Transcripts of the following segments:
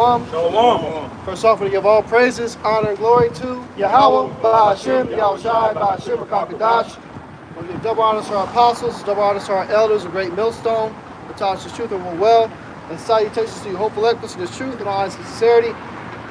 Shalom. First off, we give all praises, honor, and glory to Yahweh, Ba'ashem, Yahushai, Ba'ashem, Rakakadash. We give double honors to our apostles, double honors to our elders, a great millstone, the taught us the truth and will well, and salutations to you, hopeful echoes in this truth and all in sincerity.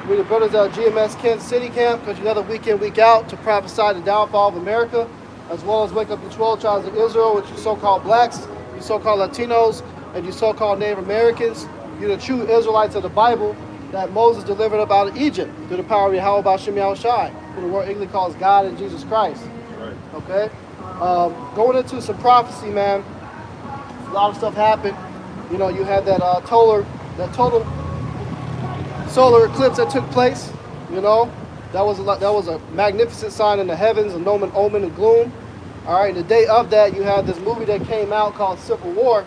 We the brothers at GMS Kansas City Camp, because another week in, week out, to prophesy the downfall of America, as well as wake up the 12 tribes of Israel, which you so-called blacks, you so-called Latinos, and you so-called Native Americans. You're the true Israelites of the Bible that Moses delivered up out of Egypt through the power of Yahweh Ba'ashem Yahushai, who the world English calls God and Jesus Christ. Right. Okay? Going into some prophecy, man, a lot of stuff happened. You know, you had that total solar eclipse that took place. You know, that was a magnificent sign in the heavens, an omen of gloom. All right, the day of that, you had this movie that came out called Civil War,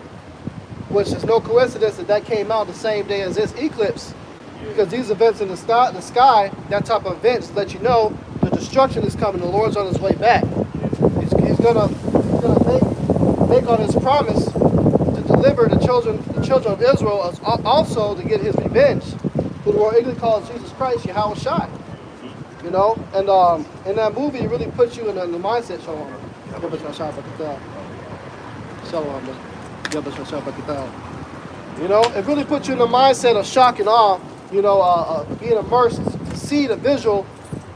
which is no coincidence that came out the same day as this eclipse, because these events in the sky, that type of events let you know the destruction is coming. The Lord's on his way back. He's gonna make on his promise to deliver the children of Israel, as also to get his revenge, who the world English calls Jesus Christ, Yahweh Shai. You know, and in that movie, it really puts you in the mindset. You know, it really puts you in the mindset of shock and awe, you know, being immersed to see the visual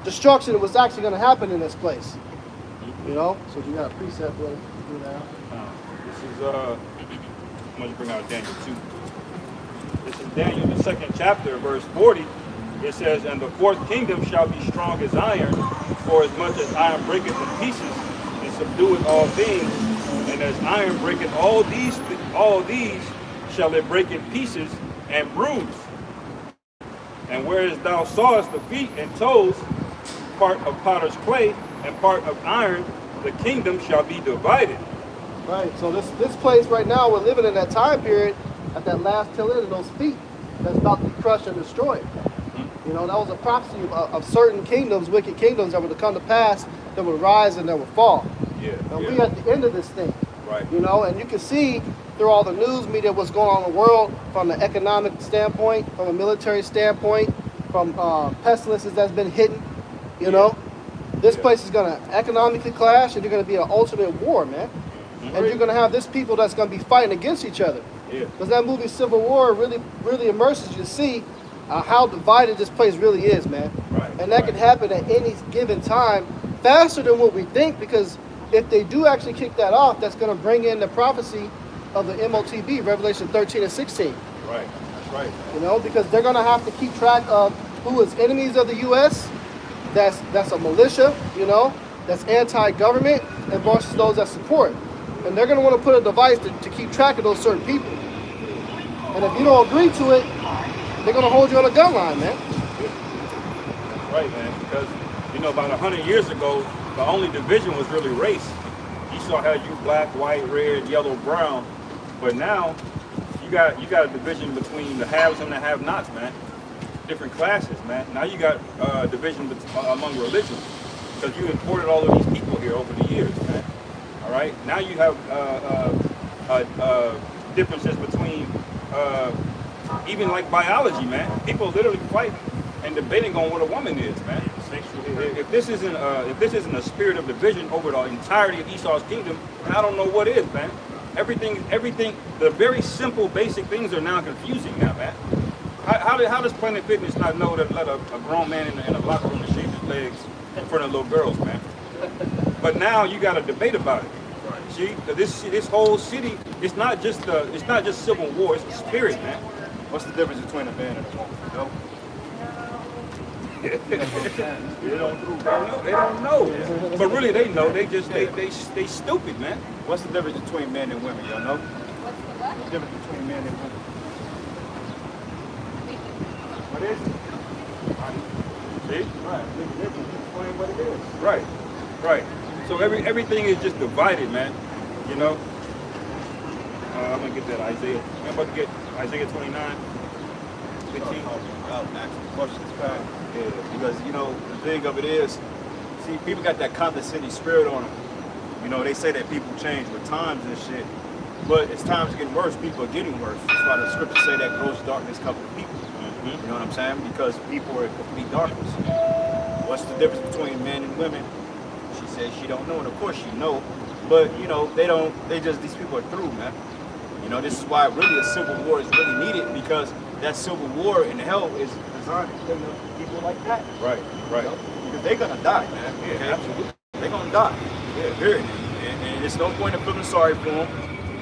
destruction that was actually going to happen in this place. You know, so you got a precept for it. This is, I'm going to bring out Daniel 2. This is Daniel, the 2nd chapter, verse 40. It says, "And the fourth kingdom shall be strong as iron, for as much as iron breaketh in pieces, and subdueth all things, and as iron breaketh all these shall it break in pieces and bruise. And whereas thou sawest the feet and toes, part of potter's clay and part of iron, the kingdom shall be divided." Right. So this place right now, we're living in that time period at that last tail end of those feet that's about to be crushed and destroyed. You know, that was a prophecy of certain kingdoms, wicked kingdoms that would come to pass, that would rise and that would fall. And we at the end of this thing. Right. You know, and you can see through all the news media what's going on in the world from an economic standpoint, from a military standpoint, from pestilences that's been hidden. You know, this place is going to economically clash, and you're going to be an ultimate war, man. And you're going to have this people that's going to be fighting against each other. Because that movie Civil War really immerses you to see how divided this place really is, man. And that can happen at any given time, faster than what we think, because if they do actually kick that off, that's going to bring in the prophecy of the MOTB, Revelation 13 and 16. Right, that's right. You know, because they're going to have to keep track of who is enemies of the U.S., that's a militia, you know, that's anti-government, and versus those that support. And they're going to want to put a device to keep track of those certain people. And if you don't agree to it, they're going to hold you on a gun line, man. That's right, man, because, you know, about 100 years ago, the only division was really race. Esau had you black, white, red, yellow, brown. But now, you got a division between the haves and the have-nots, man. Different classes, man. Now you got division among religions, because you imported all of these people here over the years, man. All right? Now you have differences between even like biology, man. People literally fighting and debating on what a woman is, man. If this isn't a spirit of division over the entirety of Esau's kingdom, then I don't know what is, man. Everything, the very simple, basic things are now confusing now, man. How does Planet Fitness not know to let a grown man in a locker room to shave his legs in front of little girls, man? But now you got to debate about it. See, this whole city, it's not just civil war, it's a spirit, man. What's the difference between a man and a woman? You know? They don't know. But really they know. They stupid, man. What's the difference between men and women? Y'all know? What's the difference between men and women? What is it? See? Right. Explain what it is. Right. So everything is just divided, man. You know? I'm gonna get that Isaiah. I'm about to get Isaiah 29, 15. I'll ask questions back. Yeah, because you know the thing of it is, see, people got that condescending spirit on them. You know, they say that people change with times and shit, but as times are getting worse, people are getting worse. That's why the scriptures say that gross darkness covers the people. You know what I'm saying? Because people are in complete darkness. What's the difference between men and women? She says she don't know, and of course she know. But you know, these people are through, man. You know, this is why really a civil war is really needed, because that civil war in hell is designed to kill people like that. Right, right. You know? Because they're gonna die, man. Yeah, Okay? absolutely. They're gonna die. Yeah, period. And there's no point in feeling sorry for them.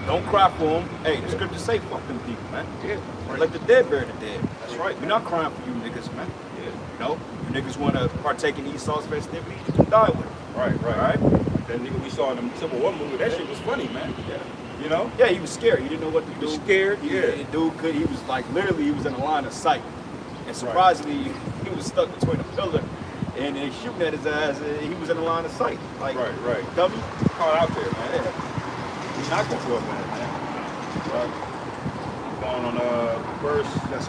Don't cry for them. Hey, the scriptures say fuck them people, man. Yeah. Right. Let the dead bury the dead. That's right. We're not crying for you niggas, man. Yeah. You know, you niggas want to partake in Esau's festivities, you can die with them. Right, right. All right? That nigga we saw in the Civil War movie, that shit was funny, man. Yeah. You know? Yeah, he was scared. He didn't know what to do. was scared, He was like, literally, he was in the line of sight. And surprisingly, he was stuck between a pillar and they shooting at his ass, and he was in the line of sight. Like, Right. dummy. Caught out there, man. Yeah. He's not gonna show up in it, man. Right. Going on verse. That's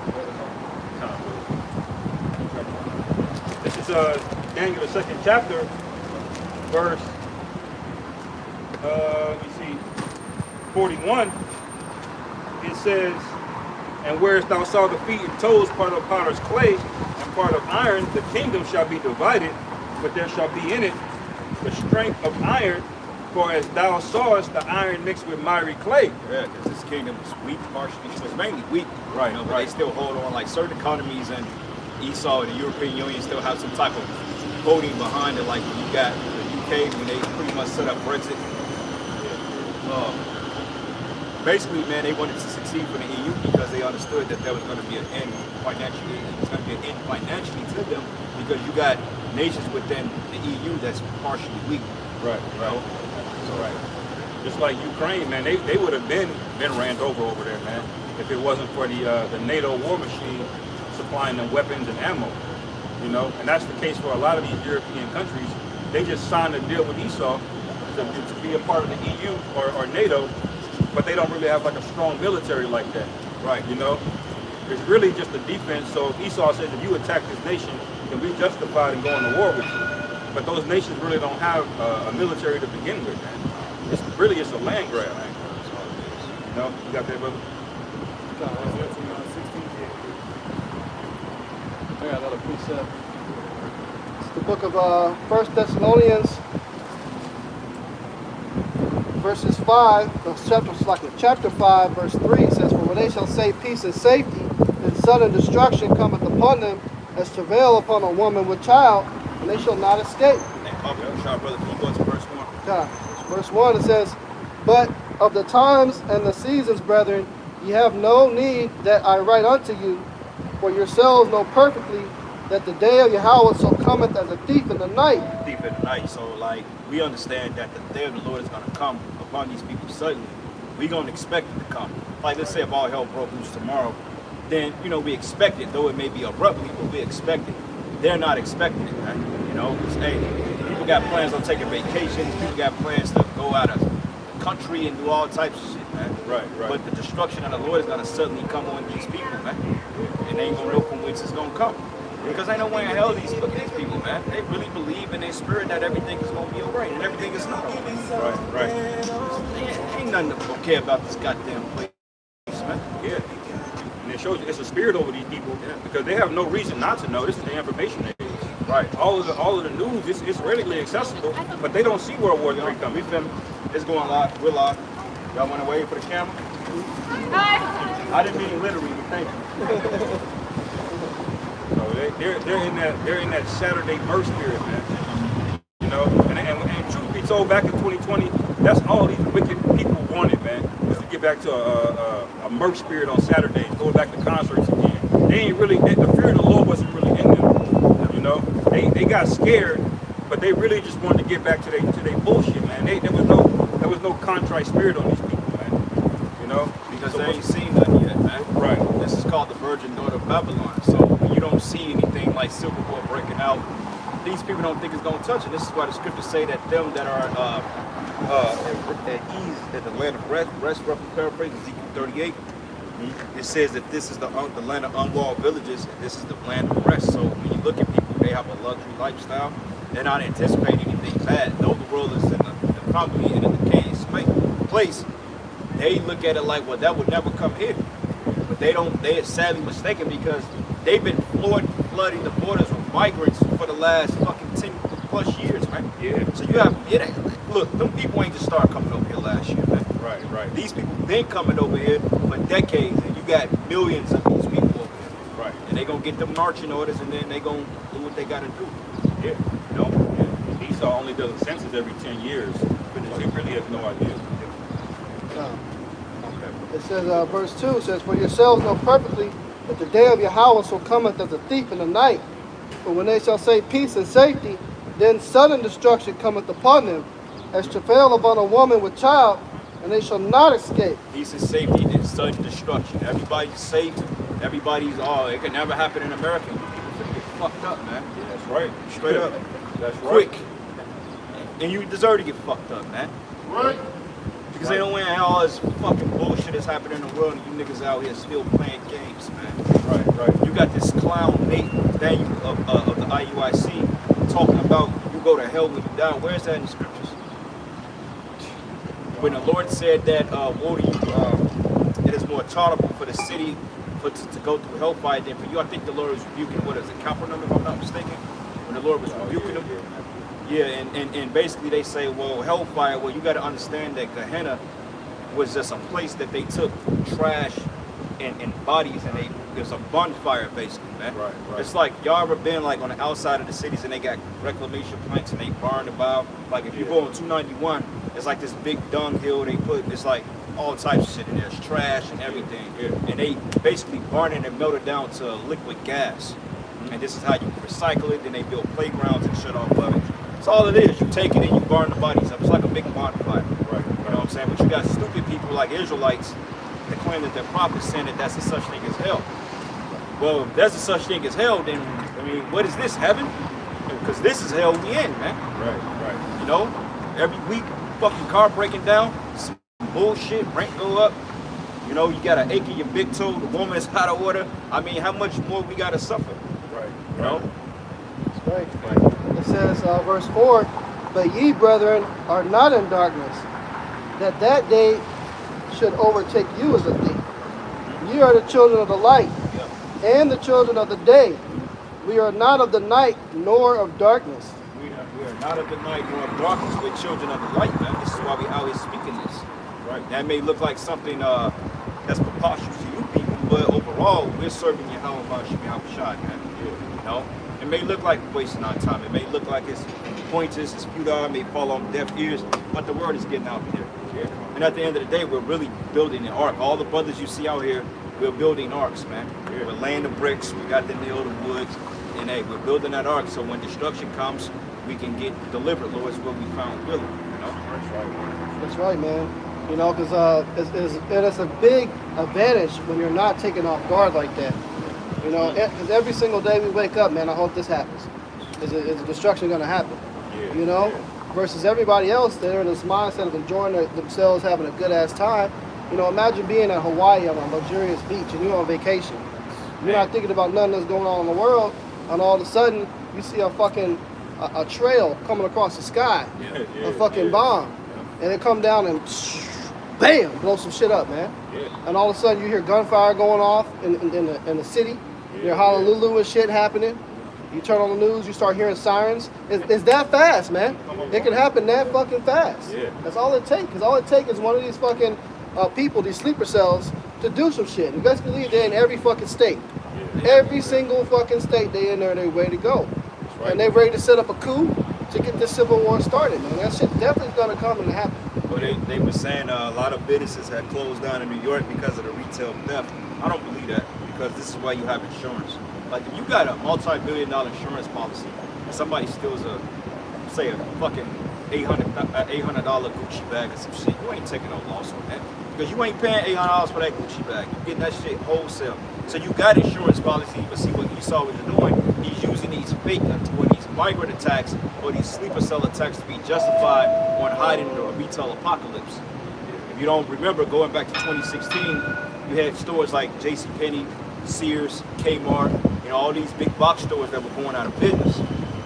this is Daniel the 2nd chapter, verse. Let me see, 41. It says, "And whereas thou saw the feet and toes, part of potter's clay and part of iron, the kingdom shall be divided, but there shall be in it the strength of iron. For as thou sawest the iron mixed with miry clay." Yeah, because this kingdom is weak, partially. It was mainly weak, Right, you know, but right. they still hold on. Like certain economies and Esau and the European Union still have some type of voting behind it. Like you got the UK when they pretty much set up Brexit. Basically, man, they wanted to succeed for the EU because they understood that there was going to be an end financially. It was going to be an end financially to them because you got nations within the EU that's partially weak. Right, You know? right. Just like Ukraine, man, they would have been ran over there, man, if it wasn't for the NATO war machine supplying them weapons and ammo. You know, and that's the case for a lot of these European countries. They just signed a deal with Esau to be a part of the EU or NATO, but they don't really have like a strong military like that. Right. You know, it's really just a defense. So if Esau says, if you attack this nation, then we justified in going to war with you. But those nations really don't have a military to begin with, man. It's a land grab. You know, you got that, brother? I got another precept. It's the book of 1 Thessalonians, verses 5, chapter 5, verse 3 says, "For when they shall say peace and safety, then sudden destruction cometh upon them, as travail upon a woman with child, and they shall not escape." Hey, brother, can you go to verse 1? God. Verse 1, it says, "But of the times and the seasons, brethren, ye have no need that I write unto you, for yourselves know perfectly that the day of Yahweh so cometh as a thief in the night." Thief in the night. So, like, we understand that the day of the Lord is going to come upon these people suddenly. We're going to expect it to come. Like, let's say if all hell broke loose tomorrow, then, you know, we expect it, though it may be abruptly, but we expect it. They're not expecting it, man. You know, because, hey, people got plans on taking vacations. People got plans to go out of the country and do all types of shit, man. Right. But the destruction of the Lord is going to suddenly come on these people, man. And they ain't going to know from whence it's going to come. Because ain't no way in hell these people, man. They really believe in their spirit that everything is going to be all right and everything is not. Right. Ain't nothing to care about this goddamn place, man. Yeah. And it shows it's a spirit over these people because they have no reason not to know. This is the information age. Right. All of the news is readily accessible, but they don't see World War III coming. We filming. It's going live. We're live. Y'all want to wait for the camera? I didn't mean literally, but thank you. So they're in that Saturday mirth spirit, man. You know, and truth be told, back in 2020, that's all these wicked people wanted, man, was to get back to a mirth spirit on Saturdays, going back to concerts again. They ain't really, the fear of the Lord wasn't really in them. You know, they got scared, but they really just wanted to get back to their bullshit, man. There was no contrite spirit on these people, man. You know, Because they ain't seen nothing yet, man. Right. This is called the Virgin Daughter of Babylon. So when you don't see anything like Civil War breaking out, these people don't think it's going to touch it. This is why the scriptures say that them that are at ease at the land of rest, roughly paraphrase Ezekiel 38, it says that this is the land of unwalled villages, and this is the land of rest. So when you look at people, they have a luxury lifestyle. They're not anticipating anything bad. Though the world is in a probably in a decaying place, they look at it like, well, that would never come here. But they're sadly mistaken because they've been flooding the borders with migrants for the last fucking 10 plus years, man. Yeah. So you have, it ain't, look, them people ain't just started coming over here last year, man. Right, right. These people been coming over here for decades, and you got millions of these people over here. Right. And they gonna get them marching orders, and then they gonna do what they gotta do. Yeah. You know? Yeah. Esau only does a census every 10 years. But he really has no idea. It says, verse 2 says, "For yourselves know perfectly that the day of Yahweh so cometh as a thief in the night. But when they shall say peace and safety, then sudden destruction cometh upon them, as travail upon a woman with child, and they shall not escape." Peace and safety, and sudden destruction. Everybody's safe. Everybody's, oh, it can never happen in America. You people finna get fucked up, man. Yeah, that's right. Straight up. That's right. Quick. And you deserve to get fucked up, man. Right. Because they don't want all this fucking bullshit that's happening in the world, and you niggas out here still playing games, man. Right, right. You got this clown Nate Daniel of the IUIC talking about you go to hell when you die. Where's that in the scriptures? When the Lord said that, woe to you, it is more tolerable for the city to go through hellfire than for you. I think the Lord was rebuking, what is it, Capernaum, if I'm not mistaken? When the Lord was rebuking them. Yeah, and basically they say, well, hellfire, well, you got to understand that Gehenna was just a place that they took trash and bodies, and there's a bonfire, basically, man. Right, right. It's like, y'all ever been like on the outside of the cities and they got reclamation plants and they burn about? Like if you go on 291, it's like this big dung hill they put, it's like all types of shit in there. It's trash and everything. Yeah. And they basically burn it and melt it down to liquid gas. And this is how you recycle it. Then they build playgrounds and shit off of it. That's all it is. You take it and you burn the bodies up. It's like a big bonfire. Right. You know what I'm saying? But you got stupid people like Israelites that claim that their prophets saying that that's a such thing as hell. Well, if there's a such thing as hell, then, I mean, what is this, heaven? Because this is hell we in, man. Right, right. You know? Every week, fucking car breaking down, some bullshit, rent go up. You know, you got an ache in your big toe, the woman is out of order. I mean, how much more we got to suffer? Right. You know? That's right. It says, verse 4, "But ye, brethren, are not in darkness, that day should overtake you as a thief. Ye are the children of the light, and the children of the day. We are not of the night, nor of darkness." We are not of the night nor of darkness. We're children of the light, man. This is why we out here speaking this. Right. That may look like something that's preposterous to you people, but overall, we're serving Yahweh Shai, man. You know? It may look like we're wasting our time. It may look like it's pointless, it's futile, it may fall on deaf ears, but the word is getting out there. Yeah. And at the end of the day, we're really building an ark. All the brothers you see out here, we're building arks, man. Yeah. We're laying the bricks, we got the nail, the woods, and hey, we're building that ark so when destruction comes, we can get delivered, Lord, is what we found willing, you know? That's right. That's right, man. You know, because it's a big advantage when you're not taken off guard like that. You know, because every single day we wake up, man, I hope this happens. Is a destruction going to happen? Yeah. You know? Versus everybody else, they're in this mindset of enjoying themselves, having a good-ass time. You know, imagine being in Hawaii on a luxurious beach and you're on vacation. You're not thinking about nothing that's going on in the world, and all of a sudden, you see a fucking a trail coming across the sky. Yeah, a fucking bomb. And it come down and bam, blow some shit up, man. Yeah. And all of a sudden you hear gunfire going off in the city. You hear Honolulu and shit happening. You turn on the news, you start hearing sirens. It's that fast, man. It can happen that fucking fast. Yeah. That's all it takes. Because all it takes is one of these fucking people, these sleeper cells, to do some shit. And best believe they're in every fucking state. Yeah. Every single fucking state they in there, they ready to go. Right. And they ready to set up a coup to get this civil war started, man. That shit definitely gonna come and happen. Well, they were saying a lot of businesses had closed down in New York because of the retail theft. I don't believe that, because this is why you have insurance. Like, if you got a multi-billion-dollar insurance policy and somebody steals say a fucking $800 Gucci bag or some shit, you ain't taking no loss on that. Because you ain't paying $800 for that Gucci bag. You're getting that shit wholesale. So you got insurance policy, but see what Esau was doing? He's using these fake, or these migrant attacks, or these sleeper cell attacks to be justified on hiding the retail apocalypse. If you don't remember, going back to 2016, you had stores like JCPenney, Sears, Kmart, you know, all these big box stores that were going out of business.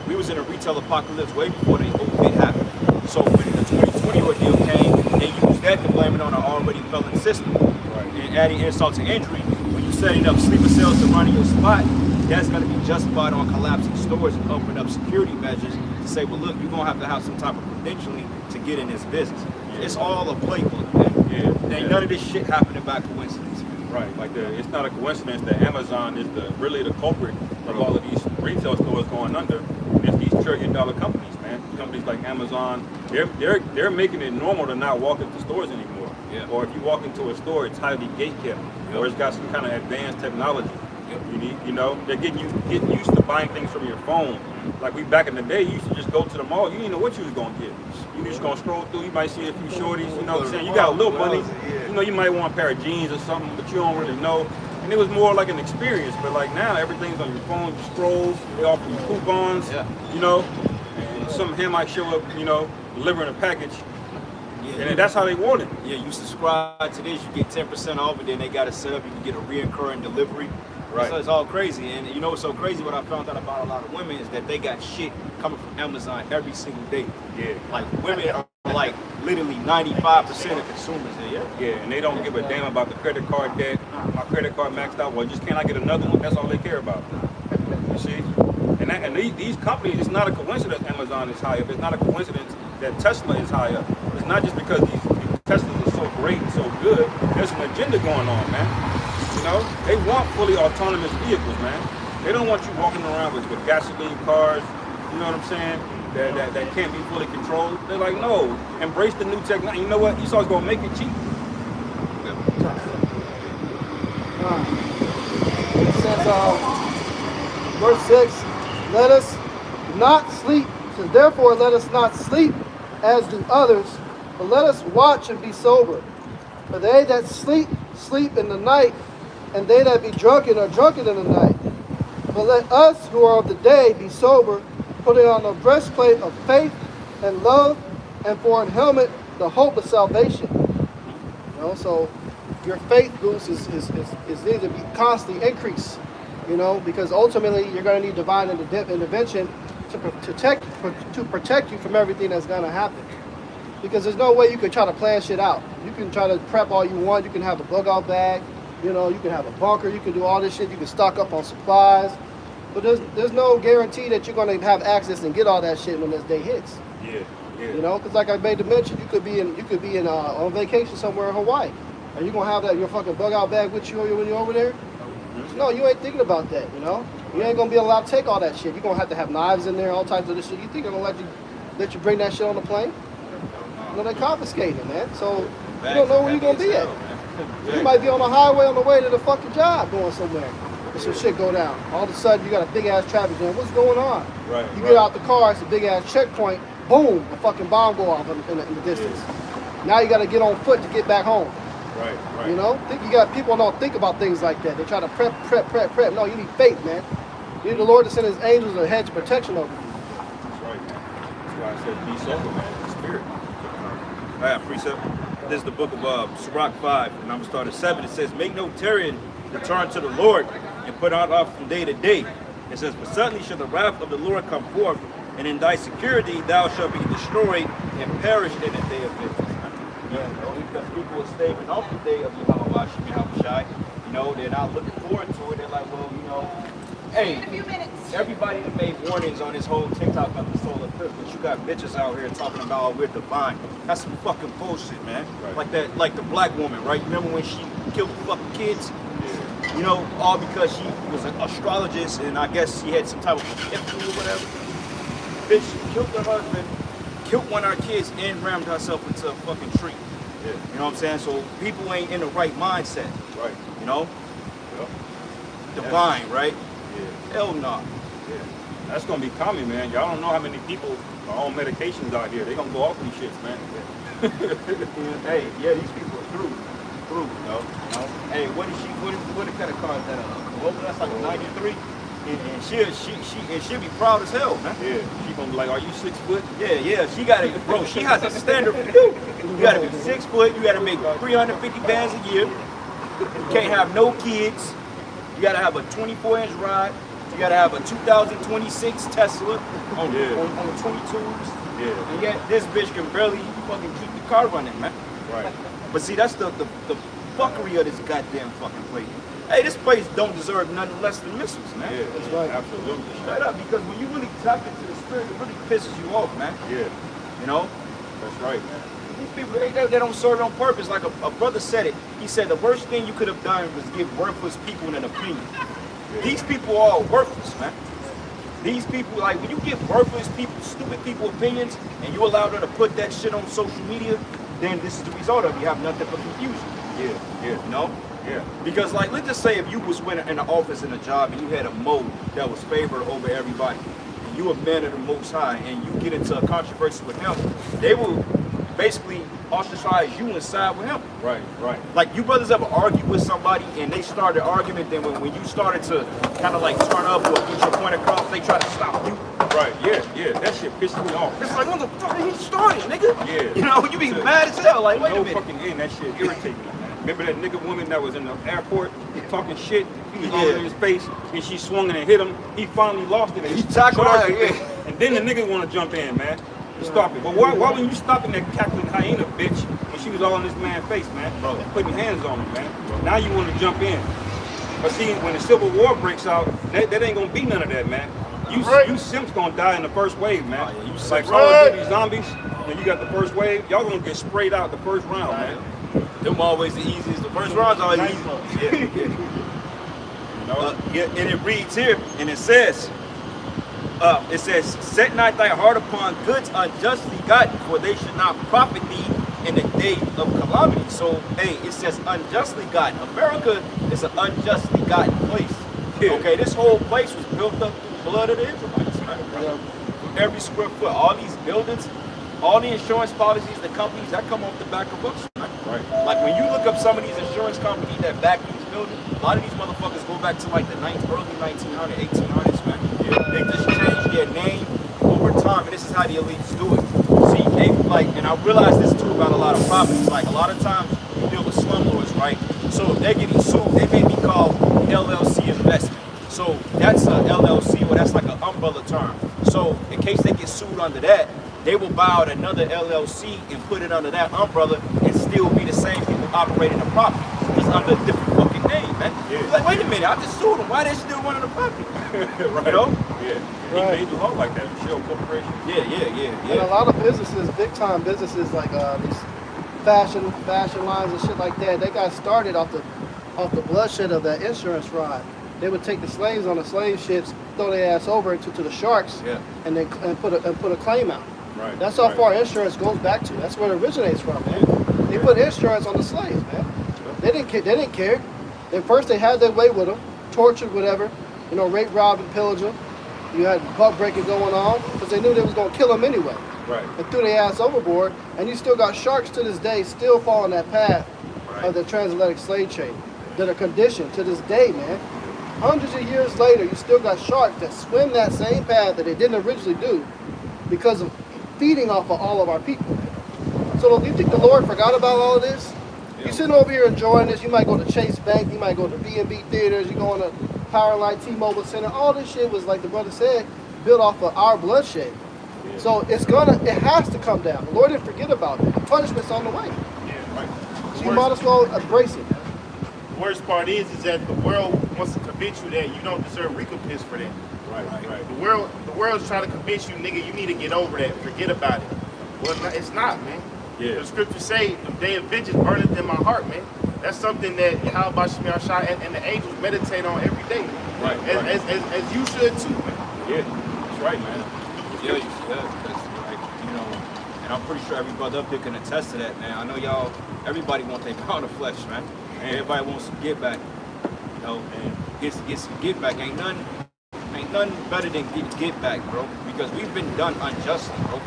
We was in a retail apocalypse way before the COVID happened. So when the 2020 ordeal came, they used that to blame it on an already failing system. Right. And adding insult to injury, when you're setting up sleeper cells to run in your spot, that's going to be justified on collapsing stores and opening up security measures to say, well, look, you're going to have some type of credentialing to get in this business. It's all a playbook, man. Yeah. None of this shit happening by coincidence. Right, like it's not a coincidence that Amazon is really the culprit of all of these retail stores going under. It's these trillion-dollar companies, man. Companies like Amazon, they're making it normal to not walk into stores anymore. Yeah. Or if you walk into a store, it's highly gatekept, or it's got some kind of advanced technology. They're getting used to buying things from your phone. Like we back in the day, you used to just go to the mall. You didn't know what you was gonna get. You just gonna scroll through. You might see a few shorties. You know what I'm saying? You got a little money. You might want a pair of jeans or something, but you don't really know. And it was more like an experience. But like now, everything's on your phone. You scroll. They offer you coupons. Yeah. And some him might show up. Delivering a package. Yeah. And that's how they want it. Yeah, you subscribe to this, you get 10% off, and then they got it set up. You can get a reoccurring delivery. Right. So it's all crazy. And you know what's so crazy? What I found out about a lot of women is that they got shit coming from Amazon every single day. Yeah. Like women are like literally 95% of consumers there. Yeah, and they don't give a damn about the credit card debt. My credit card maxed out. Well, just can I get another one? That's all they care about. You see? And these companies, it's not a coincidence Amazon is high up. It's not a coincidence that Tesla is high up. It's not just because these Teslas are so great and so good. There's an agenda going on, man. They want fully autonomous vehicles, man. They don't want you walking around with gasoline cars, you know what I'm saying, that can't be fully controlled. They're like, no, embrace the new technology. You know what? Esau's going to make it cheap. It says, verse 6, let us not sleep. It says, therefore let us not sleep as do others, but let us watch and be sober. For they that sleep, sleep in the night, and they that be drunken are drunken in the night. But let us who are of the day be sober, putting on the breastplate of faith and love, and for an helmet the hope of salvation. So your faith boost is need to be constantly increased, because ultimately you're going to need divine intervention to protect you from everything that's going to happen. Because there's no way you can try to plan shit out. You can try to prep all you want. You can have a bug out bag. You can have a bunker. You can do all this shit. You can stock up on supplies. But there's no guarantee that you're going to have access and get all that shit when this day hits. Yeah. Because like I made the mention, you could be in on vacation somewhere in Hawaii. Are you going to have your fucking bug out bag with you when you're over there? No, you ain't thinking about that, You ain't going to be allowed to take all that shit. You're going to have knives in there, all types of this shit. You think they're going to let you bring that shit on the plane? They're confiscating, man. So you don't know where you're going to be at. You might be on the highway on the way to the fucking job going somewhere. And some shit go down. All of a sudden, you got a big-ass traffic jam. What's going on? You get out the car, it's a big-ass checkpoint. Boom, a fucking bomb go off in the distance. Now you got to get on foot to get back home. Right. People don't think about things like that. They try to prep. No, you need faith, man. You need the Lord to send his angels a hedge of protection over you. That's right, man. That's why I said be sober, man. The spirit. I have precept. This is the book of Sirach 5, and I'm going to start at 7. It says, make no tarrying, return to the Lord, and put out off from day to day. It says, for suddenly shall the wrath of the Lord come forth, and in thy security thou shalt be destroyed and perish in the day of vengeance. Because people are staving off the day of Yahweh, they're not looking forward to it. They're like, well, hey, everybody that made warnings on this whole TikTok about the solar eclipse, but you got bitches out here talking about, oh, we're divine. That's some fucking bullshit, man. Right. Like the black woman, right? Remember when she killed the fucking kids? All because she was an astrologist and I guess she had some type of epiphany or whatever. Bitch killed her husband, killed one of our kids, and rammed herself into a fucking tree. Yeah. You know what I'm saying? So people ain't in the right mindset. Right. Yep. Divine, right? Yeah. Hell no. Yeah. That's gonna be common, man. Y'all don't know how many people are on medications out here. They gonna go off these shits, man. Hey, yeah, these people are through. Hey, what kind of car is that? Corolla? That's like a 93. And she'll be proud as hell, man. Yeah. She gonna be like, are you 6 foot? Yeah. She has a standard for you. You gotta be 6 foot. You gotta make 350 bands a year. You can't have no kids. You gotta have a 24-inch ride. You gotta have a 2026 Tesla on the 22s. Yeah. And yet this bitch can barely fucking keep the car running, man. Right. But see, that's the fuckery of this goddamn fucking place. Hey, this place don't deserve nothing less than missiles, man. Yeah, That's right. Absolutely. Straight up, because when you really tap into the spirit, it really pisses you off, man. Yeah, You know? that's right, man. These people, they don't serve on purpose. Like a brother said it. He said the worst thing you could have done was give worthless people an opinion. These people are worthless, man. These people, like, when you give worthless people, stupid people opinions, and you allow them to put that shit on social media, then this is the result of it. You have nothing but confusion. Yeah, You know? yeah. Because, like, let's just say if you was in an office in a job and you had a mode that was favored over everybody, and you a man of the Most High, and you get into a controversy with them, they will basically ostracize you and side with him. Right. Like, you brothers ever argue with somebody and they started an argument, then when you started to kind of like turn up or get your point across, they try to stop you. Right. Yeah. That shit pissed me off. It's like, motherfucker, he started, nigga. Yeah. You know, you be mad as hell. Like, wait a No minute. fucking end. That shit irritated me, man. Remember that nigga woman that was in the airport talking shit? He was all Yeah. in his face, and she swung and hit him. He finally lost it. And He tackled her, charged yeah. And then the nigga want to jump in, man. To stop it. But why when you stopping that cackling hyena bitch when she was all in this man's face, man? Bro. Putting hands on him, man. Now you want to jump in. But see, when the Civil War breaks out, that ain't gonna be none of that, man. You simps gonna die in the first wave, man. Oh, yeah, you like simps. Call of Duty Zombies, and you got the first wave, y'all gonna get sprayed out the first round, man. Them always the easiest. The first round's always easy. Yeah. You know? Yeah, and it reads here, and it says, set not thy heart upon goods unjustly gotten, for they should not profit thee in the day of calamity. So, hey, it says unjustly gotten. America is an unjustly gotten place. Yeah. Okay, this whole place was built up through the blood of the Israelites, man. Yeah. Every square foot, all these buildings, all the insurance policies, the companies, that come off the back of us, man. Right. Like when you look up some of these insurance companies that back these buildings, a lot of these motherfuckers go back to like the early 1900s, 1800s, man. They just changed their name over time, and this is how the elites do it. See, they like, and I realize this too about a lot of properties. Like a lot of times you deal with slumlords, right? So if they're getting sued, they may be called LLC investment. So that's a LLC, or that's like an umbrella term. So in case they get sued under that, they will buy out another LLC and put it under that umbrella and still be the same people operating the property. Just under a different fucking name, man. Yeah. Like, wait a minute, I just sued them. Why they still running the property? Right. You know? Yeah. Right. He made the law like that. Shell Corporation. Yeah. And a lot of businesses, big time businesses like these fashion lines and shit like that, they got started off the bloodshed of that insurance fraud. They would take the slaves on the slave ships, throw their ass over to the sharks, Yeah. and then put a claim out. Right. That's how right. far insurance goes back to. That's where it originates from, man. They put insurance on the slaves, man. They didn't care. At first they had their way with them, tortured, whatever, rape, rob, and pillage them. You had buck breaking going on because they knew they was gonna kill them anyway. Right. And threw their ass overboard, and you still got sharks to this day still following that path Right. of the transatlantic slave trade that are conditioned to this day, man. Hundreds of years later, you still got sharks that swim that same path that they didn't originally do because of feeding off of all of our people. So do you think the Lord forgot about all of this? Yeah. You're sitting over here enjoying this. You might go to Chase Bank. You might go to B&B Theaters. You go on to Powerline T-Mobile Center. All this shit was, like the brother said, built off of our bloodshed. Yeah. So it has to come down. The Lord didn't forget about it. The punishment's on the way. Yeah. Right. So you might as well embrace it. The worst part is that the world wants to convince you that you don't deserve recompense for that. Right. The world's trying to convince you, nigga, you need to get over that. Forget about it. Well, it's not, man. Yeah. The scriptures say, the day of vengeance burneth in my heart, man. That's something that Yahweh Shemiah Shai and the angels meditate on every day. Right. As you should too, man. Yeah. That's right, man. Yeah, because and I'm pretty sure every brother up there can attest to that, man. I know everybody wants their pound of flesh, man. Everybody wants to get back, and get some get back. Ain't nothing better than get back, bro. Because we've been done unjustly, bro.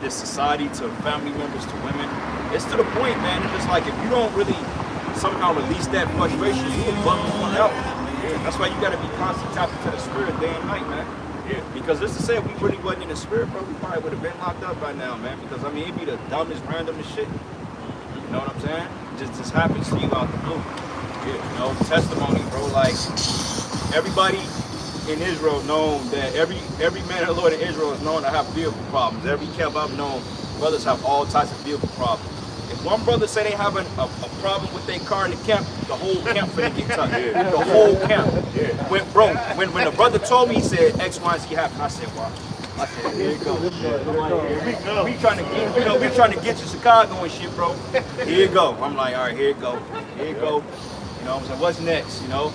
This society to family members to women. It's to the point, man. It's just like if you don't really somehow release that frustration, you will bum the fuck out. Yeah. That's why you gotta be constantly tapped into the spirit day and night, man. Yeah. Because just to say if we really wasn't in the spirit, bro, we probably would have been locked up by now, man. Because I mean, it'd be the dumbest, randomest shit. You know what I'm saying? Just happens to you out the blue. Yeah. Testimony, bro. Like everybody in Israel known that every man of the Lord in Israel is known to have vehicle problems. Every camp I've known, brothers have all types of vehicle problems. If one brother say they having a problem with their car in the camp, the whole camp finna get touched. The whole camp. When the brother told me, he said X, Y, and Z happened, I said, wow. I said, here you go. We trying to get, we trying to get to Chicago and shit, bro. Here you go. I'm like, all right, here you go. Here you go. You know what I'm saying? What's next? You know?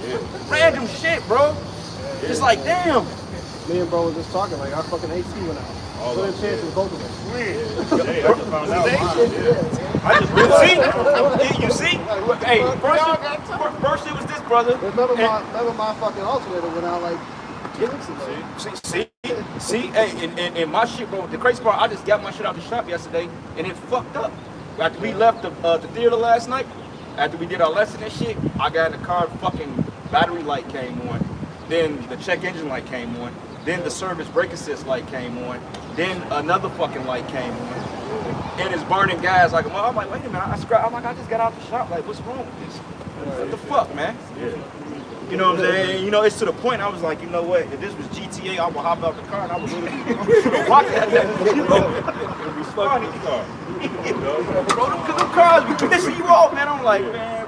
Random shit, bro. It's like, damn. Me and bro was just talking, like our fucking AC went out. What are the chances both of us? Hey, I just found out mine. I just You see? Hey, first it was this brother. Remember my fucking alternator went out like 2 weeks ago. See, hey, and my shit, bro, the crazy part, I just got my shit out the shop yesterday, and it fucked up. After we left the theater last night, after we did our lesson and shit, I got in the car, fucking battery light came on, then the check engine light came on, then the service brake assist light came on, then another fucking light came on, and it's burning gas like a mother. I'm like, wait a minute, I just got out the shop, like, what's wrong with this? What the fuck, man? You know what I'm saying? You know, it's to the point I was like, you know what? If this was GTA, I would hop out the car and I would literally walk at that. Respond to the car. Bro, them cars be pissing you off, man. I'm like, man.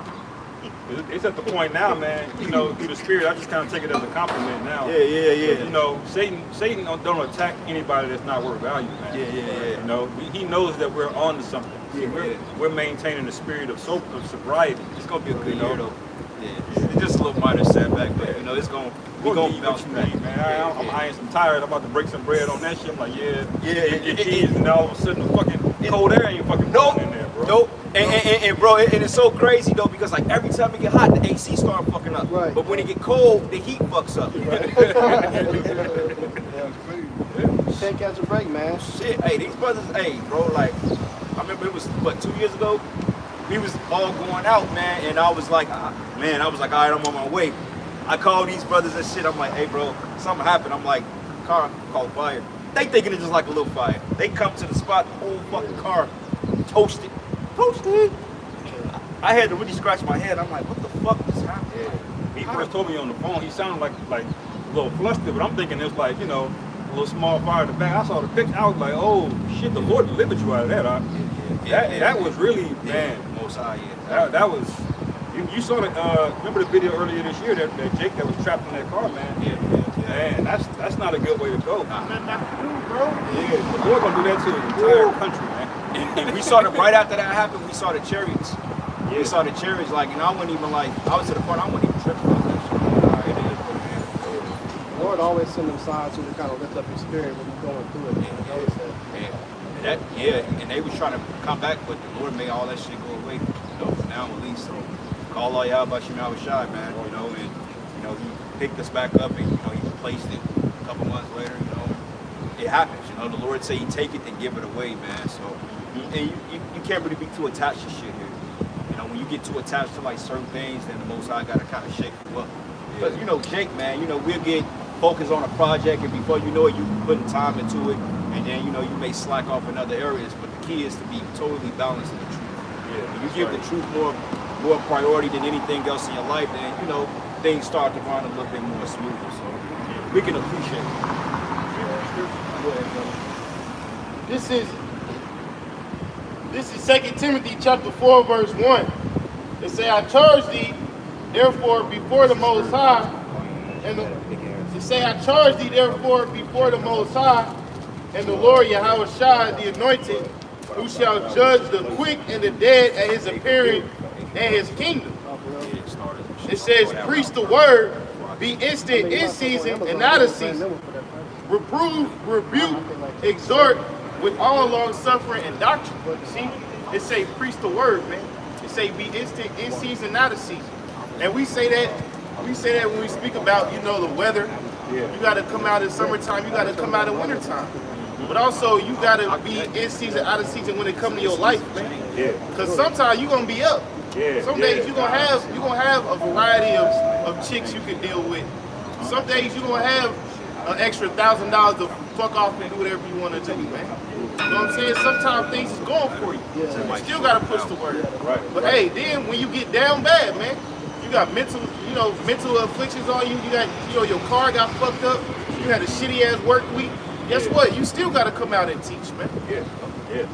It's at the point now, man. You know, through the spirit, I just kind of take it as a compliment now. Yeah. You know, Satan don't attack anybody that's not worth value, man. Yeah. You know, he knows that we're on to something. We're maintaining the spirit of sobriety. It's gonna be a good year, though. Yeah, it's just a little minor setback, but you know, we're gonna bounce back. Man, I'm eyeing some tires. I'm about to break some bread on that shit. I'm like, Yeah. Get keys, and all of a sudden the fucking cold air ain't fucking blowing in there, bro. Nope. And bro, and it's so crazy though, because like every time it get hot, the AC start fucking up. Right. But when it get cold, the heat fucks up. Can't catch a break, man. Shit, hey, these brothers, hey, bro, like, I remember it was, 2 years ago? We was all going out, man, and I was like, all right, I'm on my way. I called these brothers and shit, I'm like, hey, bro, something happened. I'm like, car caught fire. They thinking it's just like a little fire. They come to the spot, the whole fucking car toasted. I had to really scratch my head. I'm like, what the fuck just happened? He first told me on the phone, he sounded like a little flustered, but I'm thinking it was like, you know, a little small fire in the back. I saw the picture, I was like, oh shit, the Lord delivered you out of that. That was really, man. Most high, yeah. That was, you saw the, remember the video earlier this year that Jake that was trapped in that car, man? Yeah. Man, that's not a good way to go. Nothing I can do, bro. Yeah, the Lord gonna do that to the entire country, man. And we saw it right after that happened. We saw the chariots. We saw the chariots, like, and I wasn't even like, I was to the point I wasn't even tripping about that shit. All right, it is what it is. The Lord always send them signs to kind of lift up your spirit when you're going through it. Notice that. And they was trying to come back, but the Lord made all that shit go away, you know, for now at least. So call all y'all about Shemai Shai, man, you know, and you know, he picked us back up and you know, he replaced it a couple months later, you know. It happens, you know, the Lord say he take it and give it away, man. So and you can't really be too attached to shit here. You know, when you get too attached to like certain things, then the Most High gotta kind of shake you up. Because you know, Jake, man, you know, we'll get focused on a project, and before you know it, you putting time into it, and then you know you may slack off in other areas. But the key is to be totally balanced in the truth. When you give the truth more priority than anything else in your life, then you know things start to run a little bit more smoothly. So we can appreciate it. Go ahead, brother. This is 2 Timothy chapter 4, verse 1. It say, I charge thee, therefore, before the Most High, and the Lord Yahweh Shai, the anointed, who shall judge the quick and the dead at his appearing and his kingdom. It says, preach the word, be instant in season and out of season. Reprove, rebuke, exhort with all long suffering and doctrine. See, it say preach the word, man. It say be instant in season, out of season. And we say that when we speak about, you know, the weather. You gotta come out in summertime, you gotta come out in wintertime. But also you gotta be in season, out of season when it comes to your life, man. Cause sometimes you're gonna be up. Some days you're gonna have a variety of chicks you can deal with. Some days you're gonna have an extra $1,000 to fuck off and do whatever you want to do, man. You know what I'm saying? Sometimes things is going for you. You still gotta push the word. But hey, then when you get down bad, man, you got mental afflictions on you. You got, you know, your car got fucked up. You had a shitty ass work week. Guess what? You still gotta come out and teach, man. That's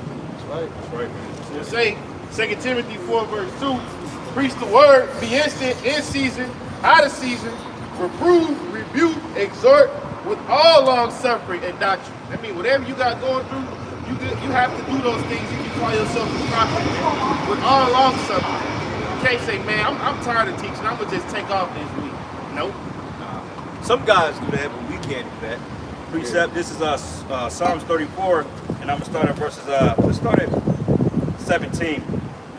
right, man. Say, 2 Timothy 4 verse 2, preach the word, be instant, in season, out of season, reprove, rebuke, exhort with all long suffering and doctrine. I mean, whatever you got going through, you have to do those things if you call yourself a prophet, man, with all long suffering. You can't say, man, I'm tired of teaching, I'm gonna just take off this week. Nope. Some guys do that, but we can't do that. Precept. This is Psalms 34, and I'm gonna start at verses. Let's start at 17.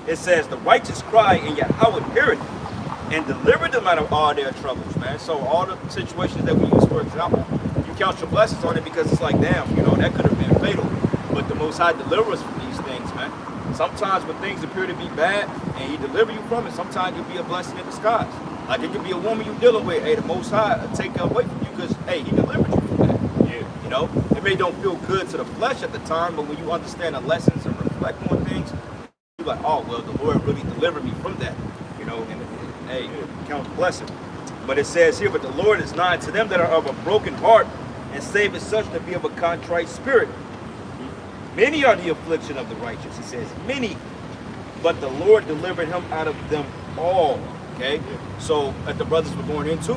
It says, "The righteous cry, and Yahweh heareth, and delivered them out of all their troubles." Man, so all the situations that we use, for example, you count your blessings on it because it's like, damn, you know, that could have been fatal. But the Most High delivers us from these things, man. Sometimes when things appear to be bad, and He deliver you from it, sometimes it can be a blessing in disguise. Like it could be a woman you dealing with, hey, the Most High take her away from you because, hey, He delivered you from that. Yeah. You know, it may don't feel good to the flesh at the time, but when you understand the lessons and reflect on things, you're like, oh, well, the Lord really delivered me from that. You know, and hey, count the blessing. But it says here, but the Lord is nigh to them that are of a broken heart, and saveth such that be of a contrite spirit. Many are the affliction of the righteous, he says, many, but the Lord delivered him out of them all. Okay, so that the brothers were going into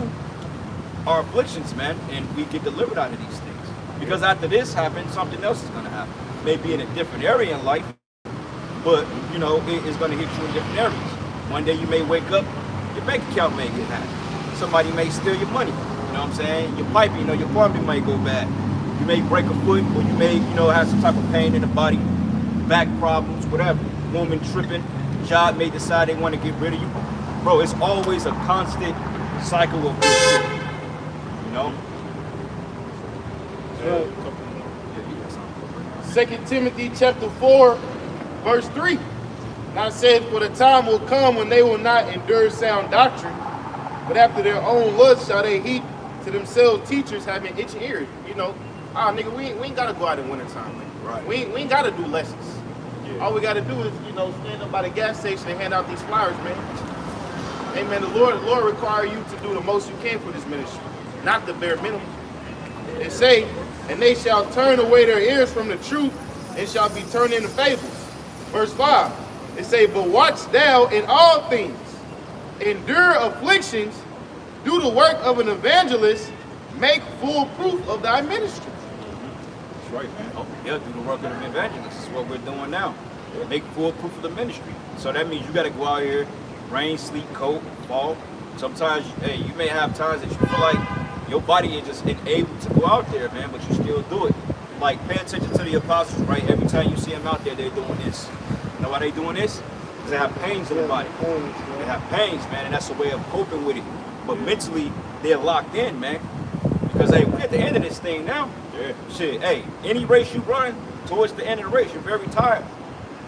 our afflictions, man, and we get delivered out of these things. Because after this happens, something else is going to happen. Maybe in a different area in life, but you know, it is going to hit you in different areas. One day you may wake up, your bank account may get hacked. Somebody may steal your money. You know what I'm saying? Your pipe, you know, your plumbing might go bad. You may break a foot, or you may, you know, have some type of pain in the body, back problems, whatever. Woman tripping, job may decide they want to get rid of you. Bro, it's always a constant cycle of this shit. You know? 2 Timothy chapter 4, verse 3. Now it says, for the time will come when they will not endure sound doctrine, but after their own lust shall they heap to themselves teachers having itching ears. You know, nigga, we ain't gotta go out in wintertime, man. Right. We ain't gotta do lessons. Yeah. All we gotta do is, you know, stand up by the gas station and hand out these flyers, man. Amen. The Lord require you to do the most you can for this ministry, not the bare minimum. It say, and they shall turn away their ears from the truth and shall be turned into fables. Verse 5, it say, but watch thou in all things, endure afflictions, do the work of an evangelist, make full proof of thy ministry. That's right, man. Oh, yeah, do the work of an evangelist. This is what we're doing now. Make full proof of the ministry. So that means you got to go out here, rain, sleet, cold, fall. Sometimes, hey, you may have times that you feel like your body is just unable to go out there, man, but you still do it. Like, pay attention to the apostles, right? Every time you see them out there, they're doing this. You know why they doing this? Because they have pains in their body. They have pains, man, and that's a way of coping with it. But mentally, they're locked in, man. Because, hey, we're at the end of this thing now. Yeah. Shit, hey, any race you run, towards the end of the race, you're very tired.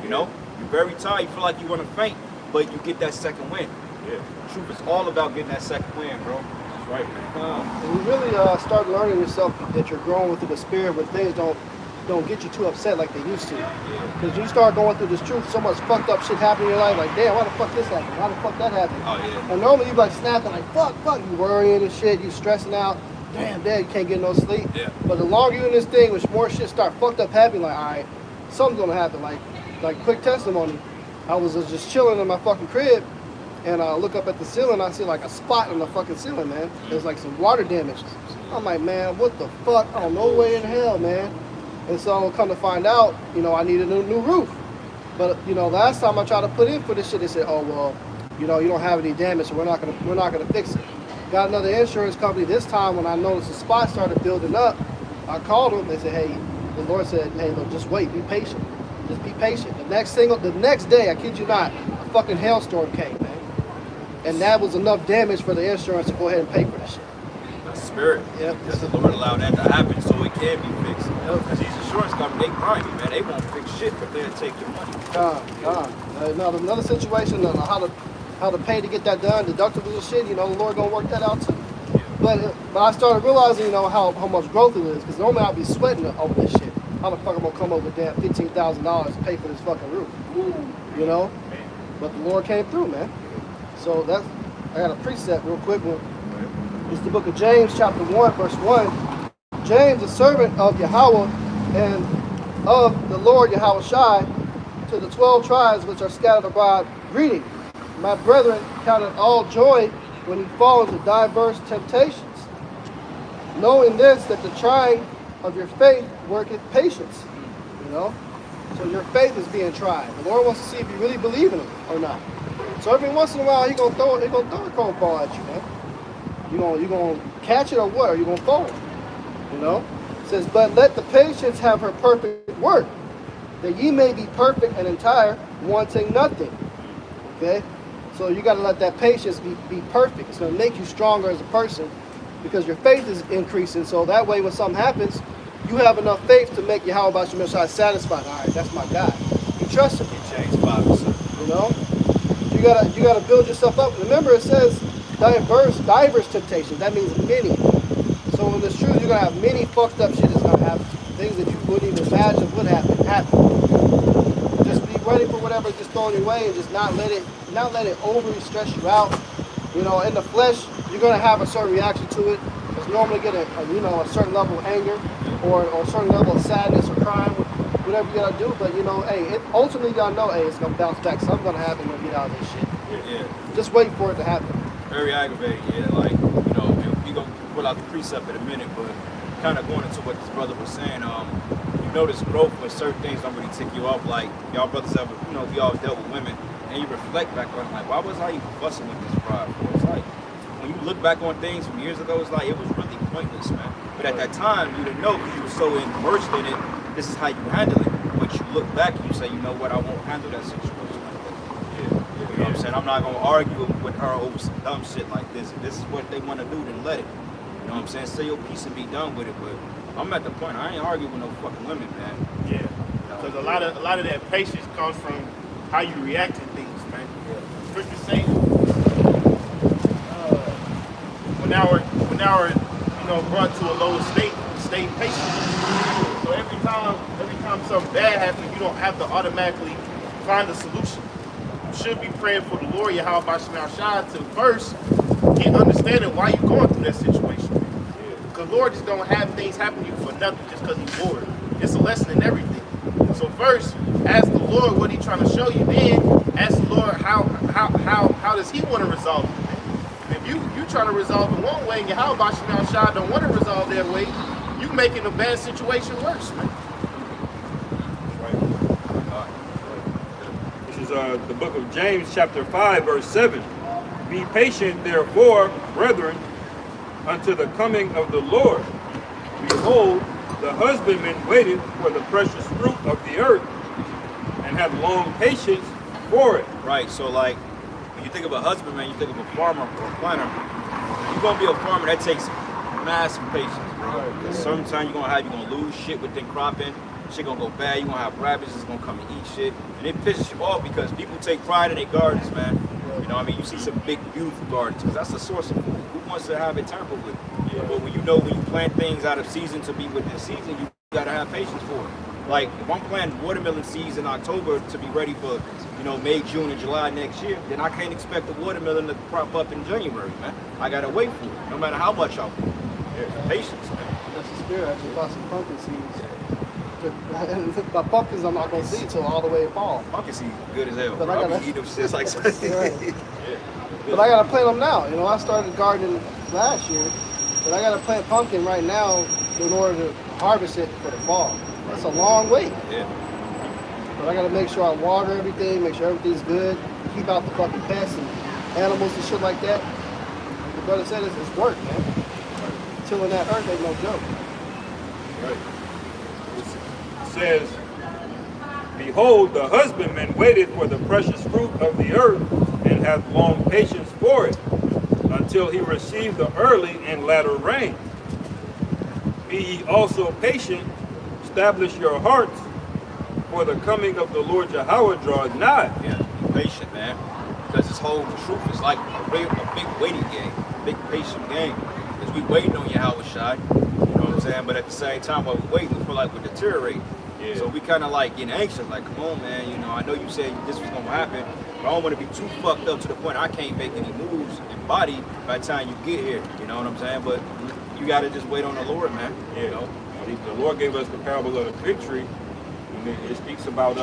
You know? You're very tired. You feel like you want to faint, but you get that second win. Yeah. Truth is all about getting that second win, bro. That's right, man. And you really start learning yourself that you're growing within the spirit where things don't get you too upset like they used to. Because you start going through this truth, so much fucked up shit happening in your life, like, damn, why the fuck this happened? Why the fuck that happened? Oh, yeah. And normally you like snapping, like, fuck, you worrying and shit, you stressing out. Damn, dad, you can't get no sleep. Yeah. But the longer you're in this thing, which more shit start fucked up happening, like, all right, something's gonna happen. Like quick testimony, I was just chilling in my fucking crib, and I look up at the ceiling, I see like a spot on the fucking ceiling, man. There's like some water damage. I'm like, man, what the fuck? I don't know way in hell, man. And so come to find out, you know, I needed a new roof. But you know, last time I tried to put in for this shit, they said, oh well, you know, you don't have any damage, so we're not gonna fix it. Got another insurance company. This time when I noticed the spot started building up, I called them. They said, hey, the Lord said, hey, look, just wait, be patient. Just be patient. The next day, I kid you not, a fucking hailstorm came, man. And that was enough damage for the insurance to go ahead and pay for this shit. The spirit. Yep. Because the Lord allowed that to happen so it can be fixed. Because these insurance companies, they grimy, man. They won't fix shit, but they'll take your money. Another situation, how to pay to get that done, deductibles and shit, you know, the Lord gonna work that out too. But I started realizing, you know, how much growth it is, because normally I'd be sweating over this shit. How the fuck am I gonna come up with damn $15,000 to pay for this fucking roof? You know? But the Lord came through, man. So I got a precept real quick one. It's the book of James, chapter 1, verse 1. James, a servant of Yahweh and of the Lord Yahweh Shai, to the 12 tribes which are scattered abroad, greeting. My brethren, count it all joy when you fall into diverse temptations, knowing this, that the trying of your faith worketh patience. You know? So your faith is being tried. The Lord wants to see if you really believe in him or not. So every once in a while, He gonna throw a curveball at you, man. You gonna catch it or what? Or you gonna fall? You know? It says, but let the patience have her perfect work, that ye may be perfect and entire, wanting nothing. Okay? So you gotta let that patience be perfect. It's gonna make you stronger as a person because your faith is increasing. So that way when something happens, you have enough faith to make Yahweh Shem Shai satisfied. All right, that's my God. You trust him. You changed 5%. You know? You gotta build yourself up. Remember it says diverse temptations. That means many. So in this truth, you're gonna have many fucked up shit that's gonna happen. Things that you wouldn't even imagine would happen. Just be ready for whatever just thrown your way and just not let it overly stress you out. You know, in the flesh, you're gonna have a certain reaction to it. It's normally get a certain level of anger or a certain level of sadness or crime, whatever you gotta do. But you know, hey, ultimately you gotta know, hey, it's gonna bounce back. Something's gonna happen when you get out of this shit. Yeah. Just wait for it to happen. Very aggravating, yeah. Like, you know, we gonna pull out the precept in a minute, but kind of going into what this brother was saying, you notice growth when certain things don't really tick you off. Like, y'all brothers ever, you know, we all dealt with women, and you reflect back on, like, why was I even fussing with this bride for? It's like, when you look back on things from years ago, it's like, it was really pointless, man. But at that time, you didn't know because you were so immersed in it, this is how you handle it. Once you look back, you say, you know what, I won't handle that situation like that. You know what I'm saying? I'm not gonna argue with her over some dumb shit like this. If this is what they want to do, then let it. You know what I'm saying? Say your piece and be done with it. But I'm at the point I ain't arguing with no fucking women, man. Yeah, because a lot of that patience comes from how you react to things, man. Scripture say, when our brought to a lower state, stay patient. So every time something bad happens, you don't have to automatically find a solution. You should be praying for the Lord, Yahweh Shem Shai, to first get understanding why you're going through that situation. Because Lord just don't have things happen to you for nothing just because He's Lord. It's a lesson in everything. So first, ask the Lord what He's trying to show you. Then ask the Lord how does He want to resolve it. If you trying to resolve it one way and Yahweh Shem Shai don't want to resolve that way, you making a bad situation worse, man. This is the book of James, chapter 5, verse 7. Be patient, therefore, brethren, unto the coming of the Lord. Behold, the husbandman waited for the precious fruit of the earth, and had long patience for it. Right, so like, when you think of a husbandman, you think of a farmer or a planter. You're gonna be a farmer, that takes massive patience, bro. Because sometimes you're gonna lose shit within cropping. Shit gonna go bad. You're gonna have rabbits that's gonna come and eat shit, and it pisses you off because people take pride in their gardens, man. You know what I mean? You see some big, beautiful gardens because that's the source of food. Who wants to have it tampered with? Yeah. But when you plant things out of season to be within season, you gotta have patience for it. Like if I'm planting watermelon seeds in October to be ready for, May, June, and July next year, then I can't expect the watermelon to crop up in January, man. I gotta wait for it, no matter how much I want. Yeah. Patience, man. That's the spirit. I just bought some pumpkin seeds. My pumpkins I'm not gonna see till all the way in fall. Pumpkin seeds good as hell. But Bro. I be eating them shits like right. But I gotta plant them now. I started gardening last year, but I gotta plant pumpkin right now in order to harvest it for the fall. That's a long wait. Yeah. But I gotta make sure I water everything, make sure everything's good, keep out the fucking pests and animals and shit like that. The brother said it's work, man. Tilling that earth ain't no joke. Right. It says, behold, the husbandman waited for the precious fruit of the earth, and hath long patience for it, until he receive the early and latter rain. Be ye also patient, establish your hearts, for the coming of the Lord Yahweh draweth nigh. Yeah, be patient, man. Because this whole truth is like a big waiting game, a big patient game. Because we waiting on Yahweh Shai, you know what I'm saying? But at the same time, while we waiting, we feel like we're deteriorating. Yeah. So we kind of like getting anxious, like, come on, man, I know you said this was going to happen, but I don't want to be too fucked up to the point I can't make any moves in body by the time you get here, you know what I'm saying? But you got to just wait on the Lord, man. Yeah. The Lord gave us the parable of the fig tree. And it speaks about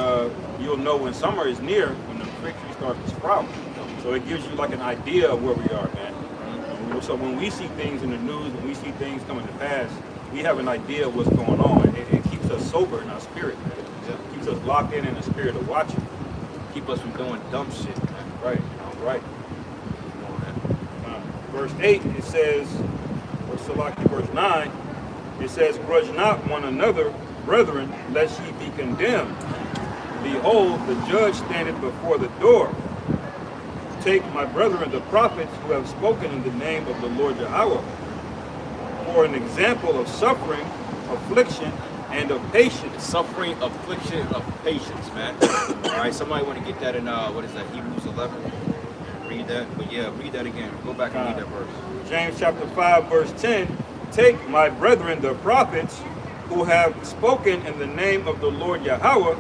you'll know when summer is near, when the fig tree starts to sprout. So it gives you like an idea of where we are, man. So when we see things in the news, when we see things coming to pass, we have an idea of what's going on. It keeps us sober in our spirit, man. It keeps us locked in the spirit of watching. Keep us from doing dumb shit, man. Right, right. Verse 8, it says, or Salaki, verse 9, it says, grudge not one another, brethren, lest ye be condemned. Behold, the judge standeth before the door. Take my brethren, the prophets, who have spoken in the name of the Lord Yahweh, for an example of suffering, affliction, and of patience. Suffering, affliction, of patience, man. All right, somebody want to get that in, what is that, Hebrews 11? Read that, but yeah, read that again. Go back and read that verse. James chapter 5, verse 10, take my brethren, the prophets, who have spoken in the name of the Lord Yahweh,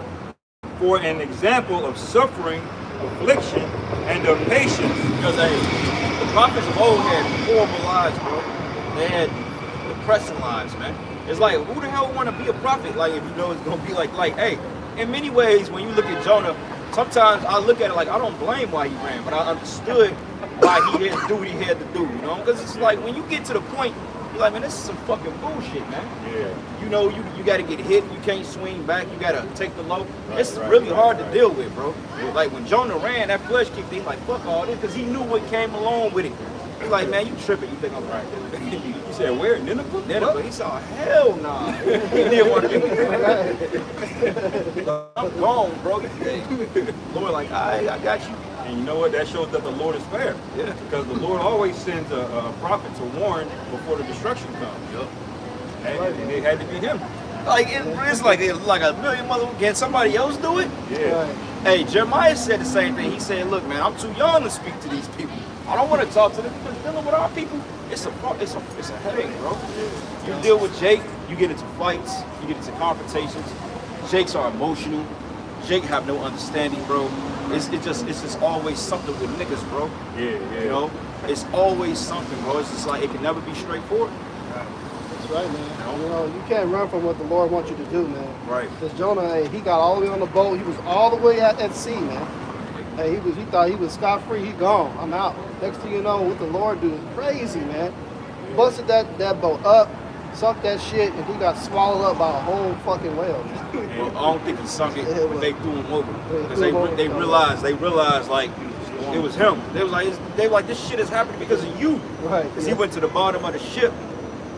for an example of suffering, affliction, and of patience. Because the prophets of old had horrible lives, bro. They had depressing lives, man. It's like, who the hell want to be a prophet? Like, if you know it's going to be like, hey, in many ways, when you look at Jonah, sometimes I look at it like, I don't blame why he ran, but I understood why he had to do what he had to do, you know? Because it's like, when you get to the point, you're like, man, this is some fucking bullshit, man. Yeah. You know, you got to get hit, you can't swing back, you got to take the low. Right, It's right, really right, hard right. to deal with, bro. Like, when Jonah ran, that flesh kicked in, he's like, fuck all this, because he knew what came along with it. He's like, man, you tripping, you think I'm right. You said where? Nineveh? But he saw, hell nah. He didn't want to be. I'm gone, bro. Lord, like, I got you. And you know what? That shows that the Lord is fair. Yeah. Because the Lord always sends a prophet to warn before the destruction comes. Yep. And it had to be him. Like, it's like a million motherfuckers. Can somebody else do it? Yeah. Right. Hey, Jeremiah said the same thing. He said, look, man, I'm too young to speak to these people. I don't want to talk to them because dealing with our people, it's a headache, bro. You deal with Jake, you get into fights, you get into confrontations. Jakes are emotional. Jake have no understanding, bro. It's just always something with niggas, bro. Yeah. You know, it's always something, bro. It's just like it can never be straightforward. That's right, man. You know, you can't run from what the Lord wants you to do, man. Right. Because Jonah, hey, he got all the way on the boat. He was all the way at sea, man. Hey, he thought he was scot-free. He gone. I'm out. Next thing you know, what the Lord do is crazy, man. Busted that boat up, sunk that shit, and he got swallowed up by a whole fucking whale. Well, I don't think he sunk it, but they threw him over because threw him over. they realized like it was him. They was like this shit is happening because of you. Right. Because he went to the bottom of the ship,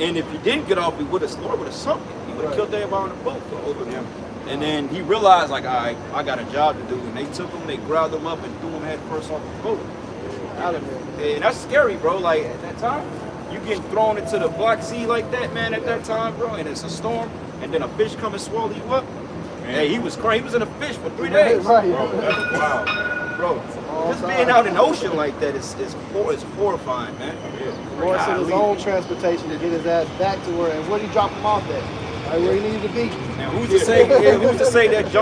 and if he didn't get off, Lord would have sunk it. He would have killed everybody on the boat for over him. And then he realized like, all right, I got a job to do. And they took him, they grabbed him up and threw him head first off the boat. Out of there. And that's scary, bro. Like at that time, you getting thrown into the Black Sea like that, man. At that time, bro, and it's a storm, and then a fish come and swallow you up. Hey, he was crazy. He was in a fish for 3 days. Right. Bro, that's wild. Bro, just being out in the ocean like that is horrifying, man. The Lord sent his own transportation to get his ass back to where, and where he dropped him off at? Right where he needed to be. And who's to say that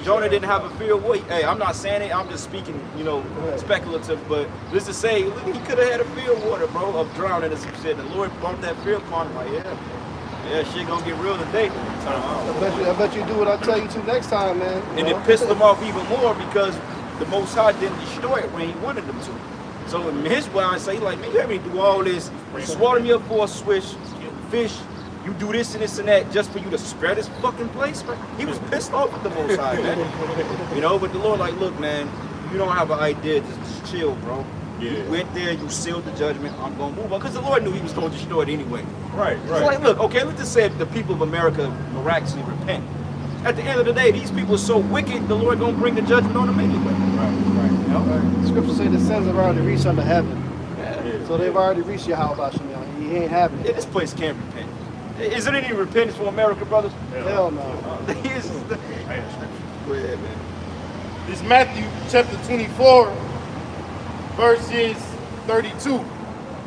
Jonah didn't have a fear of what? Hey, I'm not saying it. I'm just speaking, you know, speculative. But just to say, look, he could have had a fear of water, bro, of drowning and some shit. The Lord bumped that fear upon him. Like, yeah, shit gonna get real today. I bet you do what I tell you to next time, man. And it pissed him off even more because the Most High didn't destroy it when he wanted them to. So in his mind, say like, man, you have me do all this, swallow me up for a fish, you do this and this and that just for you to spare this fucking place, man. He was pissed off at the Most High, man. You know, but the Lord like, look, man, you don't have an idea, just chill, bro. Yeah. You went there, you sealed the judgment, I'm gonna move on. Because the Lord knew he was gonna destroy it anyway. Right. It's like, look, okay, let's just say the people of America miraculously repent. At the end of the day, these people are so wicked, the Lord gonna bring the judgment on them anyway. Right. You know? The scriptures say the sins have already reached unto heaven. Yeah. So they've already reached Yahweh Shemel. He ain't having Yeah, it. this place can't repent. Is there any repentance for America, brothers? Hell no. Go ahead, man. This is Matthew chapter 24, verses 32.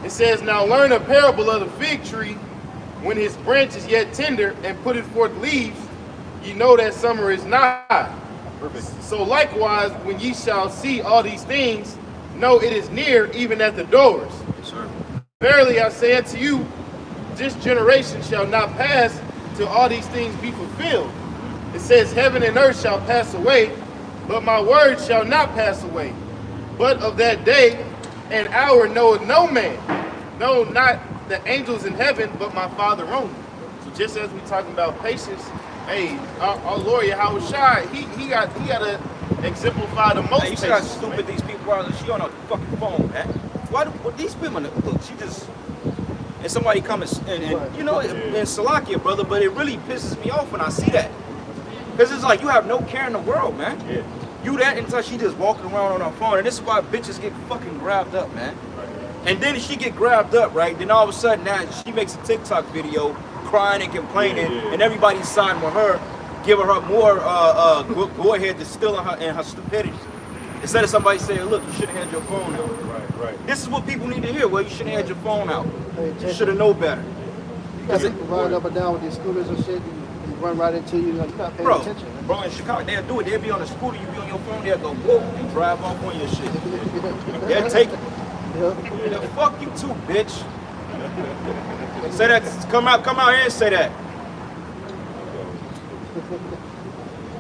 It says, now learn a parable of the fig tree. When his branch is yet tender and putteth forth leaves, ye know that summer is nigh. Perfect. So likewise, when ye shall see all these things, know it is near, even at the doors. Yes, sir. Verily I say unto you, this generation shall not pass till all these things be fulfilled. It says, heaven and earth shall pass away, but my word shall not pass away. But of that day and hour knoweth no man, no, not the angels in heaven, but my Father only. So just as we talking about patience, hey, our Lord Yahweh Shai, he got to exemplify the most Hey, you see how patience, stupid man. these people are? She on a fucking phone, man. Why do these women look? She just and somebody come and you know, in Salakia, brother. But it really pisses me off when I see that, because it's like you have no care in the world, man. Yeah. You that until she just walking around on her phone, and this is why bitches get fucking grabbed up, man. And then she get grabbed up, right? Then all of a sudden now she makes a TikTok video crying and complaining, and everybody's siding with her, giving her more go ahead to still in her stupidity. Instead of somebody saying, look, you should have had your phone out. Right. This is what people need to hear. Well, you should have had your phone out. Hey, You Jason, should have known better. you got people riding up and down with these scooters and shit. You run right into you. You're not paying Bro, attention. Man. bro, in Chicago, they'll do it. They'll be on the scooter, you be on your phone, they'll go, whoop, and drive off on your shit. They'll take it. Yeah. The fuck you too, bitch. Say that. Come out here and say that.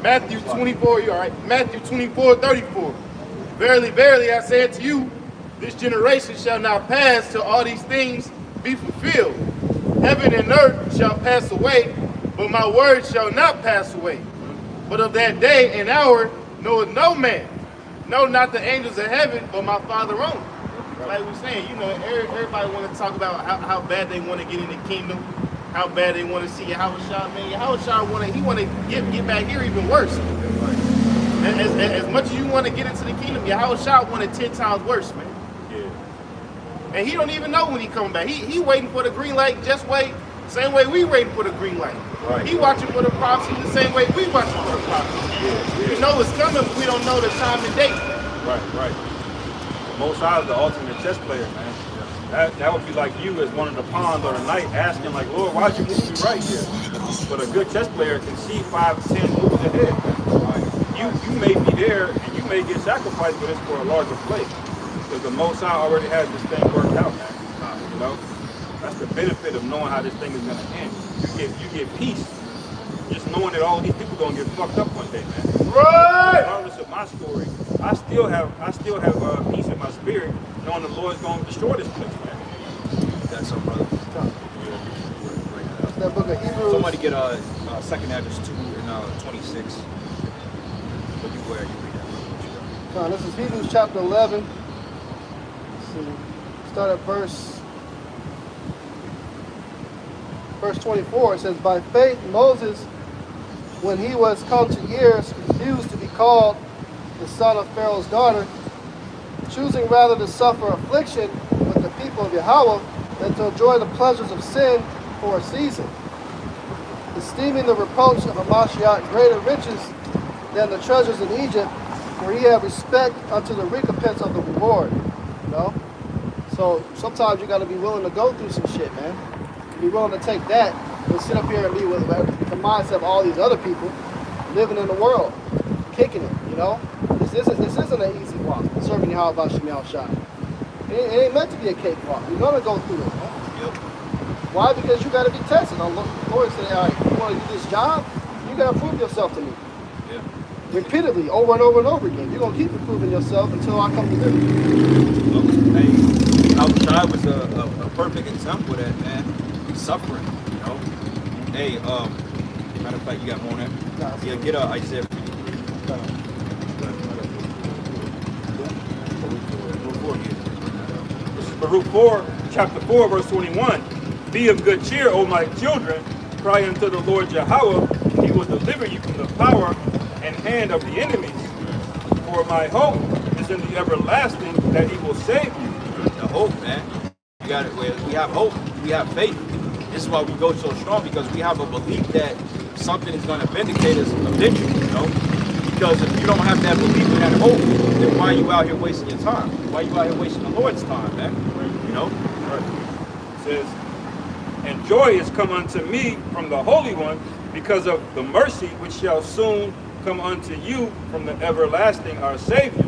Matthew 24, you all right? Matthew 24:34. Verily, verily, I say unto you, this generation shall not pass till all these things be fulfilled. Heaven and earth shall pass away, but my word shall not pass away. But of that day and hour knoweth no man, no, not the angels of heaven, but my Father only. Like we saying, you know, everybody want to talk about how bad they want to get in the kingdom, how bad they want to see Yahweh Shai, man. Yahweh Shai want to get back here even worse. As much as you want to get into the kingdom, Yahweh Shai wanted 10 times worse, man. Yeah. And he don't even know when he coming back. He waiting for the green light, just wait. Same way we waiting for the green light. Right. He watching for the prophecy the same way we watching for the prophecy. We know it's coming, but we don't know the time and date. Right. The Most High is the ultimate chess player, man. That would be like you as one of the pawns on the night asking, like, Lord, why'd you move me right here? But a good chess player can see 5 to 10 moves ahead. You may be there and you may get sacrificed, but it's for a larger play. Because the Most High already has this thing worked out, man. You know? That's the benefit of knowing how this thing is gonna end. You get peace. Just knowing that all these people gonna get fucked up one day, man. Right! Regardless of my story, I still have peace in my spirit, knowing the Lord's gonna destroy this place, man. That's so, brother. That book of Hebrews. Somebody get second address 2 and 26. But you where you read that. This is Hebrews chapter 11. Let's see. Start at verse 24. It says, by faith Moses, when he was come to years, refused to be called the son of Pharaoh's daughter, choosing rather to suffer affliction with the people of Yahweh than to enjoy the pleasures of sin for a season, esteeming the reproach of Hamashiach greater riches than the treasures in Egypt, for he had respect unto the recompense of the reward. You know? So sometimes you got to be willing to go through some shit, man. Be willing to take that and sit up here and be with the mindset of all these other people living in the world, kicking it, you know? This isn't an easy walk, serving Yahweh Shemiel Shai. It ain't meant to be a cakewalk. You're gonna go through it, man. Yep. Why? Because you gotta be tested. The Lord said, all right, you wanna do this job, you gotta prove yourself to me. Yeah. Repeatedly, over and over and over again. You're gonna keep improving yourself until I come to you. Hey, Al-Shai was a perfect example of that, man. Suffering, you know. Hey, matter of fact, you got more on that? Nah, Yeah, get Isaiah 50. This is Baruch 4, chapter 4, verse 21. Be of good cheer, O my children. Cry unto the Lord Yahweh. He will deliver you from the power and hand of the enemies. For my hope is in the everlasting, that he will save you. The hope, man. You got it. We have hope. We have faith. This is why we go so strong, because we have a belief that something is going to vindicate us eventually, you know? Because if you don't have that belief and that hope, then why are you out here wasting your time? Why are you out here wasting the Lord's time, man? You know? It says, and joy is come unto me from the Holy One, because of the mercy which shall soon come unto you from the everlasting our Savior.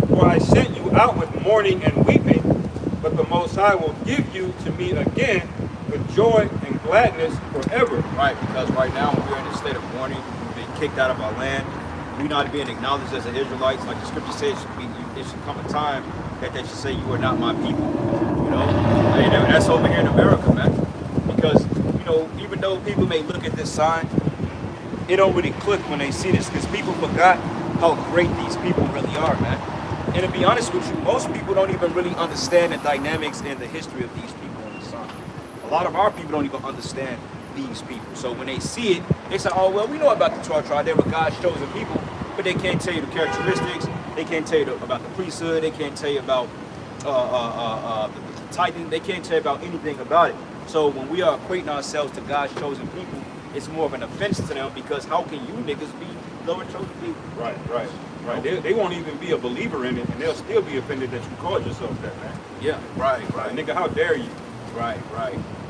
For I sent you out with mourning and weeping, but the Most High will give you to me again with joy and gladness forever. Right, because right now we're in a state of mourning. The kicked out of our land. We're not being acknowledged as the Israelites. Like the scripture says, it should come a time that they should say, you are not my people. You know, and that's over here in America, man. Because, you know, even though people may look at this sign, it don't really click when they see this, because people forgot how great these people really are, man. And to be honest with you, most people don't even really understand the dynamics and the history of these people on the sign. A lot of our people don't even understand these people. So when they see it, they say, oh, well, we know about the 12 tribes. They were God's chosen people, but they can't tell you the characteristics. They can't tell you about the priesthood. They can't tell you about the tithing. They can't tell you about anything about it. So when we are equating ourselves to God's chosen people, it's more of an offense to them, because how can you niggas be Lord chosen people? Right. They won't even be a believer in it, and they'll still be offended that you called yourself that, man. Yeah, right. Nigga, how dare you? Right.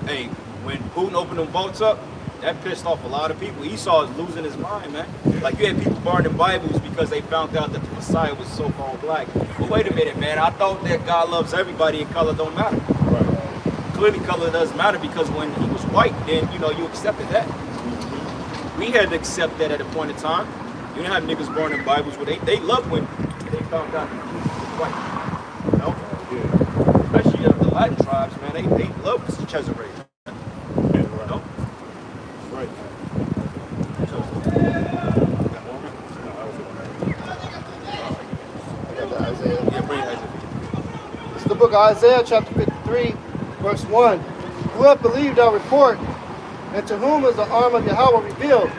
Hey, when Putin opened them vaults up, that pissed off a lot of people. Esau is losing his mind, man. Like, you had people burning Bibles because they found out that the Messiah was so-called black. But wait a minute, man. I thought that God loves everybody and color don't matter. Right. Clearly, color doesn't matter, because when he was white, then, you know, you accepted that. We had to accept that at a point in time. You didn't have niggas burning Bibles. Where they loved when they found out that Jesus was white. You know? Yeah. Especially the Latin tribes, man. They loved Cesare. Right. Yeah, bring Isaiah. It's the book of Isaiah, chapter 53, verse 1. Who hath believed our report, and to whom is the arm of Yahweh revealed?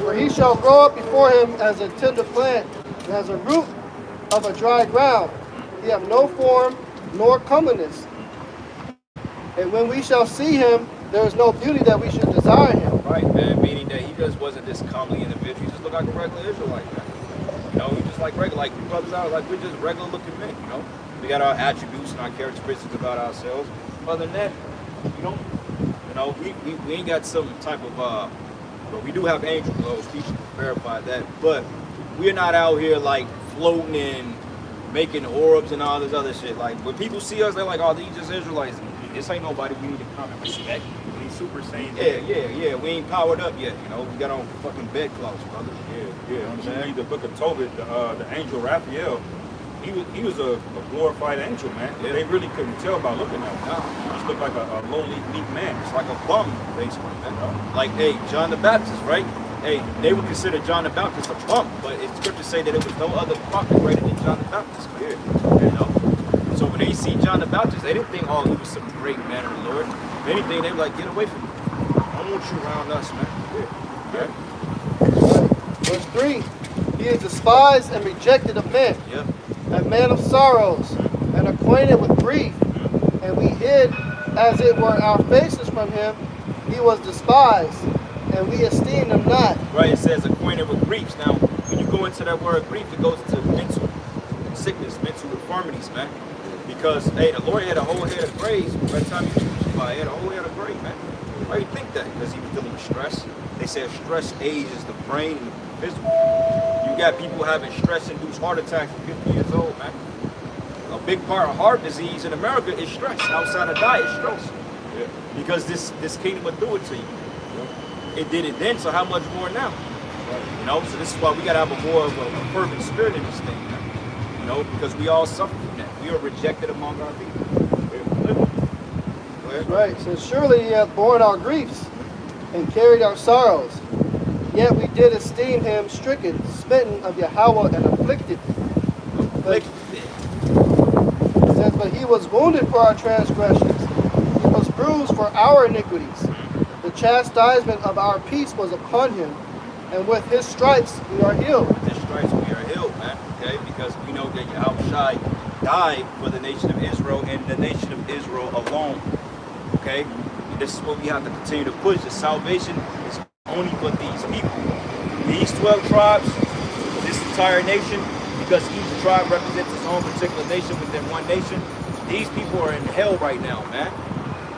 For he shall grow up before him as a tender plant, and as a root of a dry ground. He have no form nor comeliness. And when we shall see him, there is no beauty that we should desire him. Right, man. Meaning that he just wasn't this comely individual. He just looked like a regular Israelite, man. You know, he just like regular, like you brothers out, like we're just regular looking men, you know. We got our attributes and our characteristics about ourselves. Other than that, you know, we ain't got some type of but we do have angel glows. We should verify that. But we're not out here like floating and making orbs and all this other shit. Like when people see us, they're like, "Oh, these just Israelites. This ain't nobody we need to come and respect." He's super sane. Yeah. We ain't powered up yet. You know, we got on fucking bedclothes, brother. Yeah. You read the book of Tobit, the angel Raphael. He was a glorified angel, man. Yeah. They really couldn't tell by looking at him. Nah. He just looked like a lowly, meek man. It's like a bum, basically, man. Like, hey, John the Baptist, right? Hey, they would consider John the Baptist a bum, but it's scripture say that there was no other prophet greater than John the Baptist. Yeah. You know? So when they see John the Baptist, they didn't think, oh, he was some great man of the Lord. If anything, they were like, get away from me. I don't want you around us, man. Yeah. Verse 3. He is despised and rejected of men, Yeah. a man of sorrows, and acquainted with grief. And we hid, as it were, our faces from him. He was despised, and we esteemed him not. Right, it says acquainted with griefs. Now, when you go into that word grief, it goes to mental sickness, mental infirmities, man. Because, hey, the Lord had a whole head of grays by the time he was crucified. He had a whole head of gray, man. Why do you think that? Because he was dealing with stress. They said stress ages the brain and the physical. You got people having stress-induced heart attacks at 50 years old, man. A big part of heart disease in America is stress. Outside of diet, stress. Yeah. Because this kingdom will do it to you. It did it then, so how much more now? You know, so this is why we gotta have a more of a fervent spirit in this thing, man. You know, because we all suffer from that. We are rejected among our people. Go ahead. Right. So surely he hath borne our griefs and carried our sorrows. Yet we did esteem him stricken, smitten of Yahweh, and afflicted. But it says, but he was wounded for our transgressions. He was bruised for our iniquities. The chastisement of our peace was upon him, and with his stripes we are healed. With his stripes we are healed, man. Okay, because we know that Yahushua died for the nation of Israel and the nation of Israel alone. Okay, and this is what we have to continue to push. The salvation is only for these people. These 12 tribes, this entire nation, because each tribe represents its own particular nation within one nation. These people are in hell right now, man,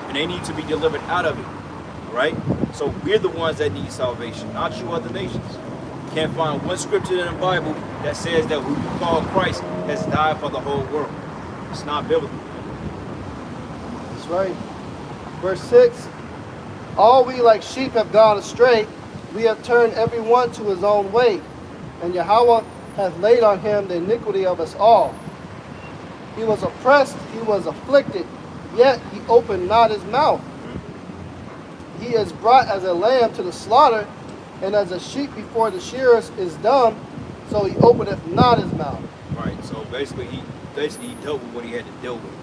and they need to be delivered out of it. Right? So we're the ones that need salvation, not you other nations. Can't find one scripture in the Bible that says that who you call Christ has died for the whole world. It's not biblical. That's right. Verse 6. All we like sheep have gone astray. We have turned every one to his own way, and Yahweh hath laid on him the iniquity of us all. He was oppressed, he was afflicted, yet he opened not his mouth. He is brought as a lamb to the slaughter, and as a sheep before the shearers is dumb, so he openeth not his mouth. Right. So basically he dealt with what he had to deal with.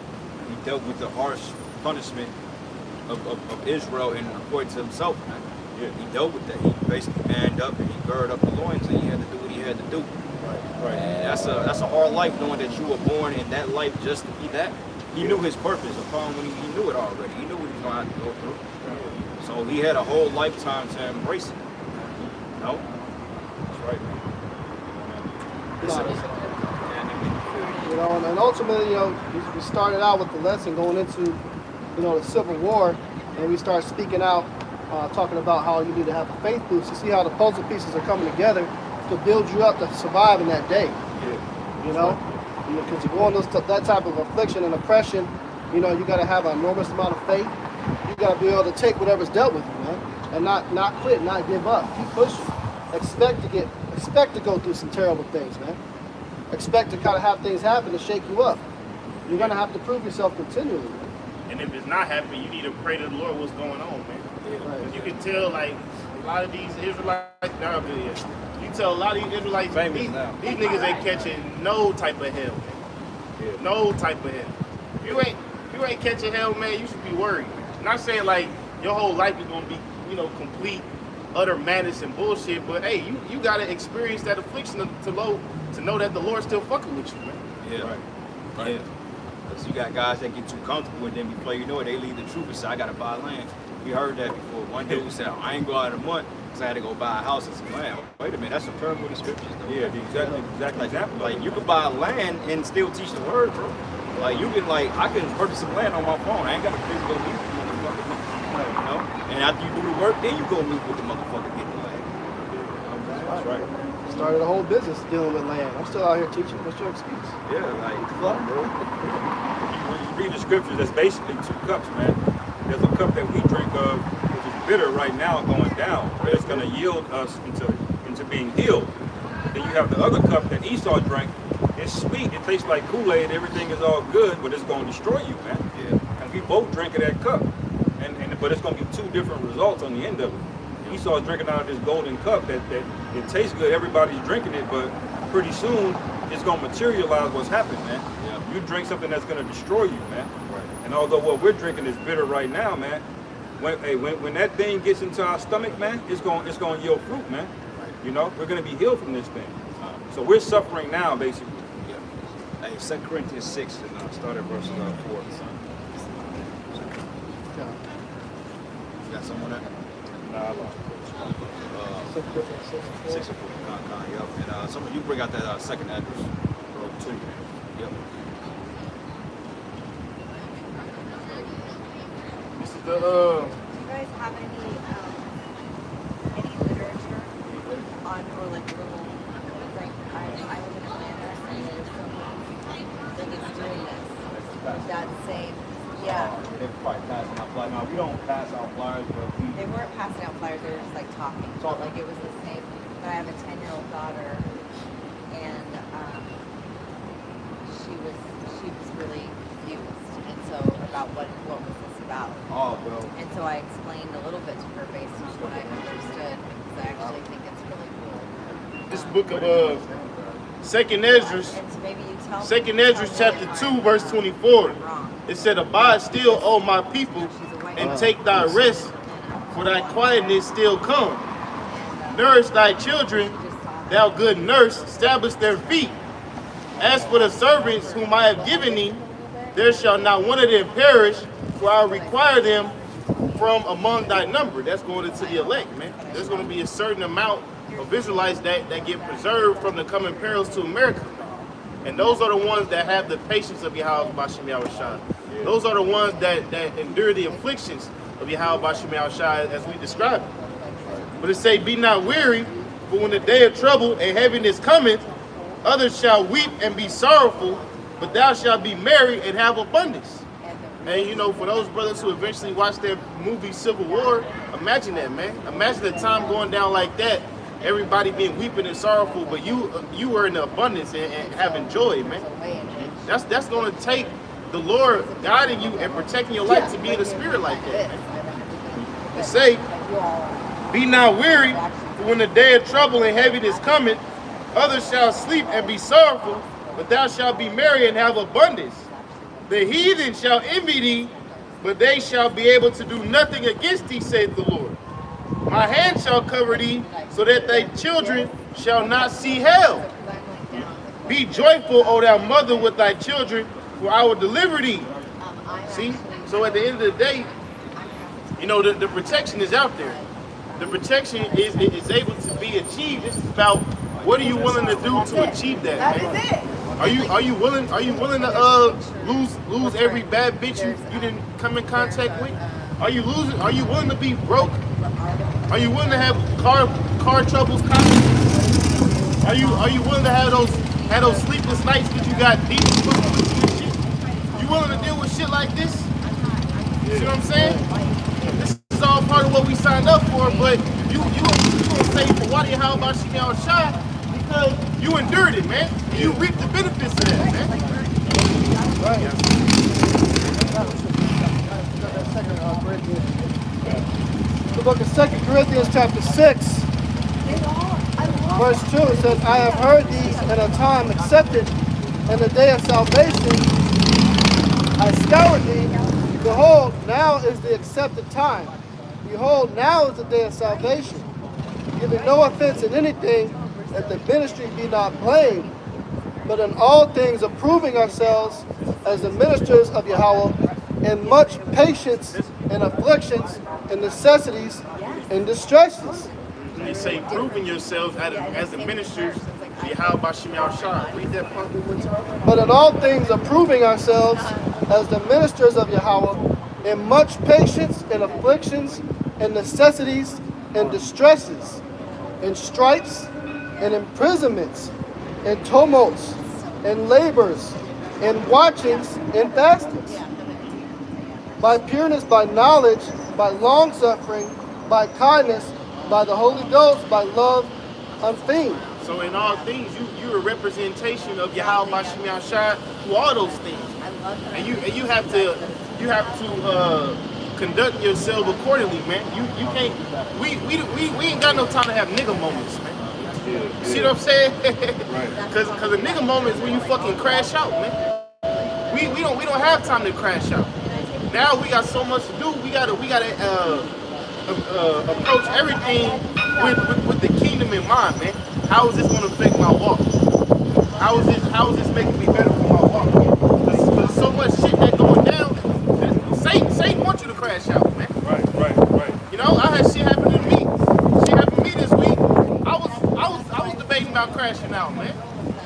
He dealt with the harsh punishment of Israel and according to himself, man. Yeah, he dealt with that. He basically manned up and he girded up the loins and he had to do what he had to do. Right. And that's a hard life, knowing that you were born in that life just to be that. He knew his purpose upon when he knew it already. He knew what he was going to have to go through. So he had a whole lifetime to embrace it. No? That's right, man. You know, and ultimately, you know, we started out with the lesson going into, you know, the Civil War, and we start speaking out, talking about how you need to have a faith boost. You see how the puzzle pieces are coming together to build you up to survive in that day. Yeah. You know, because you're going through that type of affliction and oppression, you know, you got to have an enormous amount of faith. You got to be able to take whatever's dealt with you, man, and not quit, not give up. Keep pushing. Expect to go through some terrible things, man. Expect to kind of have things happen to shake you up. You're gonna have to prove yourself continually. And if it's not happening, you need to pray to the Lord what's going on, man. Right. You can tell, like, a lot of these Israelites nowadays, you tell a lot of these Israelites, Famous now. these niggas ain't catching no type of hell, man. Yeah. No type of hell. If you ain't catching hell, man, you should be worried. I'm not saying, like, your whole life is gonna be, you know, complete, utter madness and bullshit, but hey, you gotta experience that affliction to know that the Lord's still fucking with you, man. Yeah. Right. Yeah. Because you got guys that get too comfortable and then before you know it, they leave the truth and say, I gotta buy land. We heard that before. One dude said, I ain't go out in a month because I had to go buy a house and some land. Wait a minute, that's a parable of the scriptures, though. Yeah, exactly example. Like, you can buy land and still teach the word, bro. Like, you can, like, I can purchase some land on my phone. I ain't got to physically meet with the motherfucker. You know? And after you do the work, then you go meet with the motherfucker, get the land. That's right. Started a whole business dealing with land. I'm still out here teaching. What's your excuse? Yeah, like, fuck, bro. When you read the scriptures, there's basically two cups, man. There's a cup that we drink of, which is bitter right now, going down, but it's going to yield us into being healed. Then you have the other cup that Esau drank. It's sweet. It tastes like Kool-Aid. Everything is all good, but it's going to destroy you, man. Yeah. And we both drinking that cup, but it's going to be two different results on the end of it. Esau's drinking out of this golden cup that it tastes good. Everybody's drinking it, but pretty soon it's going to materialize what's happening, man. Yeah. You drink something that's going to destroy you, man. Right. And although what we're drinking is bitter right now, man, when that thing gets into our stomach, man, it's going to yield fruit, man. Right. You know, we're going to be healed from this thing. So we're suffering now, basically. Yeah. Hey, 2 Corinthians 6 and start at verse 4. You got someone that? Nah, I lost. 6 and 4. Yep. And some of you bring out that second address. Bro, 2. Yep. This is the Do you guys have any literature on, or like little, like I live in Atlanta and there's someone that is doing this. That same, yeah. They're probably passing out flyers. Now, we don't pass out flyers, but They weren't passing out flyers, they were just like talking. Talking. Like it was the same. But I have a 10-year-old daughter, and she was really confused, and so about what was this about. oh, well. And so I explained a little bit to her based on what I understood, because I actually think it's really cool. this book of Second Ezra, And so maybe you tell me. Second Ezra chapter 2, verse 24. I'm wrong. It said, Abide still, O my people, and take thy rest, for thy quietness still come. Nourish thy children, thou good nurse, establish their feet. As for the servants whom I have given thee, there shall not one of them perish, for I require them from among thy number. That's going into the elect, man. There's going to be a certain amount of Israelites that get preserved from the coming perils to America. And those are the ones that have the patience of Yahweh Bashim Yahushua. Those are the ones that endure the afflictions of Yahweh Bashim Yahushua as we describe it. But it say, be not weary, for when the day of trouble and heaviness cometh, others shall weep and be sorrowful, but thou shalt be merry and have abundance. And you know, for those brothers who eventually watched that movie Civil War, imagine that, man. Imagine the time going down like that. Everybody being weeping and sorrowful, but you were in abundance and having joy, man. That's going to take the Lord guiding you and protecting your life to be in a spirit like that, man. It say, be not weary, for when the day of trouble and heaviness cometh, others shall sleep and be sorrowful, but thou shalt be merry and have abundance. The heathen shall envy thee, but they shall be able to do nothing against thee, saith the Lord. My hand shall cover thee, so that thy children shall not see hell. Be joyful, O thou mother, with thy children, for I will deliver thee. See? So at the end of the day, you know, the protection is out there. The protection is able to be achieved. This is about what are you willing to do to achieve that? That is it. Are you willing to lose every bad bitch you didn't come in contact with? Are you willing to be broke? Are you willing to have car troubles constantly? Are you willing to have those sleepless nights because you got deep and shit? You willing to deal with shit like this? You see what I'm saying? This is all part of what we signed up for, but you gonna say for what how about she got shot because you endured it, man. You reap the benefits of that, man. Right. The book of 2 Corinthians chapter 6, verse 2, it says, I have heard thee in a time accepted, in the day of salvation. I scoured thee. Behold, now is the accepted time. Behold, now is the day of salvation. Giving no offense in anything, that the ministry be not blamed, but in all things approving ourselves as the ministers of Yahweh, in much patience and afflictions and necessities and distresses. They say proving yourselves as the ministers of Yahweh Bashem Yahushua. Read that part one time. But in all things approving ourselves as the ministers of Yahweh, in much patience and afflictions and necessities and distresses, and stripes and imprisonments and tumults and labors and watchings and fastings. By pureness, by knowledge, by long suffering, by kindness, by the Holy Ghost, by love unfeigned. So in all things, you're a representation of Yahweh Bashem Yahushua through all those things, and you have to conduct yourself accordingly, man. You can't. We ain't got no time to have nigga moments, man. You see what I'm saying? Because a nigga moment is when you fucking crash out, man. We don't have time to crash out. Now we got so much to do. We gotta approach everything with the kingdom in mind, man. How is this gonna affect my walk? How is this making me better for my walk? There's so much shit that going down. Satan wants you to crash out, man. Right. You know, I had shit happen to me. Shit happened to me this week. I was debating about crashing out, man.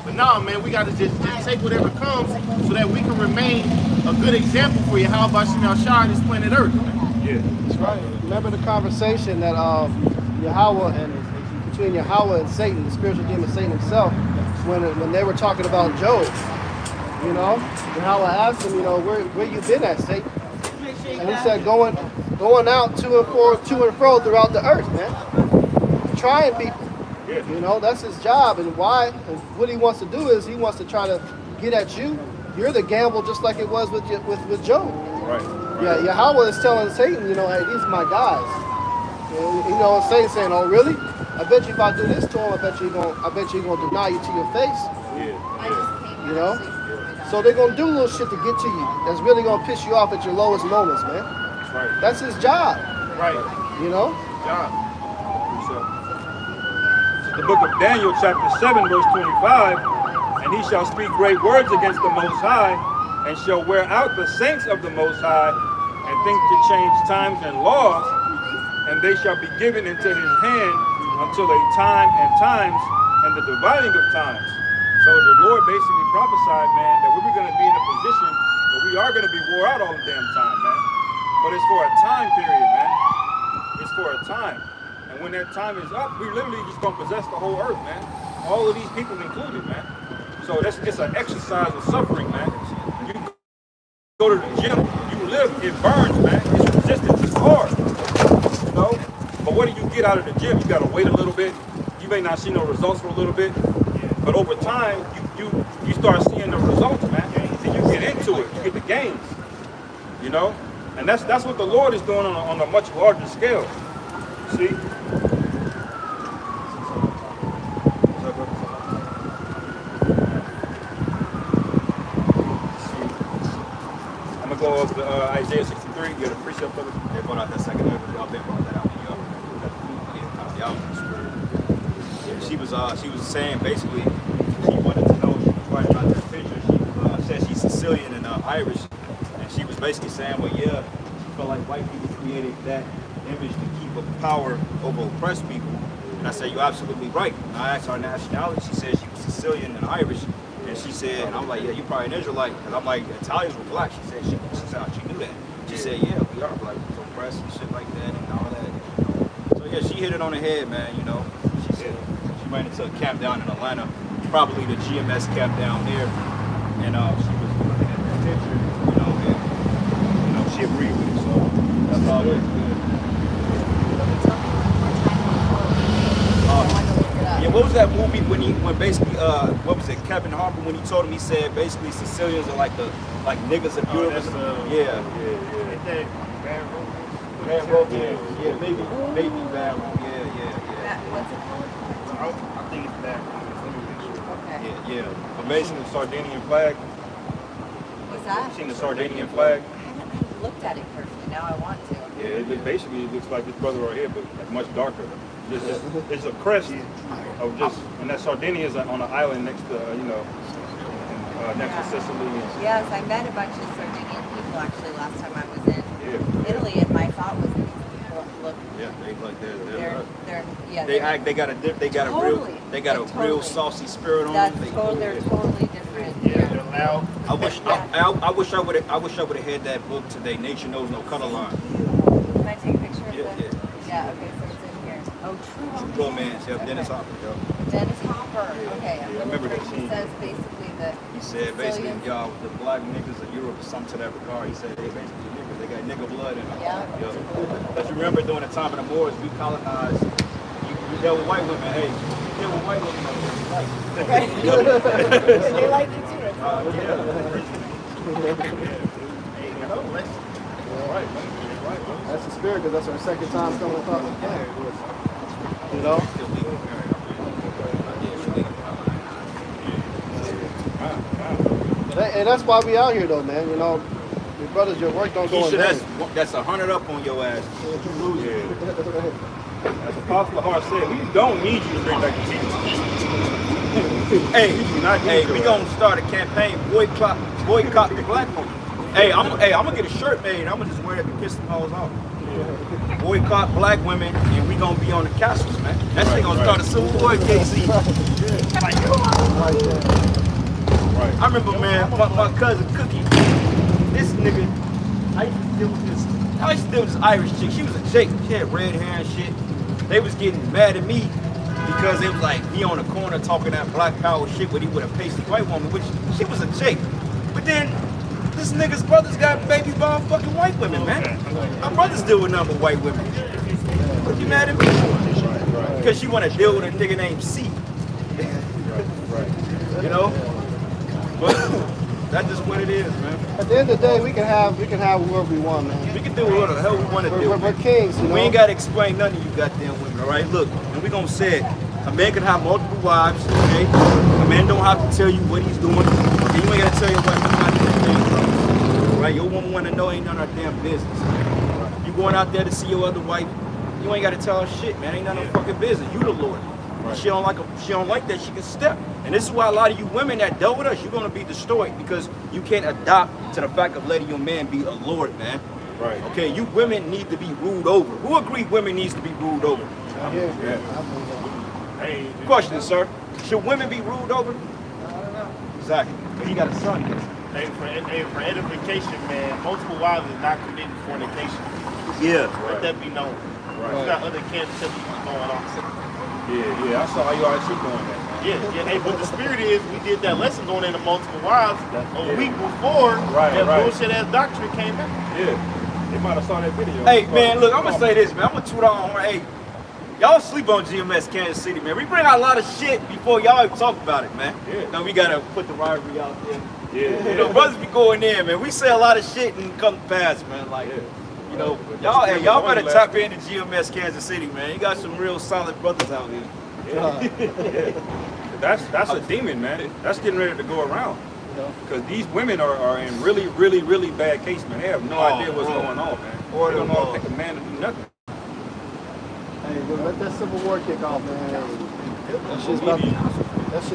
But nah, man, we gotta just take whatever comes so that we can remain a good example for you. How about Yahushua on this planet Earth, man? Yeah. That's right. Remember the conversation that between Yahweh and Satan, the spiritual demon Satan himself, when they were talking about Job. You know, Yahweh asked him, you know, where you been at, Satan? And he said, going out to and fro throughout the earth, man, trying people. Yeah. You know, that's his job, and why? And what he wants to do is he wants to try to get at you. You're the gamble, just like it was with Job. Right. Yeah, Yahweh is telling Satan, you know, hey, these are my guys. And, you know, Satan saying, oh, really? I bet you if I do this to him, I bet you he's gonna deny you to your face. Yeah. You know? So they're gonna do little shit to get to you. That's really gonna piss you off at your lowest moments, man. That's right. That's his job. Right. You know? John. The book of Daniel, chapter 7, verse 25, and he shall speak great words against the Most High, and shall wear out the saints of the Most High, and think to change times and laws, and they shall be given into his hand until a time and times and the dividing of times. So the Lord basically prophesied, man, that we were going to be in a position where we are going to be wore out all the damn time, man. But it's for a time period, man. It's for a time. And when that time is up, we literally just gonna possess the whole earth, man. All of these people included, man. So that's just an exercise of suffering, man. You go to the gym, you lift, it burns, man. It's resistance, it's hard. You know? But what do you get out of the gym? You gotta wait a little bit. You may not see no results for a little bit. But over time, you start seeing the results, man. And you get into it. You get the gains. You know? And that's what the Lord is doing on a much larger scale. See? I'm gonna go up to Isaiah 63. Get a precept of it. They brought out that second level. Y'all been brought that out. She was saying basically she wanted to know. She was writing about that picture. She said she's Sicilian and Irish, and she was basically saying, well, yeah, she felt like white people created that image to keep a power over oppressed people. And I said, you're absolutely right. And I asked her nationality. She said she was Sicilian and Irish, and she said, and I'm like, yeah, you're probably an Israelite. And I'm like, Italians were black. She said she knew that. She said, yeah, we are black, we was oppressed and shit like that and all that. So yeah, she hit it on the head, man. You know, she said she ran into a camp down in Atlanta, probably the GMS camp down there, and she was looking at that picture, and she agreed with it. So that's all it is. Yeah, what was that movie when basically what was it, Kevin Harper, when he told him, he said basically Sicilians are like niggas of Europe. Yeah. Bad Road, yeah, maybe Bad Road, yeah. What's it called? I think it's Bad Road. Okay. Yeah. Amazing, the Sardinian flag. What's that? You seen the Sardinian flag? I haven't looked at it carefully. Now I want to. Yeah, it basically looks like this brother right here, but like much darker. It's a crest of just, and that Sardinia is on an island next to, next to Sicily. Yes, I met a bunch of Sardinian people actually last time I was in Italy, and my thought was these people look. Yeah, they like they got a real saucy spirit on them. them. They're totally different. Yeah, they're loud. I wish I would have had that book today. Nature Knows No Color Line. Can I take a picture of Yeah, them? Yeah. Okay, so it's in here. Oh, True Romance. Yeah, Dennis Hopper. Yeah. Dennis Hopper. Okay, I'm I remember gonna that He scene. says basically that. He said basically, Sicilians- y'all, the black niggas of Europe or something to that regard. He said they basically niggas. They got nigga blood in them. Yeah. But you remember during the time of the Moors, we colonized. You dealt with white women. Hey, you deal with white women. Right. They like you too. That's the spirit, because that's our second time coming up. You know? And that's why we out here, though, man. You know, your brothers, your work don't go in vain. That's 100 up on your ass. As Apostle Hart said, we don't need you to bring back the Jesus. Hey, we gonna start a campaign, boycott the black woman. Hey, I'm gonna get a shirt made. I'm gonna just wear it to piss them hoes off. Boycott black women, and we gonna be on the castles, man. That shit gonna start a civil war in KC. Right. I remember, man, my cousin Cookie, this nigga, I used to deal with this Irish chick. She was a chick. She had red hair and shit. They was getting mad at me because it was like he on the corner talking that black power shit with a pasty white woman, which she was a chick. But then this nigga's brothers got baby by fucking white women, man. My brothers deal with number white women. What you mad at me? Because she want to deal with a nigga named C. You know? But that's just what it is, man. At the end of the day, we can have whoever we want, man. We can do whatever the hell we want to do. We're kings, you know? We ain't got to explain none of you goddamn women, all right? Look, and we going to say it. A man can have multiple wives, okay? A man don't have to tell you what he's doing. Okay? You ain't got to tell your wife you got to do things, bro. All right? Your woman want to know ain't none of her damn business. You going out there to see your other wife, you ain't got to tell her shit, man. Ain't none of her fucking business. You the Lord. Right. She don't like that, she can step. And this is why a lot of you women that dealt with us, you're gonna be destroyed because you can't adopt to the fact of letting your man be a lord, man. Right. Okay, you women need to be ruled over. Who agree women needs to be ruled over? Yeah. Hey, Question, sir. Should women be ruled over? I don't know. Exactly. But he got a son. Hey, for edification, man, multiple wives is not committing fornication. Yeah. Let that be known. Right. We got other cancer going on. Yeah, I saw how you already doing that, man. Yeah. Hey, but the spirit is, we did that lesson going into multiple wives a week before that bullshit ass doctrine came out. Yeah. They might have saw that video. Hey, man, look, I'm going to say this, man. I'm going to toot on. Hey, y'all sleep on GMS Kansas City, man. We bring out a lot of shit before y'all even talk about it, man. Yeah. Now we got to put the rivalry out there. Yeah. You know, brothers be going in, man. We say a lot of shit and come to pass, man. Like, Yeah. you know, But y'all better tap into GMS Kansas City, man. You got some real solid brothers out here. Yeah. That's a demon, man. That's getting ready to go around. Because these women are in really, really, really bad case, man. They have no idea what's going on, man. Or they don't know how to pick a man to do nothing. Hey, well, let that Civil War kick off, man. That shit's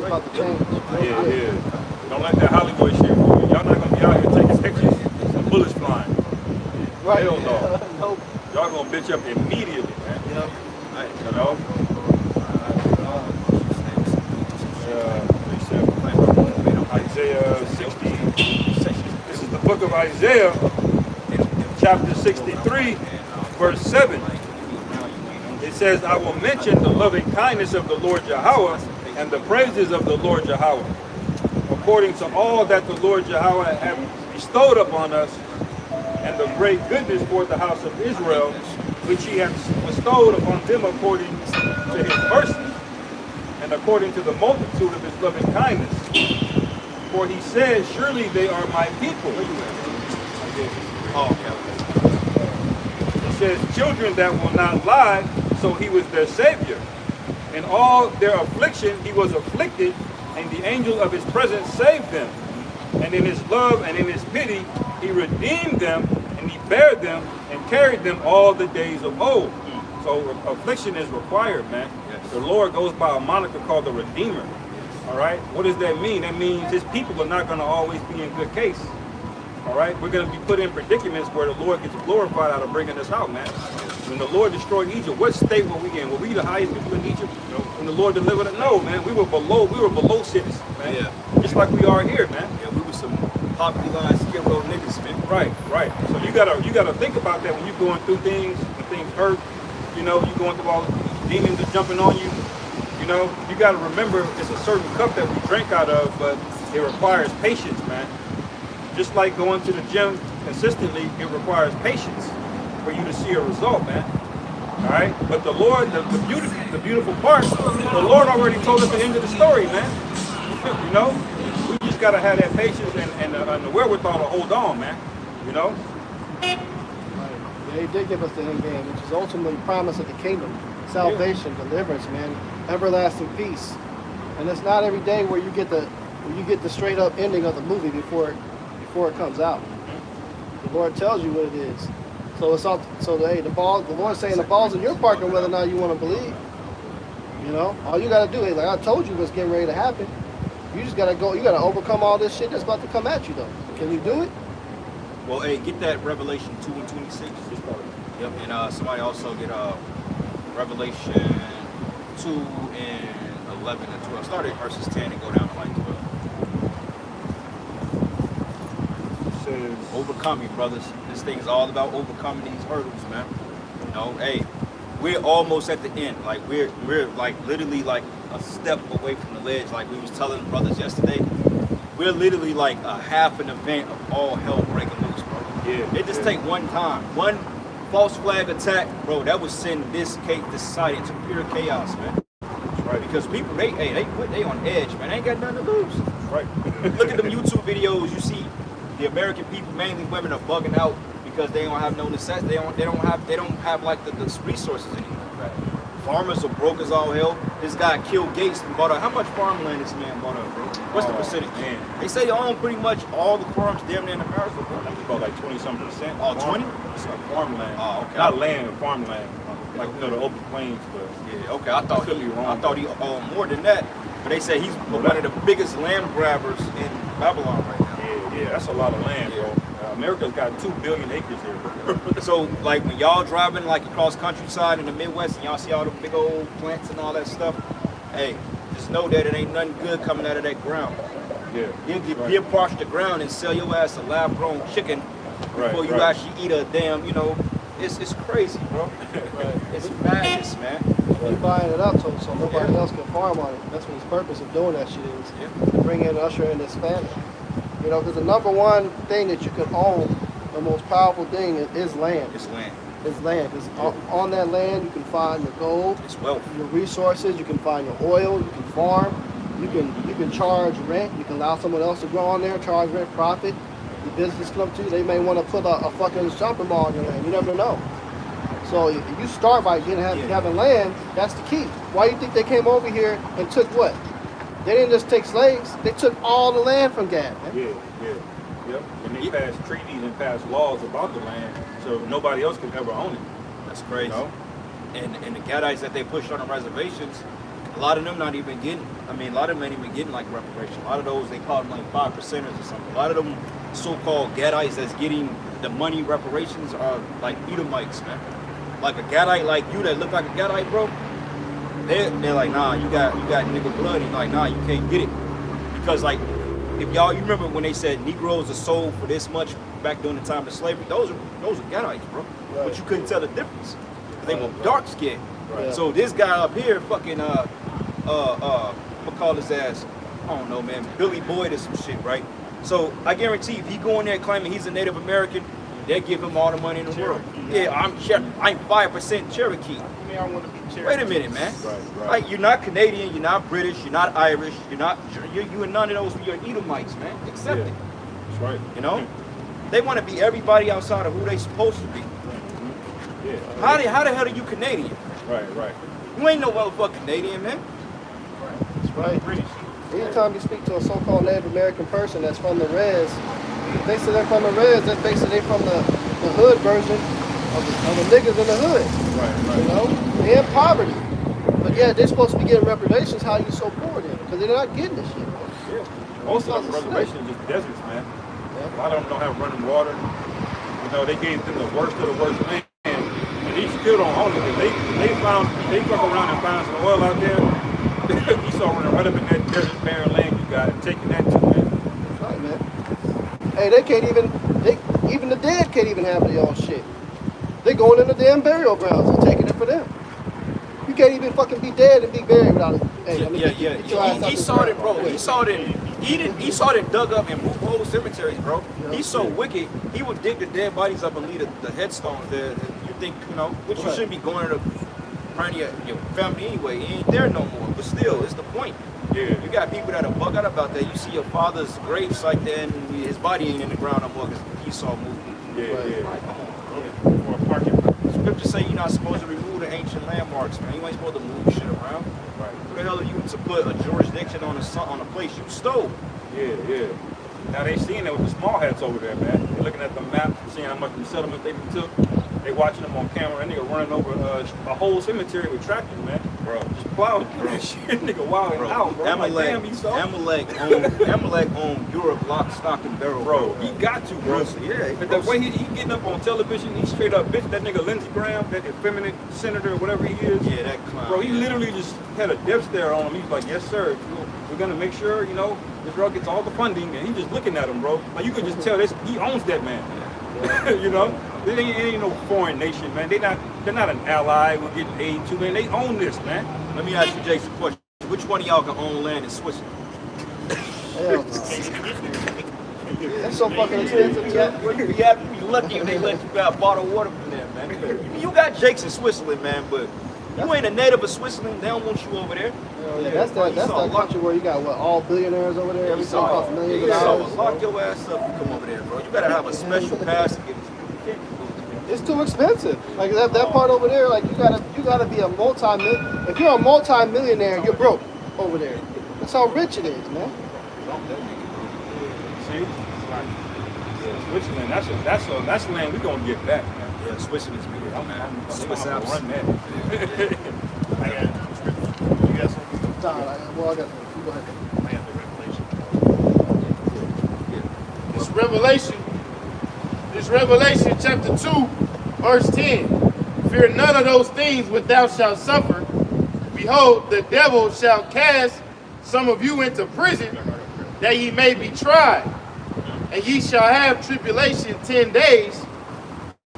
about to change. Yeah, yeah. Don't let that Hollywood shit fool you. Y'all not gonna be out here taking pictures with bullets flying. Right. Hell no. Nope. Y'all gonna bitch up immediately, man. Yep. You know? Isaiah 60. This is the book of Isaiah, chapter 63, verse 7. It says, I will mention the loving kindness of the Lord Yahweh and the praises of the Lord Yahweh, according to all that the Lord Yahweh hath bestowed upon us, and the great goodness toward the house of Israel, which he hath bestowed upon them according to his mercy, and according to the multitude of his loving kindness. For he said, surely they are my people. Oh, okay. It says, children that will not lie, so he was their savior. In all their affliction he was afflicted, and the angel of his presence saved them. And in his love and in his pity he redeemed them, and he bare them and carried them all the days of old. So affliction is required, man. Yes. The Lord goes by a moniker called the Redeemer. All right? What does that mean? That means his people are not going to always be in good case. All right? We're going to be put in predicaments where the Lord gets glorified out of bringing us out, man. When the Lord destroyed Egypt, what state were we in? Were we the highest people in Egypt? No. When the Lord delivered it? No, man. We were below citizens, man. Yeah. Just like we are here, man. Yeah, we were some poverty line skid row niggas, man. Right, right. So you gotta think about that when you're going through things, when things hurt, you know, you're going through all these demons are jumping on you. You know, you gotta remember it's a certain cup that we drink out of, but it requires patience, man. Just like going to the gym consistently, it requires patience for you to see a result, man. All right, but the Lord, the beautiful part, the Lord already told us the end of the story, man. You know, we just gotta have that patience and the wherewithal to hold on, man. You know. Yeah, he did give us the end game, which is ultimately the promise of the kingdom, salvation, deliverance, man, everlasting peace. And it's not every day where you get the straight up ending of the movie before it comes out. The Lord tells you what it is. So it's all, hey, the Lord's saying the ball's in your park on whether or not you want to believe. You know, all you gotta do is, like I told you what's getting ready to happen. You just gotta go. You gotta overcome all this shit that's about to come at you, though. Can you do it? Well, hey, get that Revelation 2 and 26. Yep, and somebody also get Revelation 2 and 11 and 12. Start at verses 10 and go down to like 12. It says, Overcoming, brothers. This thing is all about overcoming these hurdles, man. You know, hey, we're almost at the end. Like we're like literally like a step away from the ledge. Like we was telling the brothers yesterday. We're literally like a half an event of all hell breaking loose, bro. Yeah. It just take one time, one false flag attack, bro. That would send this society into pure chaos, man. right, Because people, they on edge, man. They ain't got nothing to lose. right. Look at them YouTube videos. You see the American people, mainly women, are bugging out because they don't have no necessity. They don't have like the resources anymore. Right. Farmers are broke as all hell. This guy killed Gates and bought up. How much farmland this man bought up, bro? What's the percentage? Man. They say they own pretty much all the farms damn near in America, bro. I think about like 20-something%. Oh, 20? It's like farmland. Oh, okay. Not land, farmland. Like, you know, the open plains, but Yeah, okay. I thought could be wrong. I thought he owned more than that. But they say he's one of the biggest land grabbers in Babylon right now. yeah, that's a lot of land, bro. America's got 2 billion acres here. So, like, when y'all driving, like, across countryside in the Midwest and y'all see all the big old plants and all that stuff, hey, just know that it ain't nothing good coming out of that ground. Yeah. He'll parch the ground and sell your ass a lab-grown chicken before you right. actually eat a damn, you know, it's crazy, bro. It's madness, man. He's buying it up so nobody else can farm on it. That's what his purpose of doing that shit is. Yeah. To bring in, usher in this famine. You know, because the number one thing that you can own, the most powerful thing is land. It's land. It's land. Because on that land you can find your gold, It's wealth. your resources. You can find your oil. You can farm. You can charge rent. You can allow someone else to go on there, charge rent, profit. The business come to you. They may want to put a fucking shopping mall on your land. You never know. So if you start by having land, that's the key. Why do you think they came over here and took what? They didn't just take slaves. They took all the land from Gad. Man. Yep. And they passed treaties and passed laws about the land, so nobody else could ever own it. That's crazy. You know? And the Gadites that they pushed on the reservations, a lot of them not even getting. I mean, a lot of them ain't even getting like reparation. A lot of those they call them like 5%ers or something. A lot of them so-called Gadites that's getting the money reparations are like Edomites, man. Like a Gadite like you that look like a Gadite, bro. They're like, nah, you got nigga blood. And like, nah, you can't get it because like. If y'all, you remember when they said Negroes are sold for this much back during the time of slavery? Those are Gadites, bro. Right. But you couldn't tell the difference. They were dark skinned. Right. So this guy up here, fucking what call his ass? I don't know, man. Billy Boyd or some shit, right? So I guarantee if he go in there claiming he's a Native American, they give him all the money in the world. Yeah, I'm 5% Cherokee. I mean, I want to be Cherokee. Wait a minute, man. Right. Like you're not Canadian, you're not British, you're not Irish, you and none of those. You're Edomites, man. Accept it. That's right. You know, they want to be everybody outside of who they supposed to be. Yeah. How the hell are you Canadian? Right. You ain't no motherfucking Canadian, man. That's right. Anytime you speak to a so-called Native American person that's from the res, if they say they're from the res, that's basically they from the hood version of the niggas in the hood. Right. You know, they're in poverty. But yeah, they're supposed to be getting reparations. How you so poor then? Because they're not getting this shit. Man. Yeah. Most of the reservations is deserts, man. Yeah. A lot of them don't have running water. You know, they gave them the worst of the worst land, and they still don't own it. They fuck around and find some oil out there. You saw running right up in that desert barren land you got and taking that too, man. That's right, man. Hey, they can't even the dead can't even have their own shit. They going in the damn burial grounds and taking it for them. You can't even fucking be dead and be buried without it. Hey, get your ass out He this saw it, ground. bro. He saw it dug up and moved whole cemeteries, bro. Yeah. He's so wicked. He would dig the dead bodies up and leave the headstones there. You think, you know, which you Right. shouldn't be going to find your family anyway. He ain't there no more. But still, it's the point. Yeah. You got people that are bug out about that. You see your father's grave site there and his body ain't in the ground no more because Esau moved it. Yeah. Like, come on, bro. For a parking. Scriptures say you're not supposed to remove the ancient landmarks, man. You ain't supposed to move shit around. Right. Who the hell are you to put a jurisdiction on a place you stole? Yeah. Now they seeing it with the small hats over there, man. They're looking at the map, seeing how much settlement they took. They watching them on camera, and nigga running over a whole cemetery with tractors, man. Bro. Just plowing through that shit, nigga, wilding out, bro. I'm like, damn, you saw? Amalek owned Europe, lock, stock, and barrel. Bro, he got to, bro. Yeah, But the way he getting up on television, he straight up bitch that nigga Lindsey Graham, that effeminate senator, whatever he is. Yeah, that clown. Bro, he literally just had a death stare on him. He's like, yes, sir. We're gonna make sure, you know, the drug gets all the funding. And he just looking at him, bro. Like you could just tell this, he owns that man. You know? It ain't no foreign nation, man. They're not an ally we're getting aid to, man. They own this, man. Let me ask you, Jason, a question. Which one of y'all can own land in Switzerland? Hell no. That's so fucking expensive, yeah. Well, you be lucky if they let you buy bottled water from there, man. You got Jakes in Switzerland, man, but you ain't a native of Switzerland. They don't want you over there. Hell yeah. That's that country where you got what, all billionaires over there. Everything costs millions of So dollars. lock your ass up and come over there, bro. You gotta have a special pass to get this. It's too expensive. Like that part over there, like you gotta be a multi-million. If you're a multi-millionaire, you're broke over there. That's how rich it is, man. See? Switzerland, that's land we gonna get back, man. Yeah, Switzerland's beautiful, man. Swiss I'm Alps. gonna run that. I got you got something? Nah, well, I got you. Go ahead. I have the revelation. This Revelation chapter 2, verse 10. Fear none of those things which thou shalt suffer. Behold, the devil shall cast some of you into prison, that ye may be tried. And ye shall have tribulation 10 days.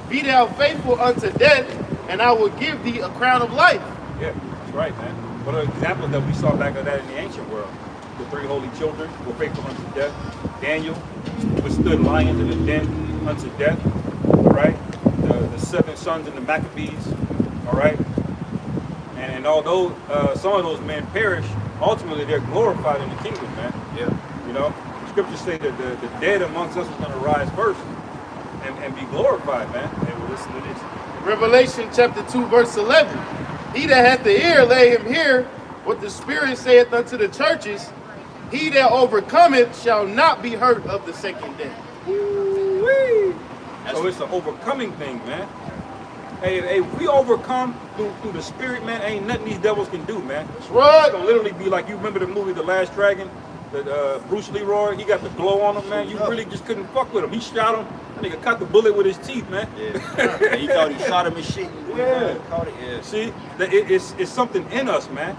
Be thou faithful unto death, and I will give thee a crown of life. Yeah, that's right, man. What are examples that we saw back of that in the ancient world? The three holy children were faithful unto death. Daniel withstood lions in the den. unto death. All right, the 7 sons of the Maccabees. All right, and although some of those men perish, ultimately they're glorified in the kingdom, man. Yeah. You know, scriptures say that the dead amongst us is going to rise first and be glorified, man. And we'll listen to this. Revelation chapter 2, verse 11. He that hath the ear, let him hear what the Spirit saith unto the churches. He that overcometh shall not be hurt of the second death. Woo-wee. So it's an overcoming thing, man. Hey, if we overcome through the Spirit, man, ain't nothing these devils can do, man. That's right. It's gonna literally be like, you remember the movie The Last Dragon? That Bruce Leroy, he got the glow on him, man. You really just couldn't fuck with him. He shot him. That nigga cut the bullet with his teeth, man. Yeah. And he thought he shot him and shit. Yeah. Caught it. Yeah. See, it's something in us, man.